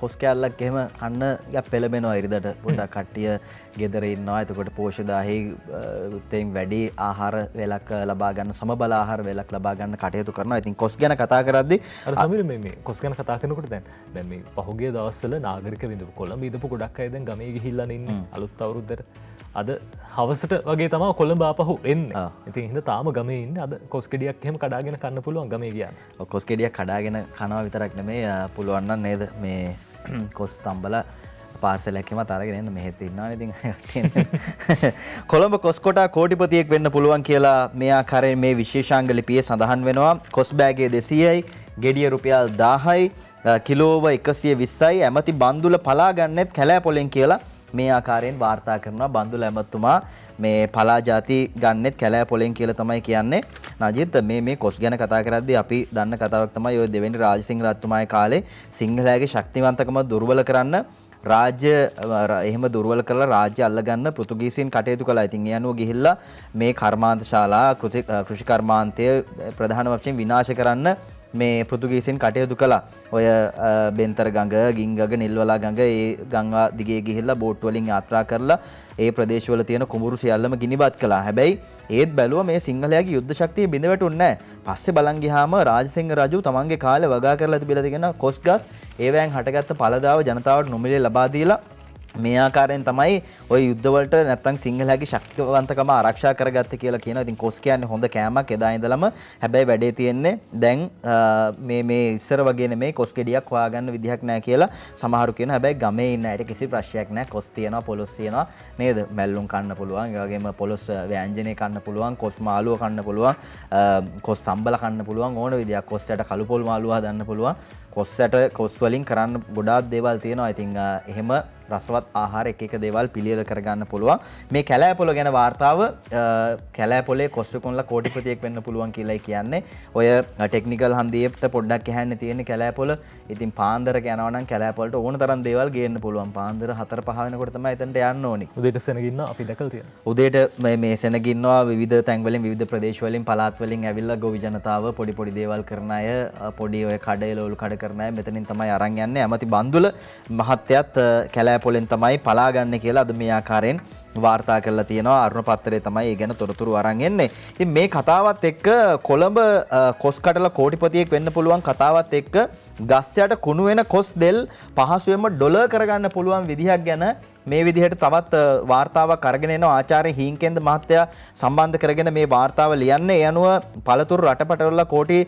කොස් කෑල්ලක් එහෙම කන්න ටිකක් පෙළඹෙනවා ඉරිදට පොඩ්ඩක් කට්ටිය ගෙදර ඉන්නවා. එතකොට පෝෂ්‍යදාහි තෙන් වැඩි ආහාර වේලක් ලබා ගන්න සමබල ආහාර වේලක් ලබා ගන්න කටයුතු කරනවා. ඉතින් කොස් ගැන කතා කරද්දී අර සමීර මේ කොස් ගැන කතා කරනකොට දැන් මේ පහුගිය දවස්වල නාගරික විඳපු කොළඹ ඉඳපු ගොඩක් අය දැන් ගමේ ගිහිල්ලා ඉන්නේ අලුත් අවුරුද්දට. අද හවසට වගේ තමයි කොළඹ ආපහු එන්නේ. ඉතින් හින්දා තාම ගමේ ඉන්නේ. අද කොස් ගෙඩියක් එහෙම කඩාගෙන කන්න පුළුවන් ගමේ ගියාම. කොස් ගෙඩියක් කඩාගෙන කනවා විතරක් නෙමෙයි පුළුවන් නම් නේද මේ කොස් තම්බලා පාර්සලයක් එහෙම අරගෙන එන්න මෙහෙත් ඉන්නවනේ ඉතින් කොළඹ කොස් කොටා කෝටිපතියෙක් වෙන්න පුළුවන් කියලා මේ ආකාරයෙන් මේ විශේෂාංග ලිපියේ සඳහන් වෙනවා. කොස් බෑගේ 200යි, ගෙඩිය රුපියල් 1000යි, කිලෝව 120යි, ඇමති බන්දුල පලා ගන්නෙත් කැලෑ පොලෙන් කියලා මේ ආකාරයෙන් වාර්තා කරනවා. බන්දුල ඇමතුමා මේ පලා ಜಾති ගන්නෙත් කැලෑ පොලෙන් කියලා තමයි කියන්නේ. නජිත් මේ කොස් ගැන කතා කරද්දී අපි දන්න කතාවක් තමයි ඔය දෙවෙනි රාජසිංහ රජතුමාගේ කාලේ සිංහලයාගේ ශක්තිවන්තකම දුර්වල කරන්න රාජ්‍ය එහෙම දුර්වල කරලා රාජ්‍ය අල්ලගන්න පෘතුගීසීන් කටයුතු කළා. ඉතින් ඒ අනුව ගිහිල්ලා මේ කර්මාන්තශාලා කෘෂි කර්මාන්තය ප්‍රධාන වශයෙන් විනාශ කරන්න මේ පෘතුගීසීන් කටයුතු කළා. ඔය බෙන්තර ගඟ, ගිංගග, නිල්වලා ගඟ ඒ ගංගා දිගේ ගිහිල්ලා බෝට් වලින් යාත්‍රා කරලා ඒ ප්‍රදේශවල තියෙන කුඹුරු සියල්ලම ගිනිබත් කළා. හැබැයි ඒත් බැලුවා මේ සිංහලයාගේ යුද්ධ ශක්තිය බිඳ වැටුන්නේ නැහැ. පස්සේ බලන් ගියාම රාජසිංහ රජු තමන්ගේ කාලේ වගා කරලා තිබිලා තියෙන කොස් ගස් ඒවැයෙන් හටගත්ත පළදාව ජනතාවට නොමිලේ ලබා දීලා මේ ආකාරයෙන් තමයි ওই යුද්ධවලට නැත්තම් සිංහලයාගේ ශක්තිවන්තකම ආරක්ෂා කරගත්තේ කියලා කියනවා. ඉතින් කොස් කියන්නේ හොඳ කෑමක් එදා ඉඳලම. හැබැයි වැඩේ තියෙන්නේ දැන් මේ ඉස්සර වගේ නෙමෙයි කොස් ගෙඩියක් හොයාගන්න විදිහක් නැහැ කියලා සමහරු කියනවා. හැබැයි ගමේ ඉන්න අයට කිසි ප්‍රශ්නයක් නැහැ. කොස් තියෙනවා, පොලොස් තියෙනවා නේද? මැල්ලුම් කන්න පුළුවන්. ඒ වගේම පොලොස් ව්‍යංජනේ කන්න පුළුවන්, කොස් මාළුව කන්න පුළුවන්, කොස් සම්බල කන්න පුළුවන් ඕන විදියක්. කොස් යට කළු පොල් මාළුව හදන්න පුළුවන්. කොස් යට කොස් වලින් කරන්න ගොඩාක් දේවල් තියෙනවා. ඉතින් එහෙම රසවත් ආහාර එක දේවල් පිළියෙල කරගන්න පුළුවන්. මේ කැලෑපොළ ගැන වාර්තාව කැලෑපොලේ කොස් විකුණලා කෝටිපතියෙක් වෙන්න පුළුවන් කියලායි කියන්නේ. ඔය ටෙක්නිකල් හන්දියට පොඩ්ඩක් එහාන්නේ තියෙන කැලෑපොළ. ඉතින් පාන්දරක යනවා නම් කැලෑපොළට ඕන තරම් දේවල් ගේන්න පුළුවන්. පාන්දර 4-5 වෙනකොට තමයි එතනට යන්න ඕනි. උදේට සෙනගින්න අපි දැකලා තියෙනවා. උදේට මේ සෙනගින්නවා විවිධ තැන් වලින් විවිධ ප්‍රදේශ වලින් පළාත් වලින් ඇවිල්ලා ගොවි ජනතාව පොඩි දේවල් කරන අය පොඩි ඔය කඩේලවලු කඩ කරන අය මෙතනින් තමයි අරන් යන්නේ. ඇමති බන්දුල මහත්තයත් කැලෑපොළෙන් තමයි පලා ගන්න කියලා අද මේ ආකාරයෙන් වාර්තා කරලා තියෙනවා. අරුණ පත්තරේ තමයි ඒ ගැන තොරතුරු අරන් එන්නේ. ඉතින් මේ කතාවත් එක්ක කොළඹ කොස් කඩලා කෝටිපතියෙක් වෙන්න පුළුවන් කතාවත් එක්ක ගස් යට කුණු වෙන කොස් දෙල් පහසුවෙන්ම ඩොලර් කරගන්න පුළුවන් විදිහක් ගැන මේ විදිහට තවත් වාර්තාවක් අරගෙන එනවා. ආචාර්ය හීන්කෙන්ද මහත්තයා සම්බන්ධ කරගෙන මේ වාර්තාව ලියන්නේ. ඒ අනුව පළතුරු රටපටවල කෝටි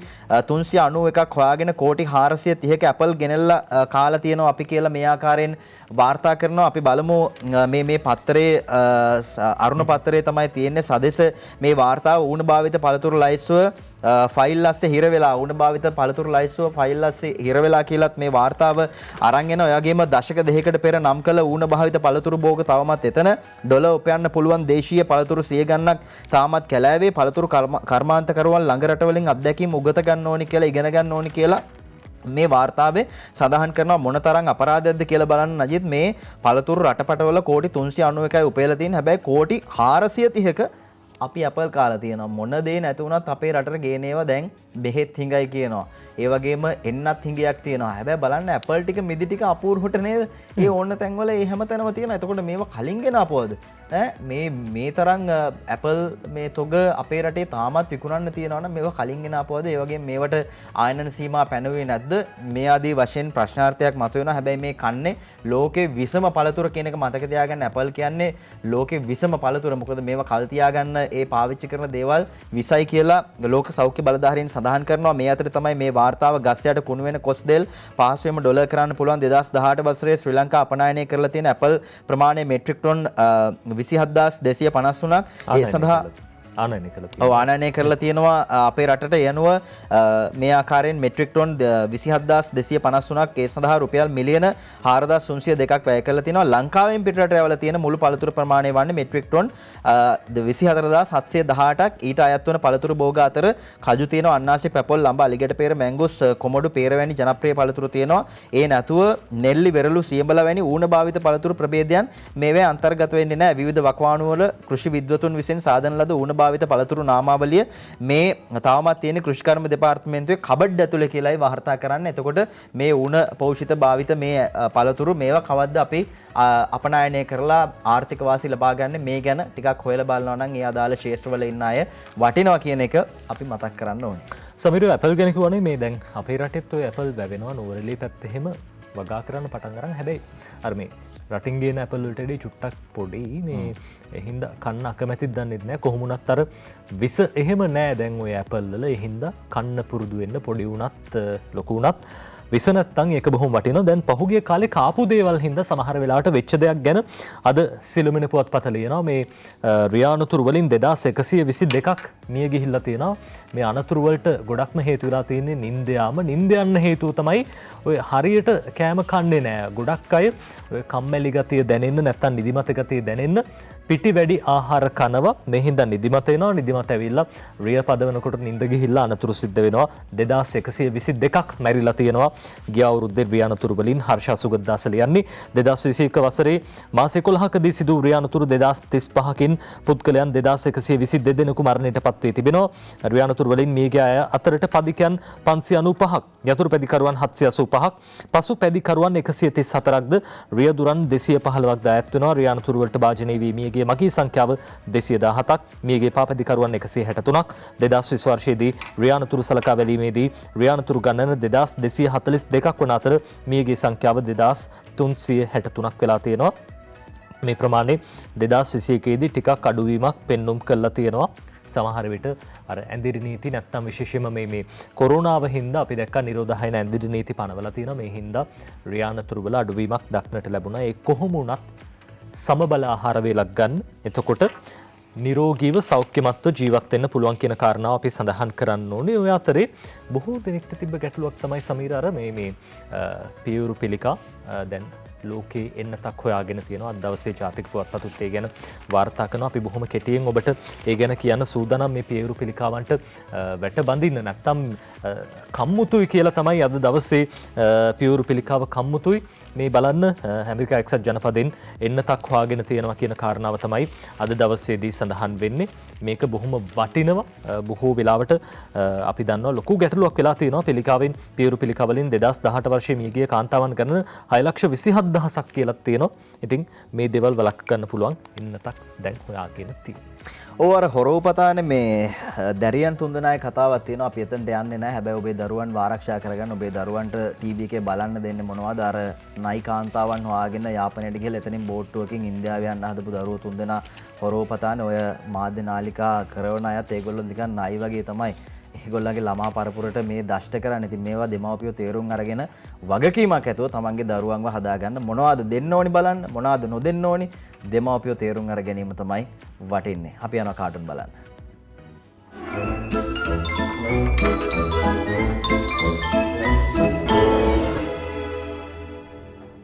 391ක් හොයාගෙන කෝටි 430ක ඇපල් ගෙනල්ලා කාලා තියෙනවා අපි කියලා මේ ආකාරයෙන් වාර්තා කරනවා. අපි බලමු මේ පත්තරේ අරුණ පත්තරේ තමයි තියෙන්නේ. සදෙස මේ වාර්තාව ඌණ භාවිත පළතුරු ලයිස්තුව ෆයිල් අස්සේ හිර වෙලා ඌණ භාවිත පළතුරු ලයිස්තුව ෆයිල් අස්සේ හිර වෙලා කියලාත් මේ වාර්තාව අරන් එනවා. එයාගේම දශක දෙකකට පෙර නම් කළ ඌණ භාවිත පළතුරු භෝග තවමත් එතන ඩොලර් උපයන්න පුළුවන් දේශීය පළතුරු 100 ගණනක් තාමත් කැලෑවේ පළතුරු කර්මාන්තකරුවන් ළඟ රටවලින් අත්දැකීම් උගත ගන්න ඕනි කියලා ඉගෙන ගන්න ඕනි කියලා මේ වාර්තාවේ සඳහන් කරනවා. මොනතරම් අපරාධයක්ද කියලා බලන්න නජිත් මේ පළතුරු රටපටවල කෝටි 391යි උපයලා තියෙන. හැබැයි කෝටි 430ක අපි ඇපල් කාලා තියෙනවා. මොන දේ නැති වුණත් අපේ රටට ගේන ඒවා දැන් බෙහෙත් හිඟයි කියනවා. ඒ වගේම එන්නත් හිඟයක් තියෙනවා. හැබැයි බලන්න ඇපල් ටික මිදි ටික අපූර්වට නේද? ඒ ඕන තැන්වල ඒ හැමතැනම තියෙනවා. එතකොට මේවා කලින් ගෙන අපවද? මේ තරම් ඇපල් මේ තොග අපේ රටේ තාමත් විකුණන්න තියෙනවා නම් මේවා කලින් ගෙන අපවද? ඒ වගේම මේවට ආයනන සීමා පැනුවේ නැද්ද? මේ ආදී වශයෙන් ප්‍රශ්නාර්ථයක් මතුවෙනවා. හැබැයි මේ කන්නේ ලෝකේ විසම පළතුර කියන එක මතක තියාගන්න. ඇපල් කියන්නේ ලෝකේ විසම පළතුර. මොකද මේවා කල් තියාගන්න ඒ පාවිච්චි කරන දේවල් විසයි කියලා ලෝක සෞඛ්‍ය බලධාරීන් සඳහන් කරනවා. මේ අතර තමයි මේ වාර්තාව ගස් යට කුණු වෙන කොස් දෙල් පහසුවෙන්ම ඩොලර් කරන්න පුළුවන් 2018 වසරේ ශ්‍රී ලංකා අපනයනය කරලා තියෙන ඇපල් ප්‍රමාණය මෙට්‍රික් ටොන් 27253ක්. ඒ සඳහා ආනයනය කළ තියෙනවා. ඔව් ආනයනය කරලා තියෙනවා අපේ රටට යනුව මේ ආකාරයෙන් මෙට්‍රික් ටොන් 27253ක් ඒ සඳහා රුපියල් මිලියන 4302ක් වැය කරලා තියෙනවා. ලංකාවෙන් පිටරට යවලා තියෙන මුළු පළතුරු ප්‍රමාණය වන්නේ මෙට්‍රික් ටොන් 24718ක්. ඊට අයත් වන පළතුරු භෝග අතර කජු තියෙනවා, අන්නාසි, පැපොල්, ලඹ, අලිගැට පෙර, මැංගුස්, කොමඩු, පේර වැනි ජනප්‍රිය පළතුරු තියෙනවා. ඒ නැතුව නෙල්ලි, වෙරළු, සියඹල වැනි ඌණ භාවිත පළතුරු ප්‍රභේදයන් මේවේ අන්තර්ගත වෙන්නේ නැහැ. විවිධ වකවාණු වල කෘෂි විද්වතුන් විසින් සාදන ලද ඌණ භාවිත පළතුරු නාමාවලිය මේ තවමත් තියෙන කෘෂිකර්ම දෙපාර්තමේන්තුවේ කබඩ් ඇතුලේ කියලායි වාර්තා කරන්නේ. එතකොට මේ ඌණ පෞෂිත භාවිත මේ පළතුරු මේවා කවද්ද අපි අපනයනය කරලා ආර්ථික වාසි ලබා ගන්න මේ ගැන ටිකක් හොයලා බලනවා නම් ඒ අදාළ ශේෂ්ත්‍රවල ඉන්න අය වටිනවා කියන එක අපි මතක් කරන්න ඕනේ. සමීර ඇපල් ගැන කිව්වනේ මේ දැන් අපේ රටෙත් ඔය ඇපල් වැවෙනවා නුවරඑළිය පැත්තේ එහෙම වගා කරන්න පටන් අරන් හැබැයි අර මේ රටින් ගේන ඇපල් වලට වඩා චුට්ටක් පොඩි මේ ඒ හින්දා කන්න අකමැතිද දන්නෙත් නැහැ කොහොමුණත් අර විස එහෙම නැහැ දැන් ඔය ඇපල් වල ඒ හින්දා කන්න පුරුදු වෙන්න පොඩි වුණත් ලොකු වුණත් විස නැත්තම් ඒක බොහොම වටිනවා. දැන් පහුගිය කාලේ කාපු දේවල් හින්දා සමහර වෙලාවට වෙච්ච දෙයක් ගැන අද සිළුමිණ පුවත්පත ලියනවා. මේ රියානතුරු වලින් 2122ක් මිය ගිහිල්ලා තියෙනවා. මේ අනතුරු වලට ගොඩක්ම හේතු වෙලා තියෙන්නේ නිින්ද යාම. නිින්ද යන්න හේතුව තමයි ඔය හරියට කෑම කන්නේ නැහැ. ගොඩක් අය ඔය කම්මැලි ගතිය දැනෙන්න නැත්තම් නිදිමත ගතිය දැනෙන්න පිටි වැඩි ආහාර කනවා. මේ හින්දා නිදිමත එනවා. නිදිමත ඇවිල්ලා රිය පදවනකොට නිින්ද ගිහිල්ලා අනතුරු සිද්ධ වෙනවා. 2122ක් මැරිලා තියෙනවා. ගිය අවුරුද්දේ රියානතුරු වලින් හර්ෂා සුගතදාස ලියන්නේ 2021 වසරේ මාස 11කදී සිදු රියානතුරු 2035කින් පුද්ගලයන් 2122 දෙනෙකු මරණයට පත් වී තිබෙනවා. රියානතුරු වලින් මිය ගිය අය අතරට පදිකයන් 595ක්, යතුරු පැදිකරුවන් 785ක්, පසු පැදිකරුවන් 134ක්ද, රියදුරන් 215ක්ද අයත් වෙනවා. රියානතුරු වලට භාජනය වී මිය ගිය මගී සංඛ්‍යාව 217ක්, මියගේ පාපැදිකරුවන් 163ක්. 2020 වර්ෂයේදී රියානතුරු සලකා බැලීමේදී රියානතුරු ගණන 2242ක් වන අතර මියගේ සංඛ්‍යාව 2363ක් වෙලා තියෙනවා. මේ ප්‍රමාණය 2021 දී ටිකක් අඩුවීමක් පෙන්눔 කරලා තියෙනවා. සමහර විට අර ඇඳිරි නීති නැත්තම් විශේෂයෙන්ම මේ කොරෝනාව හින්දා අපි දැක්ක නිරෝධායන ඇඳිරි නීති පනවලා තියෙනවා. මේ හින්දා රියානතුරු වල අඩුවීමක් දක්නට ලැබුණා. ඒ කොහොම වුණත් සමබල ආහාර වේලක් ගන්න. එතකොට නිරෝගීව සෞඛ්‍යමත්ව ජීවත් වෙන්න පුළුවන් කියන කාරණාව අපි සඳහන් කරන්න ඕනේ. ඔය අතරේ බොහෝ දෙනෙක්ට තිබ්බ ගැටලුවක් තමයි සමීර අර මේ පියවරු පිළිකා දැන් ලෝකේ එන්නතක් හොයාගෙන තියෙනවා. අද දවසේ ජාතික පුවත්පතුත් ඒ ගැන වාර්තා කරනවා. අපි බොහොම කෙටියෙන් ඔබට ඒ ගැන කියන්න සූදානම් මේ පියවරු පිළිකාවන්ට වැට බඳින්න නැත්තම් කම්මුතුයි කියලා තමයි අද දවසේ පියවරු පිළිකාව කම්මුතුයි. මේ බලන්න ඇමරිකා එක්සත් ජනපදයෙන් එන්නතක් හොයාගෙන තියෙනවා කියන කාරණාව තමයි අද දවසේදී සඳහන් වෙන්නේ. මේක බොහොම වටිනවා. බොහෝ වෙලාවට අපි දන්නවා ලොකු ගැටලුවක් වෙලා තියෙනවා පිළිකාවෙන් පියවරු පිළිකාවලින් 2018 වර්ෂයේ මියගිය කාන්තාවන් ගණන 6,27,000ක් කියලා තියෙනවා. ඉතින් මේ දේවල් වළක්ව ගන්න පුළුවන් එන්නතක් දැන් හොයාගෙන තියෙනවා. ඔව් අර හොරෝපතානේ මේ දැරියන් තුන්දෙනායි කතාවක් තියෙනවා. අපි එතනට යන්නේ නැහැ. හැබැයි ඔබේ දරුවන් ආරක්ෂා කරගන්න ඔබේ දරුවන්ට ටීවී එකේ බලන්න දෙන්නේ මොනවද? අර නයි කාන්තාවන් හොයාගෙන යාපනයට ගිහලා එතනින් බෝට්ටුවකින් ඉන්දියාවේ යන්න හදපු දරුවෝ තුන්දෙනා හොරෝපතානේ ඔය මාධ්‍ය නාලිකා කරවන අයත් ඒගොල්ලෝ නිකන් නයි වගේ තමයි. ඒගොල්ලන්ගේ ළමා පරපුරට මේ දෂ්ට කරන්නේ. ඉතින් මේවා දෙමව්පියෝ තේරුම් අරගෙන වගකීමක් ඇතුව තමන්ගේ දරුවන්ව හදාගන්න මොනවද දෙන්න ඕනි බලන්න මොනවද නොදෙන්න ඕනි දෙමව්පියෝ තේරුම් අර ගැනීම තමයි වටින්නේ. අපි යනවා කාටුන් බලන්න.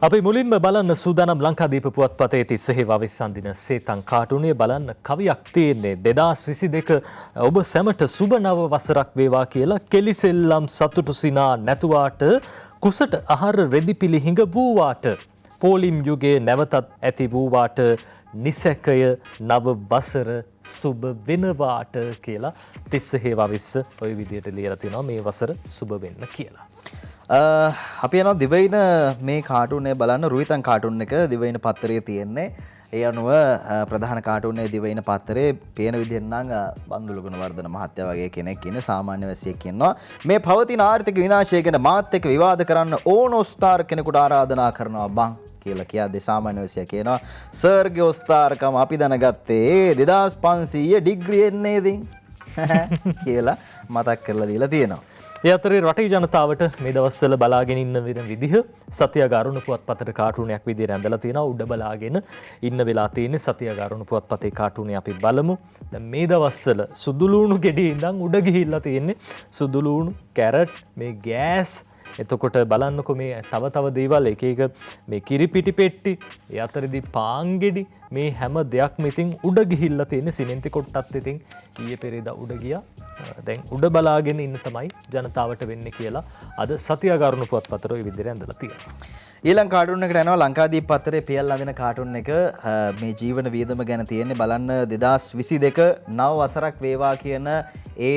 අපි මුලින්ම බලන්න සූදානම් ලංකාදීප පුවත්පතේ 30 වවිස්සන් දින සේතන් කාටුනේ බලන්න කවියක් තියෙන්නේ 2022 ඔබ සැමට සුබ නව වසරක් වේවා කියලා කෙලිසෙල්ලම් සතුටු සිනා නැතුවාට කුසට අහර රෙදි පිළිහිඟ වූවාට පෝලිම් යුගයේ නැවතත් ඇති වූවාට නිසැකය නව වසර සුබ වෙනවාට කියලා 30 වවිස්ස ওই විදිහට ලියලා තිනවා මේ වසර සුබ වෙන්න කියලා. අපි යනවා දිවයින මේ කාටුනේ බලන්න. රුවිතන් කාටුන් එක දිවයින පත්තරයේ තියෙන්නේ. ඒ අනුව ප්‍රධාන කාටුනේ දිවයින පත්තරේ පේන විදිහෙන් නම් බන්දුල ගුණවර්ධන මහත්තයා වගේ කෙනෙක් ඉන්නේ. සාමාන්‍ය වැසියෙක් ඉන්නවා. මේ පවතින ආර්ථික විනාශය ගැන මාත් එක්ක විවාද කරන්න ඕන ඔස්තාර් කෙනෙකුට ආරාධනා කරනවා බං කියලා කියද්දී සාමාන්‍ය වැසියා කියනවා සර්ගේ ඔස්තාර්කම අපි දැනගත්තේ 2500 ඩිග්‍රී එන්නේදී කියලා මතක් කරලා දීලා තියෙනවා. ඒ අතරේ රටේ ජනතාවට මේ දවස්වල බලාගෙන ඉන්න වෙන විදිහ සතිය ගාරුණ පුවත්පතේ කාටුනයක් විදිහට ඇඳලා තියෙනවා. උඩ බලාගෙන ඉන්න වෙලා තියෙන්නේ සතිය ගාරුණ පුවත්පතේ කාටුනේ අපි බලමු. දැන් මේ දවස්වල සුදුලූණු ගෙඩියේ ඉඳන් උඩ ගිහිල්ලා තියෙන්නේ සුදුලූණු, කැරට්, මේ ගෑස්. එතකොට බලන්නකො මේ තව දේවල් එක එක මේ කිරිපිටි පෙට්ටි, ඒ අතරේදී පාන් ගෙඩි, මේ හැම දෙයක්ම ඉතින් උඩ ගිහිල්ලා තියෙන්නේ. සිමෙන්ති කොට්ටත් ඉතින් ඊයේ පෙරේදා උඩ ගියා. දැන් උඩ බලාගෙන ඉන්න තමයි ජනතාවට වෙන්නේ කියලා අද සතිය ගාරුණ පුවත්පතේ ওই විදිහට ඇඳලා තියෙනවා. ඊළඟ කාටුන් එකට යනවා ලංකාදීප පත්තරේ පියල් අඳින කාටුන් එක. මේ ජීවන වියදම ගැන තියෙන්නේ බලන්න 2022 නව වසරක් වේවා කියන ඒ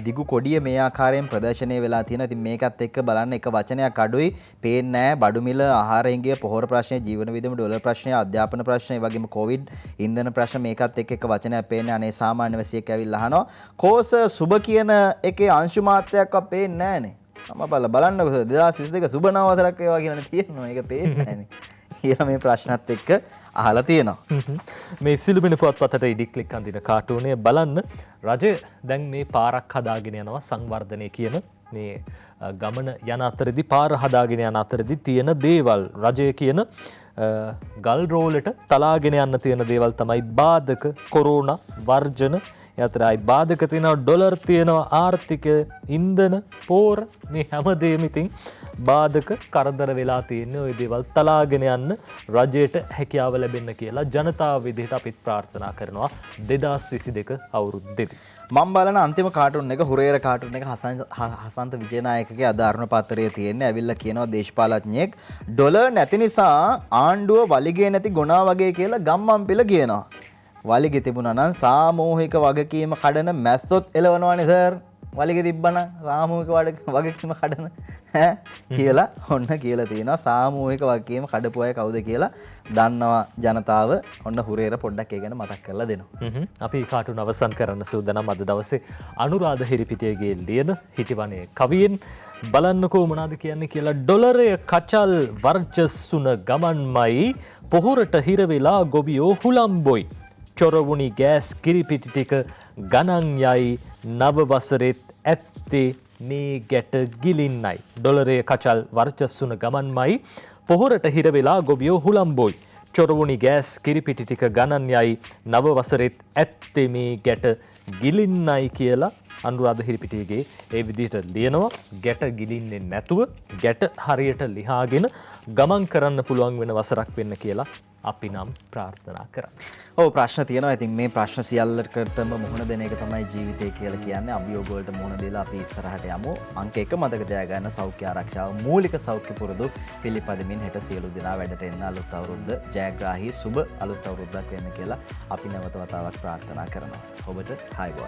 දිගු කොඩිය මේ ආකාරයෙන් ප්‍රදර්ශනය වෙලා තියෙනවා. ඉතින් මේකත් එක්ක බලන්න එක වචනයක් අඩුයි. පේන්නේ නැහැ බඩු මිල, ආහාර හිඟය, පොහොර ප්‍රශ්නය, ජීවන වියදම, ඩොලර් ප්‍රශ්නය, අධ්‍යාපන ප්‍රශ්නය, ඒ වගේම කොවිඩ්, ඉන්ධන ප්‍රශ්න මේකත් එක්ක එක වචනයක් පේන්නේ. අනේ සාමාන්‍ය වැසියෙක් ඇවිල්ලා අහනවා කෝස සුබ කියන එකේ අංශු මාත්‍රයක්වත් පේන්නේ නැහනේ. මම බලන්න 2022 සුබ නව වසරක් වේවා කියලා තියෙනවා. ඒක පේන්නේ නැහනේ. කියලා මේ ප්‍රශ්නත් එක්ක අහලා තියෙනවා. මේ සිළුමිණ පුවත්පතට ඉඩි ක්ලික් අඳින කාටුනේ බලන්න රජය දැන් මේ පාරක් හදාගෙන යනවා සංවර්ධනය කියන මේ ගමන යන අතරදී පාර හදාගෙන යන අතරදී තියෙන දේවල් රජය කියන ගල් රෝලට තලාගෙන යන්න තියෙන දේවල් තමයි බාධක, කොරෝනා, වර්ජන, යතරයි බාධක තියෙනවා, ඩොලර් තියෙනවා, ආර්ථිකය, ඉන්ධන, පෝර, මේ හැමදේම ඉතින් බාධක කරදර වෙලා තියෙන්නේ. ওই දේවල් තලාගෙන යන්න රජයට හැකියාව ලැබෙන්න කියලා ජනතාව විදිහට අපිත් ප්‍රාර්ථනා කරනවා 2022 අවුරුද්දේදී. මම බලන අන්තිම කාටුන් එක හුරේර කාටුන් එක හසන්ත විජේනායකගේ අද අරුණ පත්තරයේ තියෙන්නේ. ඇවිල්ලා කියනවා දේශපාලඥයෙක් ඩොලර් නැති නිසා ආණ්ඩුව වලිගේ නැති ගුණා වගේ කියලා ගම්මන්පිල කියනවා. වලිගෙ තිබුණා නම් සාමූහික වගකීම කඩන මැස්සොත් එලවනවානේ සර්. වලිගෙ තිබ්බනම් සාමූහික වගකීම කඩන කියලා ඔන්න කියලා තියෙනවා. සාමූහික වගකීම කඩපු අය කවුද කියලා දන්නවා ජනතාව. ඔන්න හුරේර පොඩ්ඩක් ඒ ගැන මතක් කරලා දෙනවා. අපි කාටුන් අවසන් කරන්න සූදානම් අද දවසේ අනුරාධ හිරිපිටියගේ ලියන හිටිවනේ කවියෙන් බලන්නකෝ මොනවද කියන්නේ කියලා. ඩොලරය කචල් වර්චස්සුන ගමන්මයි පොහොරට හිර වෙලා ගොවියෝ හුලම්බොයි. චොරවුණි ගෑස් කිරිපිටි ටික ගණන් යයි නව වසරෙත් ඇත්තේ මේ ගැට ගිලින්නයි. ඩොලරය කචල් වර්චස්සුන ගමන්මයි පොහොරට හිර වෙලා ගොවියෝ හුලම්බොයි. චොරවුණි ගෑස් කිරිපිටි ටික ගණන් යයි නව වසරෙත් ඇත්තේ මේ ගැට ගිලින්නයි කියලා අනුරාධ හිරිපිටියගේ ඒ විදිහට ලියනවා. ගැට ගිලින්නේ නැතුව ගැට හරියට ලිහාගෙන ගමන් කරන්න පුළුවන් වෙන වසරක් වෙන්න කියලා අපි නම් ප්‍රාර්ථනා කරා. ඔව් ප්‍රශ්න තියෙනවා. ඉතින් මේ ප්‍රශ්න සියල්ලකටම මුහුණ දෙන එක තමයි ජීවිතය කියලා කියන්නේ. අභියෝග වලට මුහුණ දීලා අපි ඉස්සරහට යමු. අංක 1 මතක තියාගන්න සෞඛ්‍ය ආරක්ෂාව මූලික සෞඛ්‍ය පුරුදු පිළිපදමින් හෙට සියලු දෙනා වැඩට එන්න අලුත් අවුරුද්ද ජයග්‍රාහී සුබ අලුත් අවුරුද්දක් වෙන්න කියලා අපි නැවත වතාවක් ප්‍රාර්ථනා කරනවා. ඔබට හායිබෝන්.